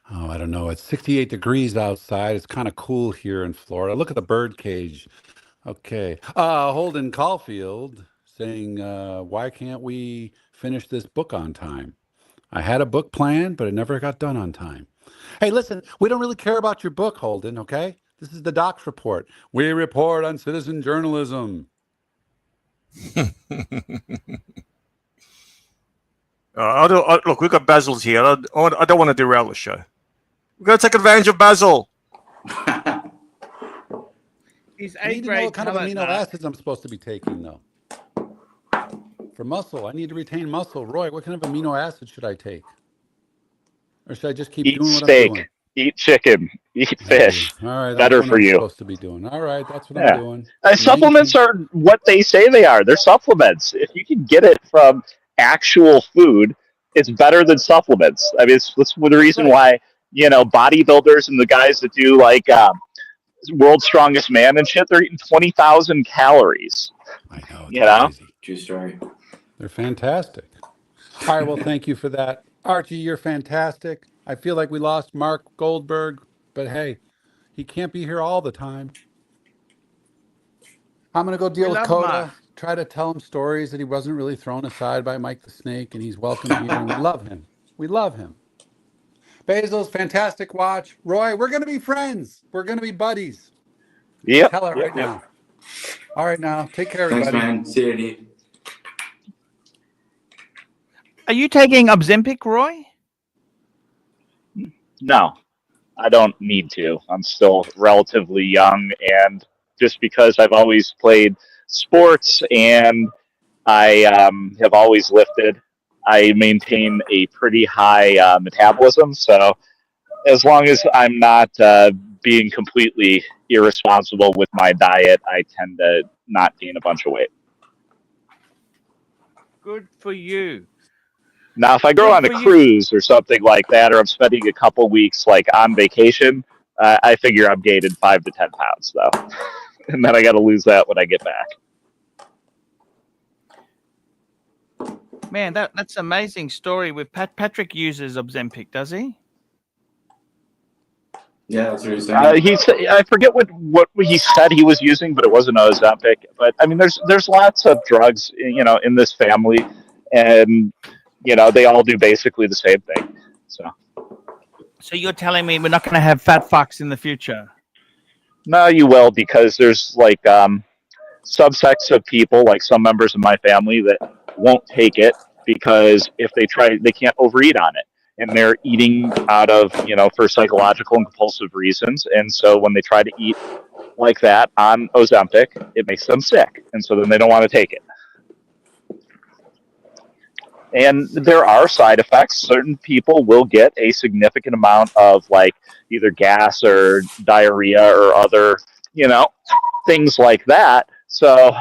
Oh, I don't know. It's 68 degrees outside. It's kind of cool here in Florida. Look at the bird cage. Okay. Holden Caulfield saying, why can't we finish this book on time? I had a book planned, but it never got done on time. Hey, listen, we don't really care about your book, Holden, okay? This is the Docs Report. We report on citizen journalism. Look, we've got Bezels here. I don't want to derail the show. We've got to take advantage of Basil. He's I need to know what kind of amino acids I'm supposed to be taking, though. For muscle, I need to retain muscle. Roy, what kind of amino acid should I take? Or should I just keep Eat doing what steak, I'm doing? eat chicken, eat fish. All right, that's better what for I'm you. Supposed to be doing. All right, that's what I'm doing. Supplements are what they say they are. They're supplements. If you can get it from actual food, it's better than supplements. I mean, that's the reason why bodybuilders and the guys that do like World's Strongest Man and shit, they're eating 20,000 calories. I know. Crazy. True story. They're fantastic. All right, well, thank you for that. Archie, you're fantastic. I feel like we lost Mark Goldberg, but hey, he can't be here all the time. I'm going to go deal with Coda, try to tell him stories that he wasn't really thrown aside by Mike the Snake, and he's welcome here, and we love him. We love him. Bezels, fantastic watch. Roy, we're going to be friends. We're going to be buddies. Yep. Tell her now. All right, now. Take care, everybody. Thanks, man. See you, Andy. Are you taking Ozempic, Roy? No, I don't need to. I'm still relatively young, and just because I've always played sports and I have always lifted. I maintain a pretty high metabolism, so as long as I'm not being completely irresponsible with my diet, I tend to not gain a bunch of weight. Good for you. Now, if I go on a cruise or something like that, or I'm spending a couple weeks like on vacation, I figure I'm gaining 5 to 10 pounds though, and then I got to lose that when I get back. Man, that's an amazing story. With Patrick uses Ozempic, does he? Yeah, that's what he's saying. He said, I forget what he said he was using, but it wasn't Ozempic. But I mean, there's lots of drugs, in this family, and they all do basically the same thing. So you're telling me we're not going to have fat fucks in the future? No, you will, because there's like subsects of people, like some members of my family, that won't take it because if they try, they can't overeat on it. And they're eating out of, for psychological and compulsive reasons. And so when they try to eat like that on Ozempic, it makes them sick. And so then they don't want to take it. And there are side effects. Certain people will get a significant amount of like either gas or diarrhea or other, things like that. So,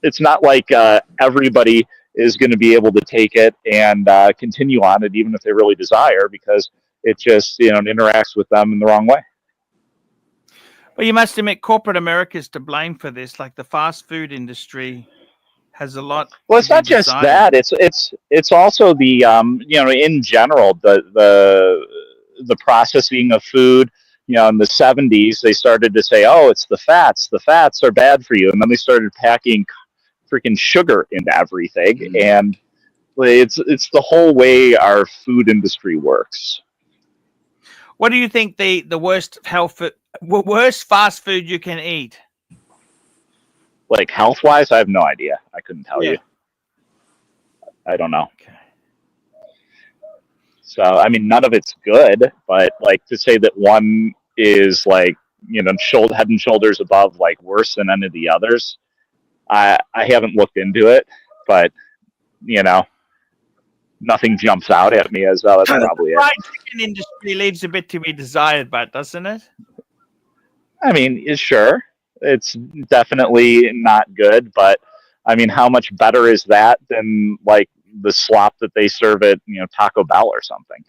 it's not like everybody is going to be able to take it and continue on it, even if they really desire, because it just, interacts with them in the wrong way. Well, you must admit corporate America is to blame for this. Like the fast food industry has a lot. Well, it's not just that. It's also the in general the processing of food. In the 70s, they started to say, "Oh, it's the fats. The fats are bad for you," and then they started packing freaking sugar into everything, and it's the whole way our food industry works. What do you think the worst worst fast food you can eat? Like health-wise, I have no idea. I couldn't tell you. I don't know. Okay. So, I mean, none of it's good, but like to say that one is like, head and shoulders above, like worse than any of the others, I haven't looked into it, but, nothing jumps out at me as well. That's probably it. The fried chicken industry leaves a bit to be desired, but doesn't it? I mean, sure. It's definitely not good, but I mean, how much better is that than like the slop that they serve at, Taco Bell or something?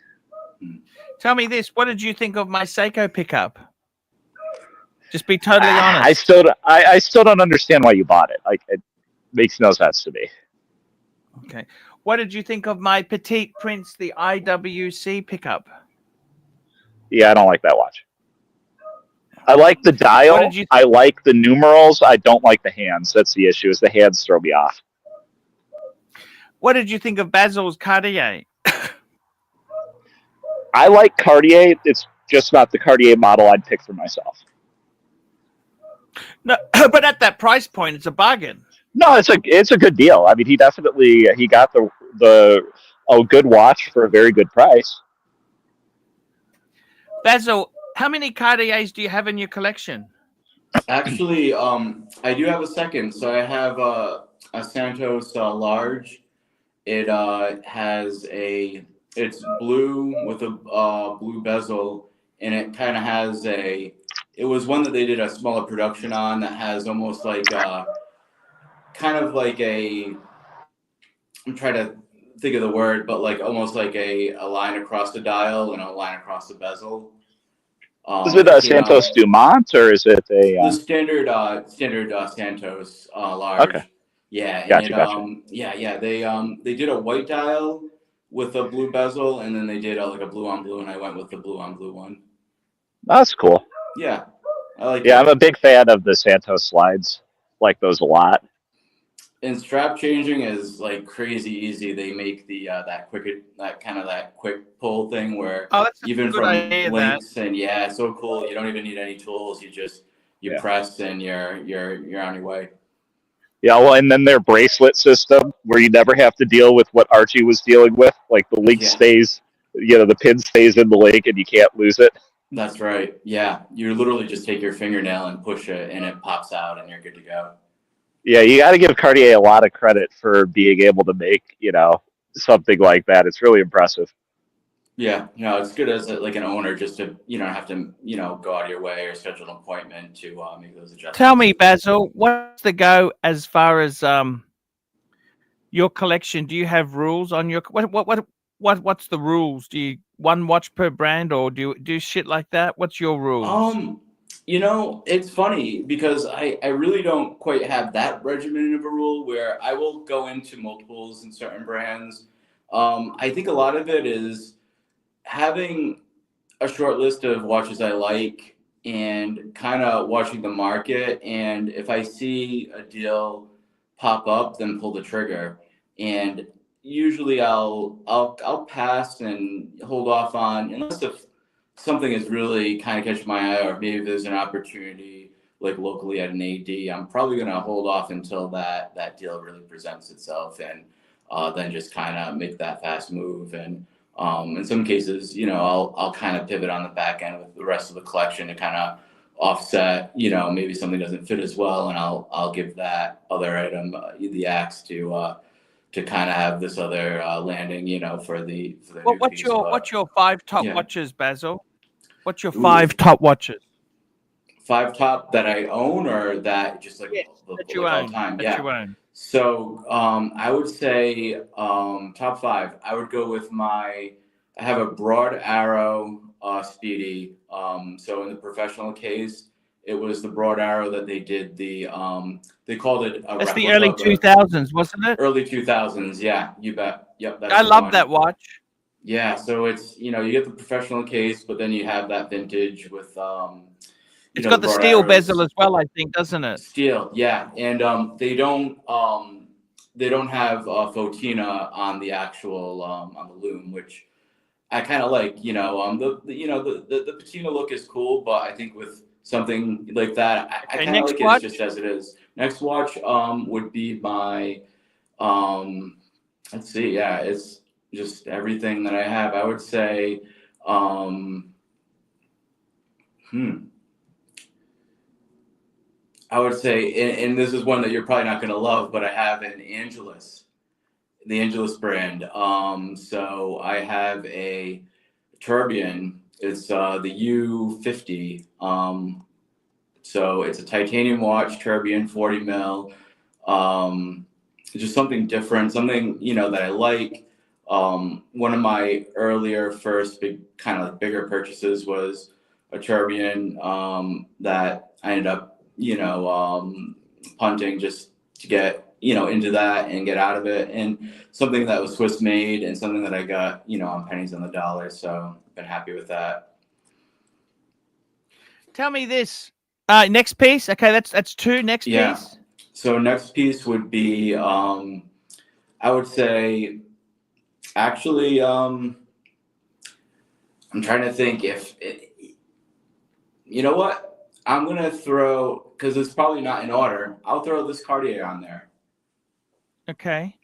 Tell me this. What did you think of my Seiko pickup? Just be totally honest. I still don't understand why you bought it. Like, it makes no sense to me. Okay. What did you think of my Petite Prince, the IWC pickup? Yeah, I don't like that watch. I like the dial. I like the numerals. I don't like the hands. That's the issue, is the hands throw me off. What did you think of Basils Cartier? I like Cartier. It's just not the Cartier model I'd pick for myself. No, but at that price point, it's a bargain. No, it's a good deal. I mean, he got a good watch for a very good price. Basil, how many Cartiers do you have in your collection? Actually, I do have a second. So I have a Santos large. It it's blue with a blue bezel, and it kind of has it was one that they did a smaller production on that has almost like kind of like I'm trying to think of the word, but like almost like a line across the dial and a line across the bezel. Is it a Santos Dumont, or is it the standard Santos large? Okay. Yeah. Gotcha. Yeah. They did a white dial with a blue bezel, and then they did like a blue on blue, and I went with the blue on blue one. That's cool. Yeah, I like. Yeah, I'm a big fan of the Santos slides. Like those a lot. And strap changing is like crazy easy. They make the that quick pull thing where even from links, and it's so cool. You don't even need any tools. You press and you're on your way. Yeah, well, and then their bracelet system where you never have to deal with what Archie was dealing with. Like the link stays, the pin stays in the link and you can't lose it. That's right. Yeah, you literally just take your fingernail and push it, and it pops out, and you're good to go. Yeah, you got to give Cartier a lot of credit for being able to make, something like that. It's really impressive. Yeah, no, it's good as like an owner just to have to go out of your way or schedule an appointment to make those adjustments. Tell me, Basil, what's the go as far as your collection? Do you have rules on your what's the rules? Do you one watch per brand, or do you do shit like that? What's your rules? It's funny because I really don't quite have that regimen of a rule where I will go into multiples in certain brands. I think a lot of it is having a short list of watches I like and kind of watching the market. And if I see a deal pop up, then pull the trigger. And usually I'll pass and hold off on, unless if something is really kind of catch my eye, or maybe if there's an opportunity like locally at an AD, I'm probably gonna hold off until that deal really presents itself, and then just kind of make that fast move. And in some cases, I'll kind of pivot on the back end with the rest of the collection to kind of offset, maybe something doesn't fit as well, and I'll give that other item the axe to kind of have this other landing, for the new What's piece. what's your 5 top yeah. watches, Basil? What's your Ooh. 5 top watches? 5 top that I own, or that just like Yes, the that you like all own. time? That Yeah. you own. So I would say top 5. I would go with I have a Broad Arrow Speedy. So in the professional case, it was the Broad Arrow that they did they called it a That's the replica, early but 2000s, wasn't it? early 2000s. Yeah, you bet. Yep, that's I the love one. that watch. Yeah, so it's you get the professional case, but then you have that vintage with It's got the Broad steel Arrows. bezel as well, I think, doesn't it? Steel, yeah, and they don't have Fotina on the actual on the loom, which I kind of like. The patina look is cool, but I think with something like that, I Okay, kind of next like it watch. just as it is. Next watch would be my let's see, yeah, it's just everything that I have. I would say I would say, and this is one that you're probably not going to love, but I have an Angelus, the Angelus brand. So I have a Tourbillon. It's the U50. So it's a titanium watch, Tourbillon, 40 mil. Just something different, something that I like. One of my earlier first bigger purchases was a Tourbillon that I ended up punting just to get into that and get out of it, and something that was Swiss made and something that I got on pennies on the dollar. So I've been happy with that. Tell me this. Next piece. Okay, that's 2. Next piece. So next piece would be I would say actually I'm trying to think if you know what? I'm gonna throw, because it's probably not in order. I'll throw this Cartier on there. Okay.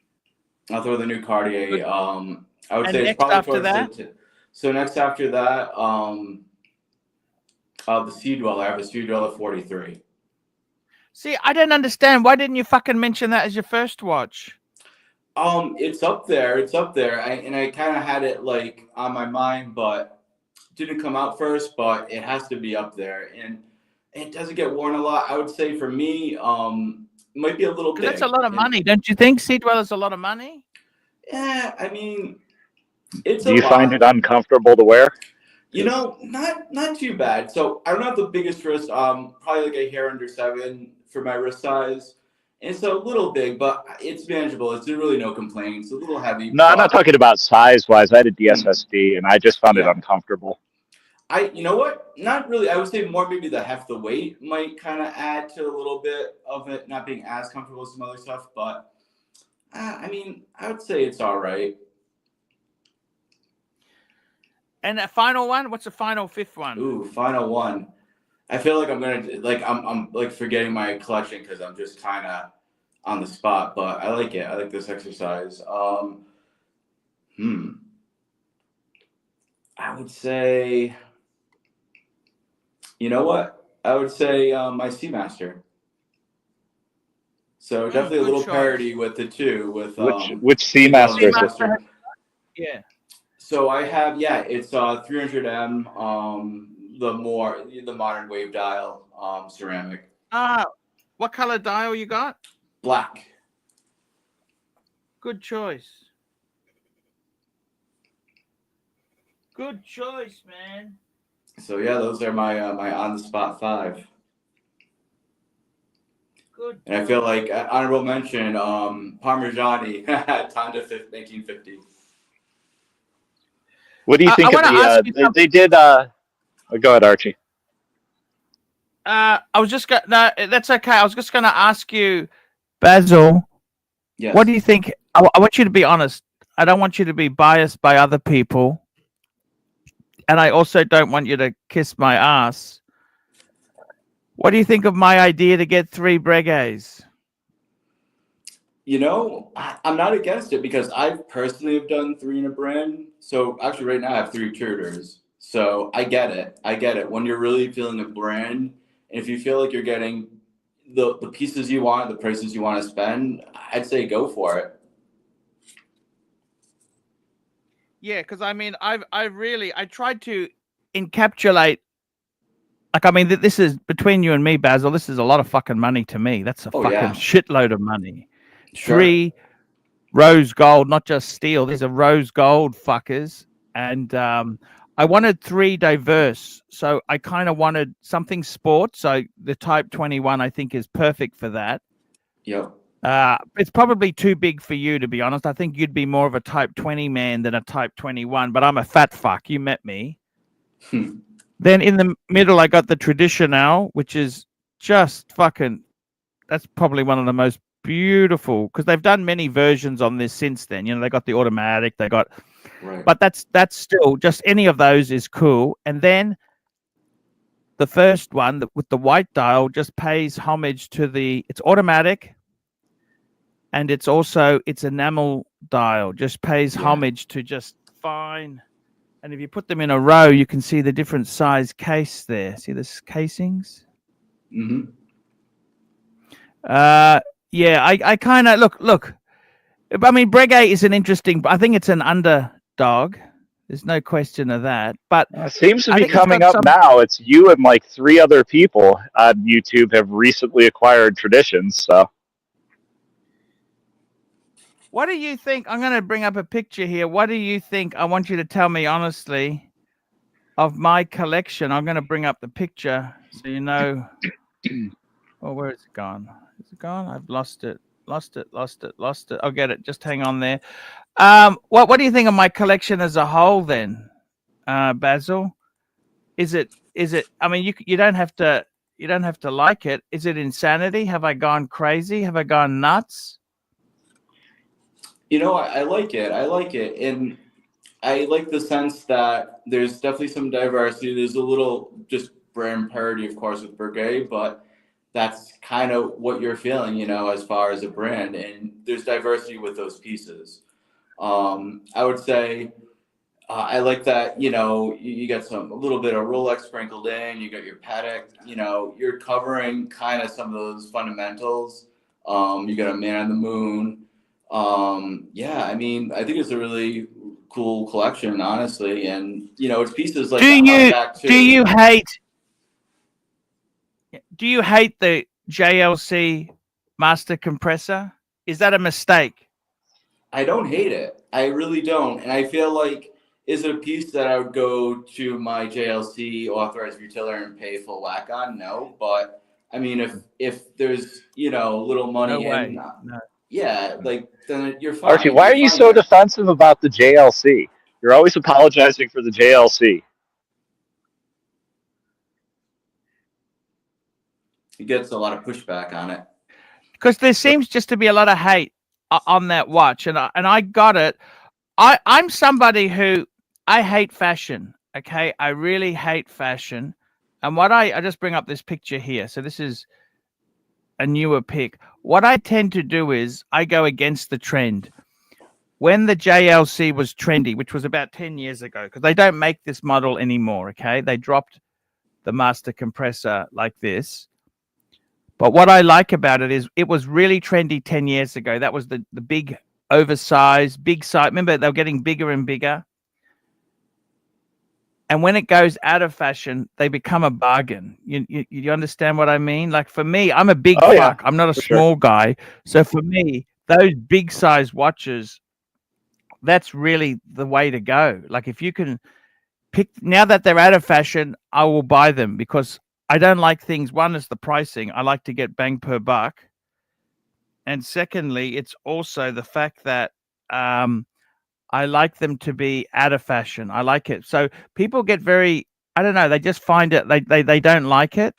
I'll throw the new Cartier. Good. I would And say it's next probably after towards that? so next after that, the Sea Dweller. I have a Sea Dweller 43. See, I don't understand. Why didn't you fucking mention that as your first watch? It's up there. It's up there. I kind of had it like on my mind, but didn't come out first. But it has to be up there, and it doesn't get worn a lot. I would say for me, might be a little big. Because that's a lot of money, don't you think? Sea Dweller's a lot of money. Yeah, I mean, it's Do a you lot. find it uncomfortable to wear? Not too bad. So I don't have the biggest wrist. Probably like a hair under 7 for my wrist size. And so a little big, but it's manageable. It's really no complaints. A little heavy. No, I'm not talking about size-wise. I had a DSSD, and I just found it uncomfortable. You know what? Not really. I would say more maybe the heft, the weight might kind of add to a little bit of it not being as comfortable as some other stuff. But I mean, I would say it's all right. And a final one? What's the final 5th one? Ooh, final one. I feel like I'm like forgetting my collection because I'm just kind of on the spot, but I like it. I like this exercise. I would say, you know what? I would say my Seamaster. So definitely a good little choice. parity with the two. With Which Seamaster is it? Seamaster. Yeah. So I have it's 300M, the modern wave dial ceramic. What color dial you got? Black. Good choice. Good choice, man. So yeah, those are my my on the spot 5. Good. And I feel like honorable mention, Parmigiani, Tonda 1950. What do you think of the? They did. Go ahead, Archie. I was just gonna. No, that's okay. I was just gonna ask you, Basil. Yes. What do you think? I want you to be honest. I don't want you to be biased by other people, and I also don't want you to kiss my ass. What do you think of my idea to get 3 Breguets? You know, I'm not against it because I personally have done 3 in a brand. So actually, right now I have 3 curators. So I get it. I get it. When you're really feeling a brand, and if you feel like you're getting the pieces you want, the prices you want to spend, I'd say go for it. Yeah, because I mean, I tried to encapsulate. Like, I mean, this is between you and me, Basil. This is a lot of fucking money to me. That's a fucking shitload of money. Sure. 3 rose gold, not just steel. These are rose gold fuckers. And I wanted 3 diverse. So I kind of wanted something sports. So the Type 21, I think, is perfect for that. Yep. It's probably too big for you, to be honest. I think you'd be more of a Type 20 man than a Type 21, but I'm a fat fuck. You met me. Then in the middle, I got the Traditional, which is just fucking, that's probably one of the most beautiful, because they've done many versions on this since then. You know, they got the automatic, they got, but that's still just any of those is cool. And then the first one with the white dial just pays homage to it's automatic. And it's also, it's enamel dial, just pays homage to just fine. And if you put them in a row, you can see the different size case there. See the casings? Mm-hmm. Yeah, I kind of, look. I mean, Breguet is an interesting, I think it's an underdog. There's no question of that. But it seems to be coming up now. It's you and like 3 other people on YouTube have recently acquired Traditions. So. What do you think? I'm going to bring up a picture here. What do you think? I want you to tell me honestly of my collection. I'm going to bring up the picture so you know. Oh, where is it gone? Is it gone? I've lost it. Lost it. I'll get it. Just hang on there. What do you think of my collection as a whole then, Basil? Is it? I mean, you don't have to like it. Is it insanity? Have I gone crazy? Have I gone nuts? You know, I like it. And I like the sense that there's definitely some diversity. There's a little just brand parity, of course, with Breguet, but that's kind of what you're feeling, you know, as far as a brand. And there's diversity with those pieces. I would say I like that, you know, you got a little bit of Rolex sprinkled in, you got your Patek, you know, you're covering kind of some of those fundamentals. You got a Man on the Moon. I mean, I think it's a really cool collection, honestly, and you know, it's pieces like do you hate the JLC master compressor? Is that a mistake? I don't hate it. I really don't, and I feel like is it a piece that I would go to my JLC authorized retailer and pay full whack on? No, but I mean, if there's little money like then you're fine. Archie, why are you so defensive about the JLC? You're always apologizing for the JLC. He gets a lot of pushback on it because there seems just to be a lot of hate on that watch, and I got it. I'm somebody who I hate fashion. Okay, I really hate fashion, and what I just bring up this picture here. So this is a newer pick. What I tend to do is I go against the trend. When the JLC was trendy, which was about 10 years ago, because they don't make this model anymore, okay? They dropped the master compressor like this. But what I like about it is it was really trendy 10 years ago. That was the big oversized, big size. Remember, they were getting bigger and bigger. And when it goes out of fashion, they become a bargain. You understand what I mean? Like for me, I'm a big Oh, yeah, fuck. I'm not a for sure. small guy. So for me, those big size watches, that's really the way to go. Like if you can pick, now that they're out of fashion, I will buy them because I don't like things. One is the pricing. I like to get bang per buck. And secondly, it's also the fact that I like them to be out of fashion. I like it. So people get very, I don't know, they just find it, they don't like it.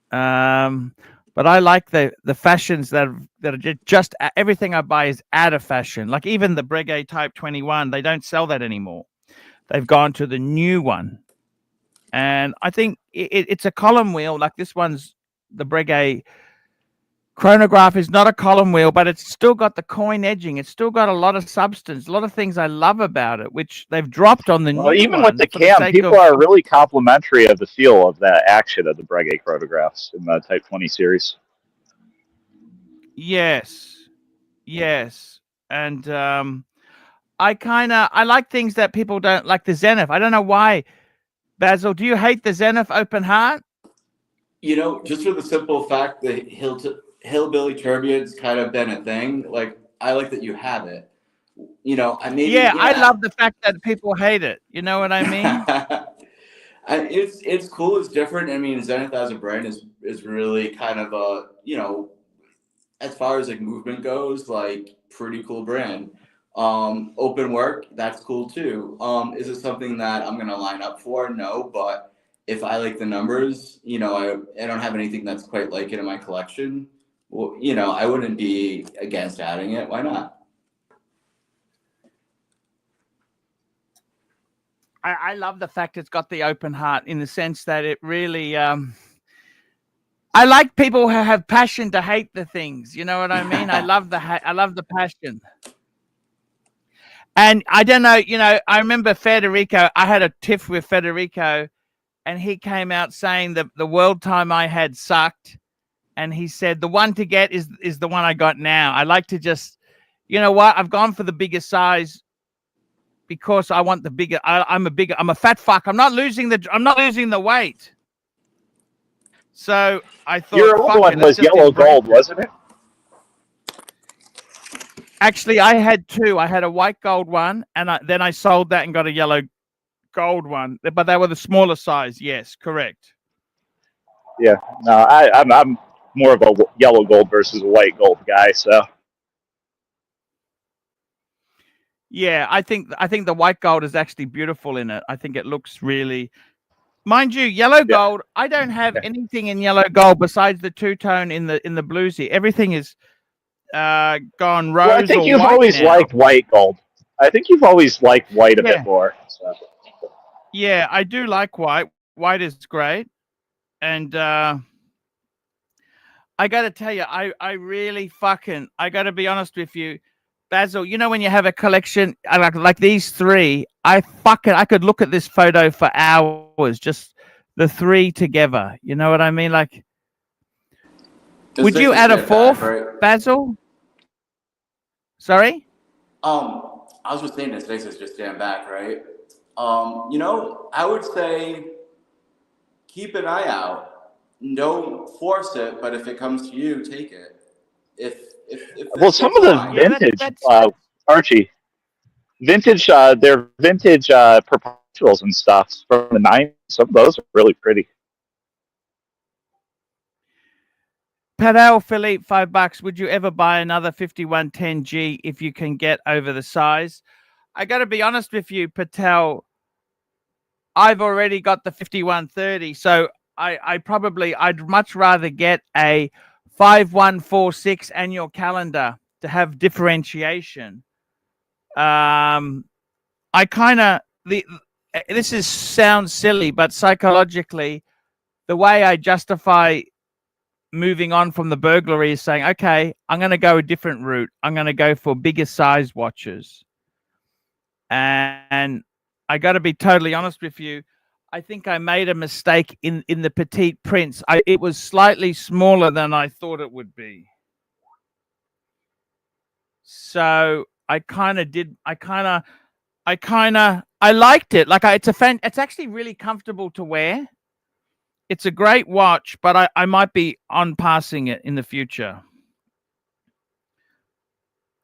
But I like the fashions that are just everything I buy is out of fashion. Like even the Breguet Type 21, they don't sell that anymore. They've gone to the new one. And I think it's a column wheel. Like this one's the Breguet chronograph is not a column wheel, but it's still got the coin edging. It's still got a lot of substance, a lot of things I love about it, which they've dropped on the new one. Even with the cam, people are really complimentary of the feel of the action of the Breguet chronographs in the Type 20 series. Yes. And I like things that people don't like. The Zenith. I don't know why. Basil, do you hate the Zenith open heart? You know, just for the simple fact that hillbilly turbulence kind of been a thing. Like, I like that you have it. You know, I maybe. Yeah, I love the fact that people hate it. You know what I mean? It's cool. It's different. I mean, Zenith as a brand is really kind of a, you know, as far as like movement goes, like pretty cool brand. Open work, that's cool too. Is it something that I'm gonna line up for? No, but if I like the numbers, you know, I don't have anything that's quite like it in my collection. Well, you know, I wouldn't be against adding it. Why not? I love the fact it's got the open heart in the sense that it really. I like people who have passion to hate the things. You know what I mean? I love the passion. And I don't know, you know, I remember Federico. I had a tiff with Federico, and he came out saying that the world time I had sucked, and he said the one to get is the one I got now. I like to just, you know what? I've gone for the bigger size because I want the bigger. I'm a fat fuck. I'm not losing the weight. So I thought your old one was yellow gold, wasn't it? Actually, I had two. I had a white gold one, and then I sold that and got a yellow gold one. But they were the smaller size. Yes, correct. Yeah, no, I'm more of a yellow gold versus a white gold guy. So yeah, I think the white gold is actually beautiful in it. I think it looks really. Mind you, yellow gold. I don't have anything in yellow gold besides the two-tone in the bluesy. Everything is gone rose. Well, I think you've always liked white gold. I think you've always liked white a bit more. So. Yeah, I do like white. White is great, and I got to tell you, I really fucking. I got to be honest with you, Basil. You know when you have a collection like these three, I could look at this photo for hours, just the three together. You know what I mean? Like, would you add a fourth, right? Basil? Sorry? I was just saying this face is just stand back, right? You know, I would say keep an eye out. Don't force it, but if it comes to you, take it. If well, some of the vintage Archie, vintage, they're vintage perpetuals and stuff from the 90s. Some of those are really pretty. Padel Philippe, $5. Would you ever buy another 5110G if you can get over the size? I got to be honest with you, Patel. I've already got the 5130, so I'd much rather get a 5146 annual calendar to have differentiation. I kind of sounds silly, but psychologically, the way I justify moving on from the burglary is saying, okay, I'm going to go a different route. I'm going to go for bigger size watches. And I got to be totally honest with you. I think I made a mistake in the Petite Prince. It was slightly smaller than I thought it would be. So I kind of I liked it. Like it's actually really comfortable to wear. It's a great watch, but I might be on passing it in the future.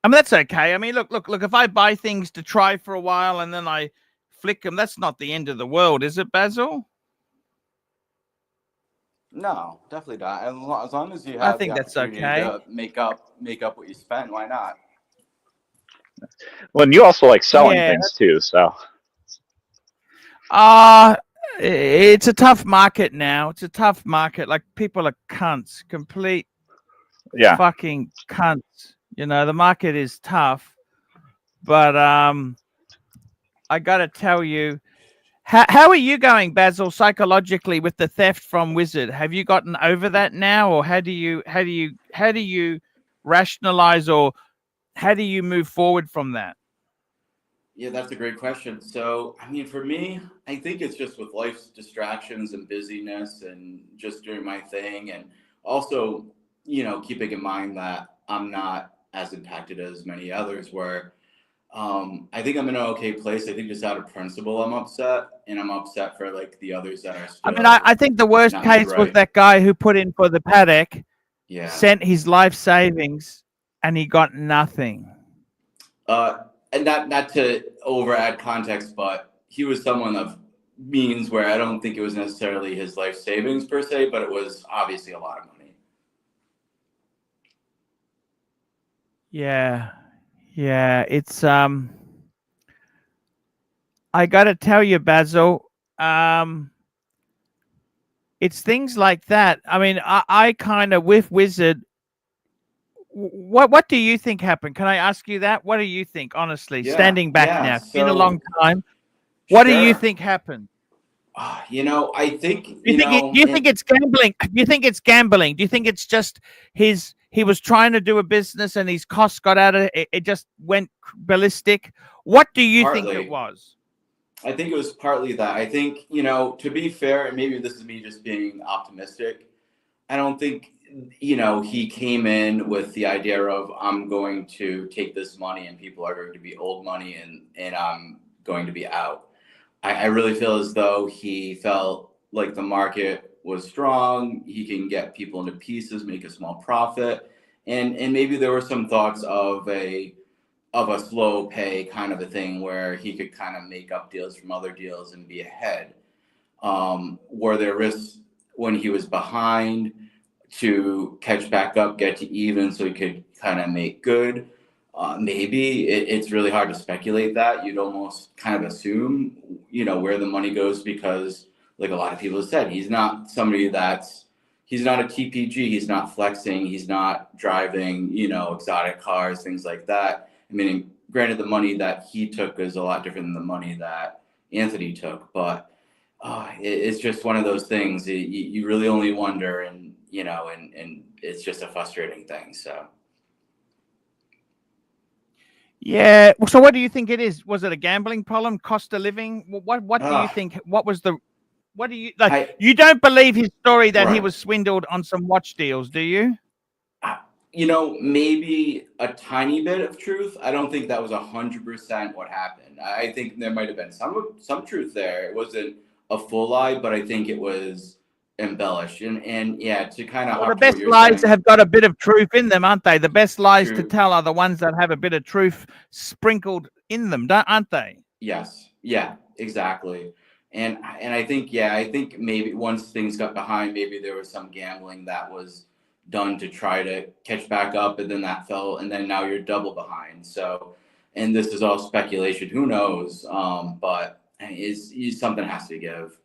I mean, that's okay. I mean, look. If I buy things to try for a while and then I flick them, that's not the end of the world, is it, Basil? No, definitely not. As long as you I have think the that's opportunity okay. to make up what you spent, why not? Well, and you also like selling Yeah. things too, so. It's a tough market now. It's a tough market. Like, people are cunts, complete Yeah. fucking cunts. You know, the market is tough, but I gotta tell you, how are you going, Basil, psychologically with the theft from Wizard? Have you gotten over that now, or how do you rationalize, or how do you move forward from that? Yeah, that's a great question. So, I mean, for me, I think it's just with life's distractions and busyness and just doing my thing. And also, keeping in mind that I'm not as impacted as many others were. I think I'm in an okay place. I think just out of principle, I'm upset. And I'm upset for like the others that are I mean, still I think the worst not made case was right. that guy who put in for the paddock, Yeah. sent his life savings, and he got nothing. And not to over add context, but he was someone of means where I don't think it was necessarily his life savings per se, but it was obviously a lot of money. Yeah. It's I gotta tell you, Basil, it's things like that. I mean, I kind of, with Wizard, what do you think happened? Can I ask you that? What do you think, honestly, standing back now? It's been a long time. What do you think happened? I think Do you think it's gambling? Do you think it's gambling? Do you think it's just he was trying to do a business and his costs got out of it? It just went ballistic. What do you think it was? I think it was partly that. I think, to be fair, and maybe this is me just being optimistic, I don't think, he came in with the idea of, I'm going to take this money and people are going to be old money and I'm going to be out. I really feel as though he felt like the market was strong. He can get people into pieces, make a small profit. And maybe there were some thoughts of a slow pay kind of a thing where he could kind of make up deals from other deals and be ahead. Were there risks when he was behind to catch back up, get to even so he could kind of make good? Maybe it's really hard to speculate that. You'd almost kind of assume, where the money goes because, like a lot of people have said, he's not somebody he's not a TPG. He's not flexing. He's not driving, exotic cars, things like that. I mean, granted, the money that he took is a lot different than the money that Anthony took, but it's just one of those things. You really only wonder, and it's just a frustrating thing. So. Yeah. So what do you think it is? Was it a gambling problem? Cost of living? What do you think? What do you like? You don't believe his story that he was swindled on some watch deals, do you? Maybe a tiny bit of truth. I don't think that was 100% what happened. I think there might have been some truth there. It wasn't a full lie, but I think it was embellished. And yeah, to kind of the best lies have got a bit of truth in them, aren't they? The best lies True. to tell are the ones that have a bit of truth sprinkled in them, aren't they? Yes. Yeah, exactly. And I think maybe once things got behind, maybe there was some gambling that was done to try to catch back up, and then that fell, and then now you're double behind. So, and this is all speculation. Who knows? But something has to give.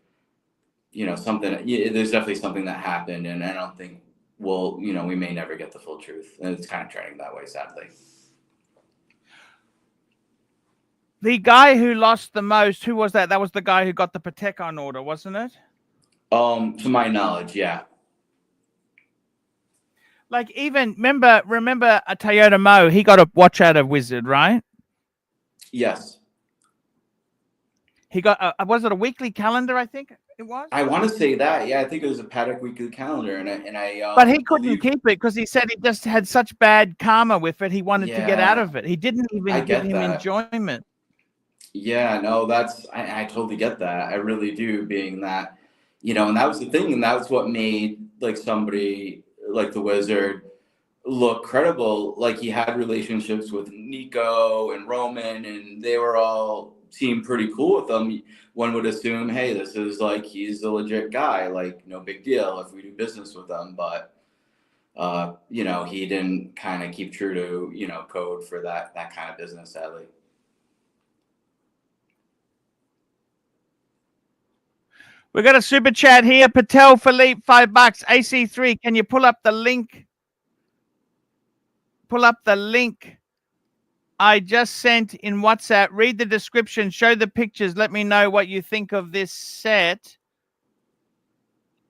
There's definitely something that happened, and I don't think we may never get the full truth. And it's kind of trending that way, sadly. The guy who lost the most, who was that? That was the guy who got the Patek on order, wasn't it? To my knowledge, yeah. Like, even remember a Toyota Mo, he got a watch out of Wizard, right? Yes. He got was it a weekly calendar? I think it was. I want to say that. Yeah, I think it was a Paddock Weekly Calendar, and I But he couldn't believe. keep it because he said he just had such bad karma with it. He wanted to get out Yeah, of it. He didn't I even give get him that. enjoyment. Yeah, no, I totally get that. I really do, being that, and that was the thing, and that's what made like somebody like the Wizard look credible. Like he had relationships with Nico and Roman, and they were all seemed pretty cool with them. One would assume, hey, this is like he's a legit guy, like no big deal if we do business with them. But he didn't kind of keep true to code for that kind of business, sadly. We got a super chat here. Patel Philippe, $5. AC3, can you pull up the link? Pull up the link I just sent in WhatsApp. Read the description. Show the pictures. Let me know what you think of this set.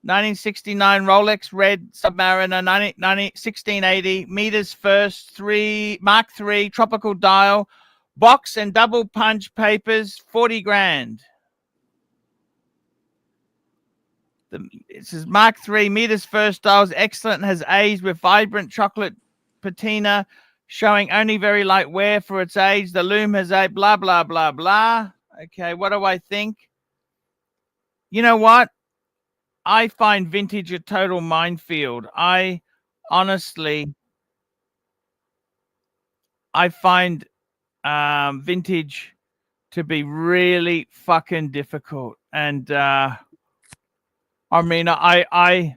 1969 Rolex Red Submariner, 1680 meters first, Mark III tropical dial, box and double punch papers, 40 grand. It says Mark III meters first dials, excellent, has aged with vibrant chocolate patina, showing only very light wear for its age. The loom has a blah, blah, blah, blah. Okay, what do I think? You know what? I find vintage a total minefield. I honestly, I find vintage to be really fucking difficult. And I mean, I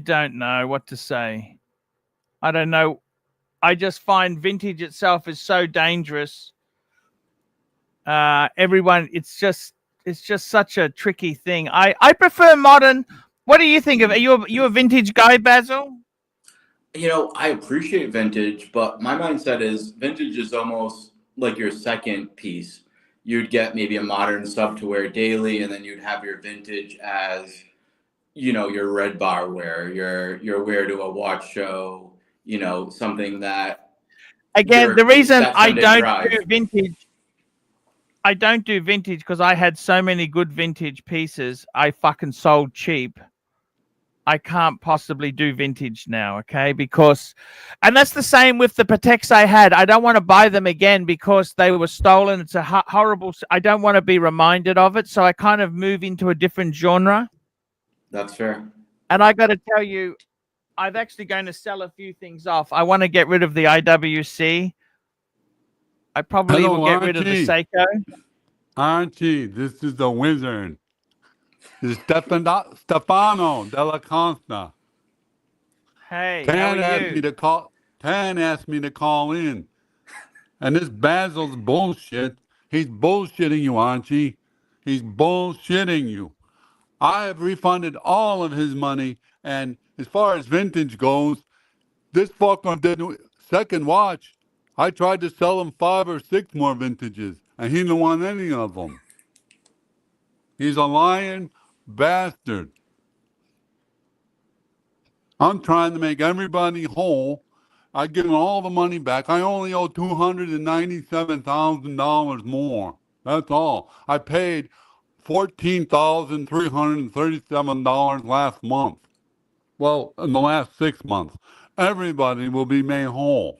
don't know what to say. I don't know. I just find vintage itself is so dangerous. Everyone, it's just such a tricky thing. I prefer modern. What do you think of? Are you a vintage guy, Basil? I appreciate vintage, but my mindset is vintage is almost like your second piece. You'd get maybe a modern sub to wear daily, and then you'd have your vintage as, your red bar wear, your wear to a watch show, something that. Again, the reason I don't drive. do vintage, I don't do vintage because I had so many good vintage pieces I fucking sold cheap. I can't possibly do vintage now, okay? And that's the same with the Pateks I had. I don't want to buy them again because they were stolen. It's a horrible. I don't want to be reminded of it, so I kind of move into a different genre. That's fair. And I got to tell you, I'm actually going to sell a few things off. I want to get rid of the IWC. I probably will get rid of the Seiko. Archie, this is the Wizard. It's Stefano Della Costa. Hey, how are you? Tan asked me to call in. And this Basil's bullshit. He's bullshitting you, Archie. He's bullshitting you. I have refunded all of his money. And as far as vintage goes, this fucker didn't. Second watch, I tried to sell him 5 or 6 more vintages, and he didn't want any of them. He's a lying bastard. I'm trying to make everybody whole. I give him all the money back. I only owe $297,000 more. That's all. I paid $14,337 last month. Well, in the last 6 months. Everybody will be made whole.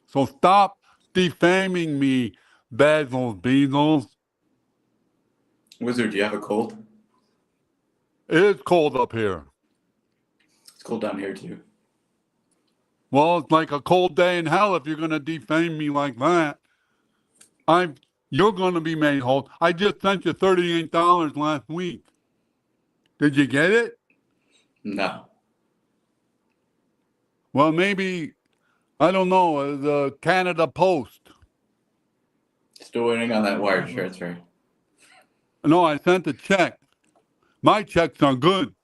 So stop defaming me, Bezels. Wizard, do you have a cold? It is cold up here. It's cold down here too. Well, it's like a cold day in hell if you're going to defame me like that. You're going to be made whole. I just sent you $38 last week. Did you get it? No. Well, maybe, I don't know, the Canada Post. Still waiting on that wire transfer. No, I sent a check. My checks are good.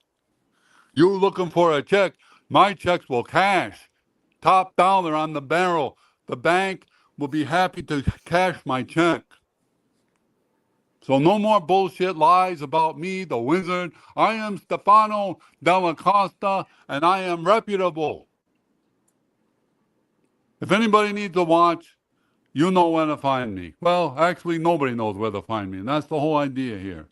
You looking for a check? My checks will cash. Top dollar on the barrel. The bank will be happy to cash my check. So no more bullshit lies about me, the Wizard. I am Stefano Della Costa, and I am reputable. If anybody needs a watch, You know where to find me. Well, actually, nobody knows where to find me, and that's the whole idea here.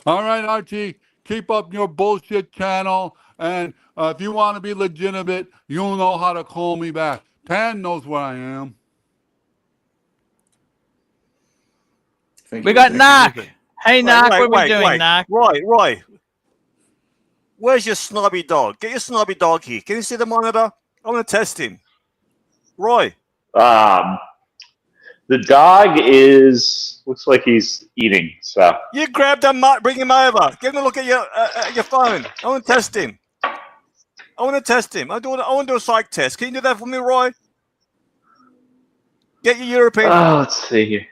All right, Archie, keep up your bullshit channel, and if you want to be legitimate, you'll know how to call me back. Pan knows where I am. We got Narc. Hey, Narc, what are we doing, wait. Narc? Roy. Where's your snobby dog? Get your snobby dog here. Can you see the monitor? I want to test him. Roy. The dog looks like he's eating. So You grab him, bring him over. Give him a look at your phone. I want to test him. I want to do a psych test. Can you do that for me, Roy? Get your European. let's see here.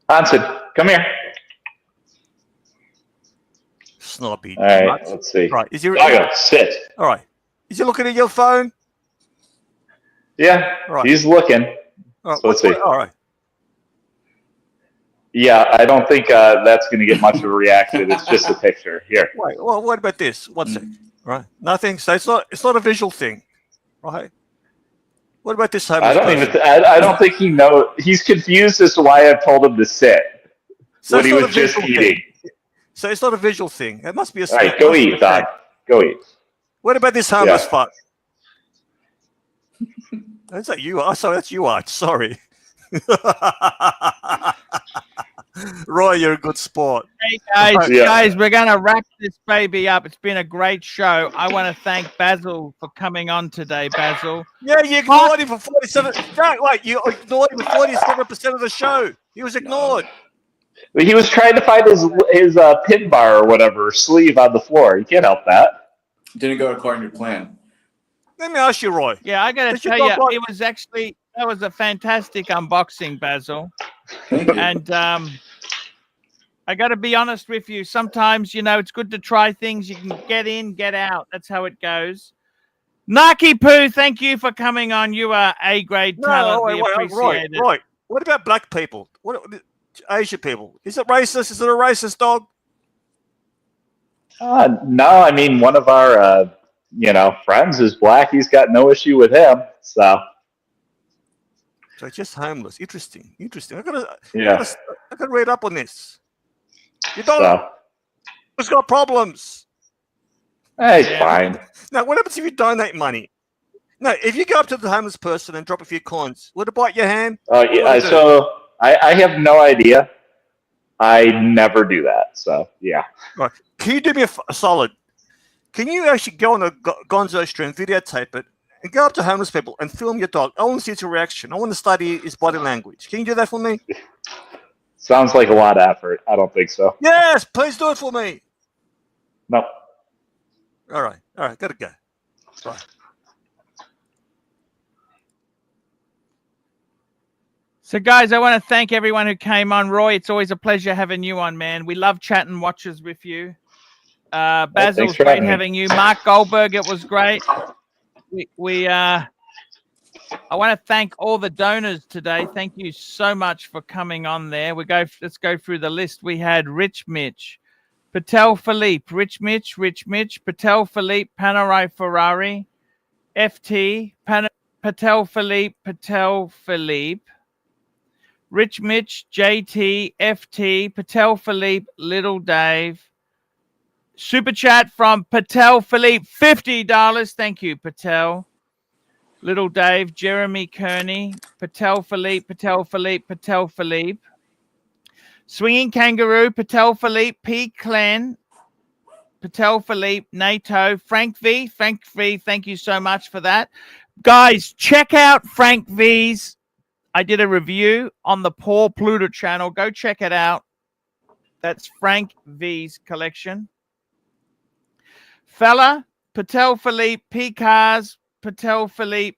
Hanson, come here. Snobby. All right, let's see. Right, Doggo, sit. All right. Is he looking at your phone? Yeah, Right. he's looking. All right, So let's see. All right. Yeah, I don't think that's going to get much of a reaction. It's just a picture. Here. Wait. Well, what about this? One sec. Right. Nothing. So it's not a visual thing, right? What about this homeless person? I don't think he knows. He's confused as to why I've told him to sit So when it's he not was a just visual eating. thing. So it's not a visual thing. It must be a. All right, go eat, dog. Go eat. What about this homeless fuck? That's not you. Oh, sorry, that's you, Arch. Sorry. Roy, you're a good sport. Hey, guys, Yeah. guys, we're going to wrap this baby up. It's been a great show. I want to thank Basil for coming on today, Basil. Yeah, you ignored him for 47. No, wait, you ignored him for 47% of the show. He was ignored. He was trying to find his pin bar or whatever sleeve on the floor. You can't help that. Didn't go according to plan. Let me ask you, Roy. Yeah, I got to Did you tell not you, like- it was actually, that was a fantastic unboxing, Basil. Thank you. And I got to be honest with you. Sometimes, you know, it's good to try things. You can get in, get out. That's how it goes. Naki Poo, thank you for coming on. You are A-grade talent. We appreciate it. Roy, what about black people? What Asian people? Is it racist? Is it a racist dog? No, I mean, one of our friends is black. He's got no issue with him. So just homeless. Interesting. I yeah. gotta read up on this. You don't. Who's got problems? Hey, fine. Now, what happens if you donate money? No, if you go up to the homeless person and drop a few coins, would it bite your hand? Oh yeah. So I have no idea. I never do that. So yeah. Right. Can you do me a solid? Can you actually go on a Gonzo stream, videotape it, and go up to homeless people and film your dog? I want to see its reaction. I want to study his body language. Can you do that for me? Sounds like a lot of effort. I don't think so. Yes, please do it for me. No. All right. Gotta go. Bye. So, guys, I want to thank everyone who came on. Roy, it's always a pleasure having you on, man. We love chatting watches with you. Basil, it's great having you. Mark Goldberg, it was great. I want to thank all the donors today. Thank you so much for coming on there. Let's go through the list. We had Rich Mitch, Patel Philippe, Rich Mitch, Patel Philippe, Panerai Ferrari, FT, Patel Philippe, Rich Mitch, JT, FT, Patel Philippe, Little Dave. Super chat from Patel Philippe, $50. Thank you, Patel. Little Dave, Jeremy Kearney, Patel Philippe. Swinging Kangaroo, Patel Philippe, P. Clan, Patel Philippe, NATO, Frank V. Thank you so much for that. Guys, check out Frank V's. I did a review on the Paul Pluto channel. Go check it out. That's Frank V's collection. Fella, Patel Philippe, P. Cars, Patel Philippe.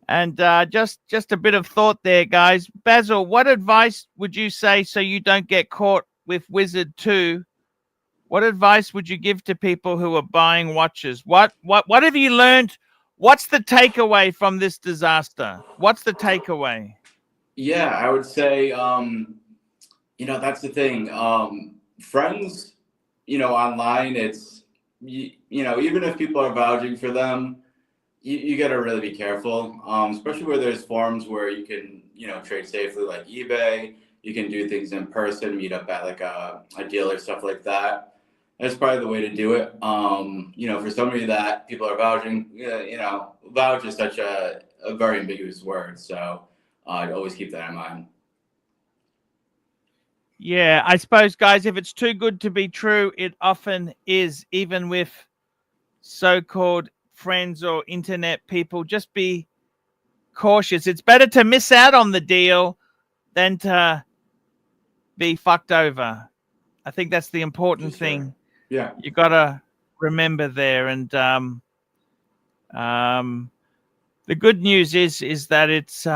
And just a bit of thought there, guys. Basil, what advice would you say so you don't get caught with Wizard 2? What advice would you give to people who are buying watches? What have you learned? What's the takeaway from this disaster? What's the takeaway? Yeah, I would say, that's the thing. Friends, online, it's, even if people are vouching for them, you got to really be careful, especially where there's forums where you can, trade safely, like eBay. You can do things in person, meet up at like a dealer, stuff like that. That's probably the way to do it. For somebody that people are vouching, vouch is such a very ambiguous word. So I'd always keep that in mind. Yeah, I suppose, guys, if it's too good to be true, it often is, even with so-called friends or internet people. Just be cautious. It's better to miss out on the deal than to be fucked over. I think that's the important thing. Yeah. You got to remember there. And the good news is that it's...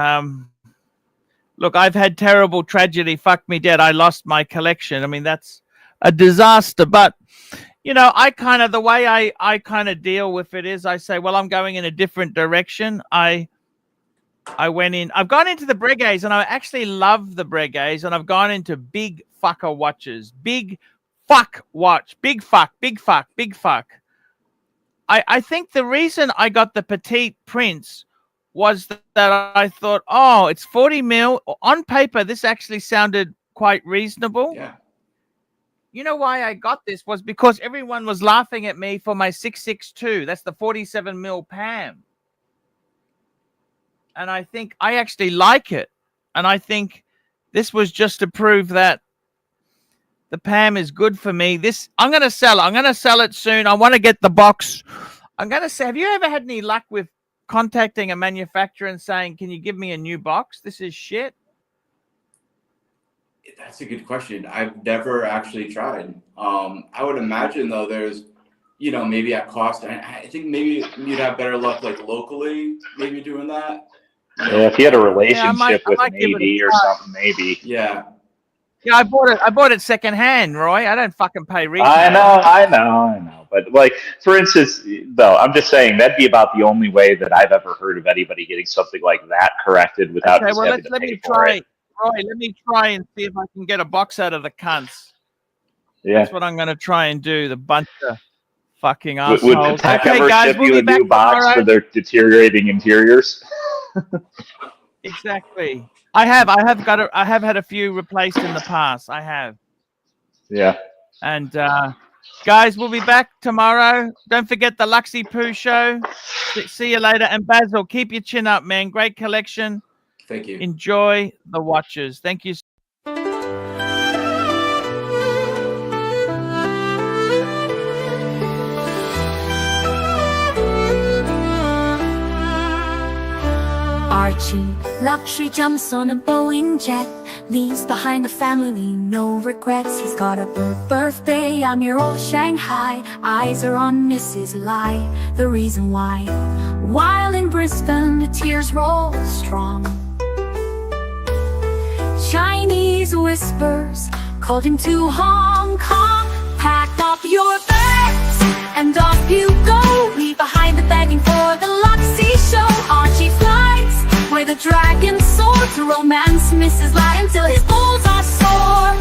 Look, I've had terrible tragedy. Fuck me dead. I lost my collection. I mean, that's a disaster. But, the way I kind of deal with it is I say, well, I'm going in a different direction. I've gone into the Breguets, and I actually love the Breguets, and I've gone into big fucker watches. Big fuck watch. Big fuck, big fuck, big fuck. I think the reason I got the Petite Prince was that I thought, oh, it's 40 mil. On paper, this actually sounded quite reasonable. Yeah. You know why I got this was because everyone was laughing at me for my 662. That's the 47 mil Pam. And I think I actually like it. And I think this was just to prove that the Pam is good for me. I'm going to sell it. I'm going to sell it soon. I want to get the box. I'm going to say, have you ever had any luck with contacting a manufacturer and saying, can you give me a new box? This is shit. That's a good question. I've never actually tried. I would imagine though, there's, maybe at cost. I think maybe you'd have better luck like locally, maybe doing that. Yeah, if you had a relationship with an AD or something, maybe. Yeah. Yeah, I bought it secondhand, Roy. I don't fucking pay retail. I know. But like, for instance, though, I'm just saying that'd be about the only way that I've ever heard of anybody getting something like that corrected without just having to pay for it. Roy, let me try and see if I can get a box out of the cunts. Yeah. That's what I'm going to try and do, the bunch of fucking assholes. Would Patek ever ship you a new box for their deteriorating interiors? Exactly. I have had a few replaced in the past. I have. Yeah. And guys, we'll be back tomorrow. Don't forget the Luxy Poo show. See you later. And Basil, keep your chin up, man. Great collection. Thank you. Enjoy the watches. Thank you. Archie, luxury jumps on a Boeing jet, leaves behind the family, no regrets. He's got a birthday, I'm your old Shanghai. Eyes are on Mrs. Lai, the reason why. While in Brisbane, the tears roll strong. Chinese whispers called him to Hong Kong. Pack up your bags and off you go. Leave behind the begging for the Luxy show. Archie flies where the dragon soared to romance Mrs. Lai until his balls are sore.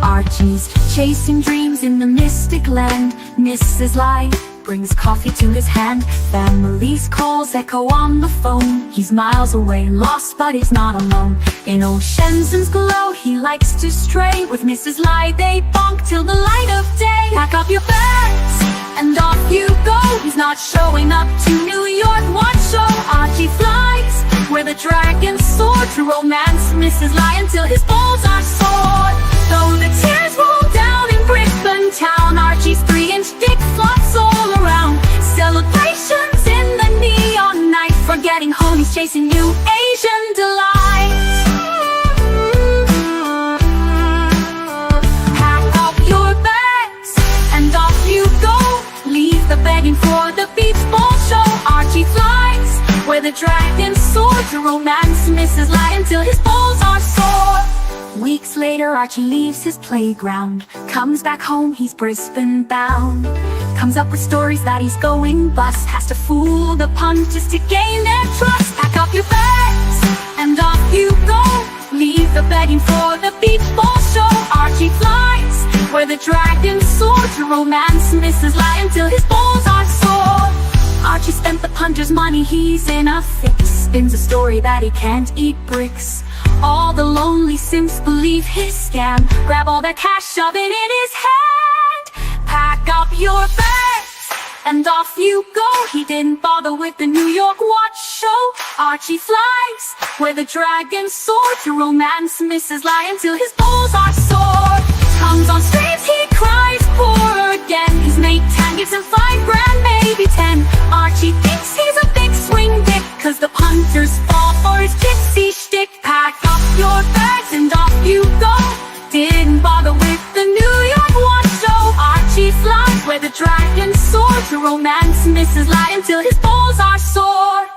Archie's chasing dreams in the mystic land. Mrs. Lai brings coffee to his hand. Family's calls echo on the phone. He's miles away, lost, but he's not alone. In old Shenzhen's glow, he likes to stray. With Mrs. Lai, they bonk till the light of day. Pack up your bags and off you go. He's not showing up to New York watch show. Archie flies where the dragons soar to romance Mrs. Lai until his balls are sore. Though the tears roll down in Brisbane town, Archie's 3-inch dick flops all around. Celebrations in the neon night, forgetting home, he's chasing new Asian delights. Pack up your bags and off you go. Leave the begging for the beach ball show. Archie flies where the dragons soar to romance Mrs. Lai until his balls are sore. Weeks later, Archie leaves his playground, comes back home, he's Brisbane bound. Comes up with stories that he's going bust, has to fool the punters to gain their trust. Pack up your bags and off you go. Leave the begging for the beach ball show. Archie flies where the dragon soars to romance misses lie until his balls are sore. Archie spent the punter's money, he's in a fix. Spins a story that he can't eat bricks. All the lonely simps believe his scam. Grab all their cash, shove it in his hand. Pack up your bags and off you go. He didn't bother with the New York watch show. Archie flies where the dragons soar to romance misses lie until his balls are sore. Comes on streams, he cries poor again. His mate 10 gives him $5,000, maybe 10. Archie thinks he's a big swing dick, cause the punters fall for his gypsy shtick. Pack up your bags and off you go. Didn't bother with the New York watch show. Archie flies where the dragons soar to romance misses lie until his balls are sore.